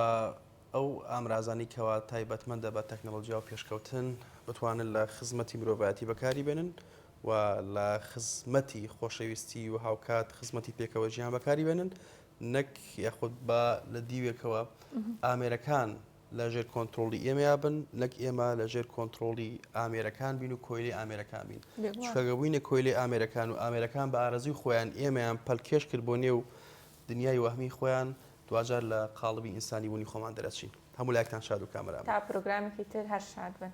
ئەو ئامرازانی کەوا تایبەتمەندە بە تەکنۆلۆژیا و پێشکەوتن بتوانن لە خزمەتی مرۆڤایەتی بەکاری بێنن و لە خزمەتی خۆشەویستی و هاوکات خزمەتی پێکەوە ژیان بەکاری بێنن نەک یاخود بە لە دیوێکەوە ئامێرەکان لە ژێر کۆنتترۆلی ئێمەیا بن نەک ئێمە لە ژێر کۆنتترۆلی ئامێرەکان بین و کۆیلی ئامێرەکان بین چکەگەبووینە کۆیلی ئامێرەکان و ئامێرەکان بە ئارەزوی خۆیان ئێمەیان پەلکێش کرد بۆ نێو دنیای وەهمی خۆیان دوجار لە قاڵبی ئینسانی بوونی خۆمان دەرەچین هەموو لایەکتان شاد و کامەران تا پرۆگرامێکی تر هەر شاد بن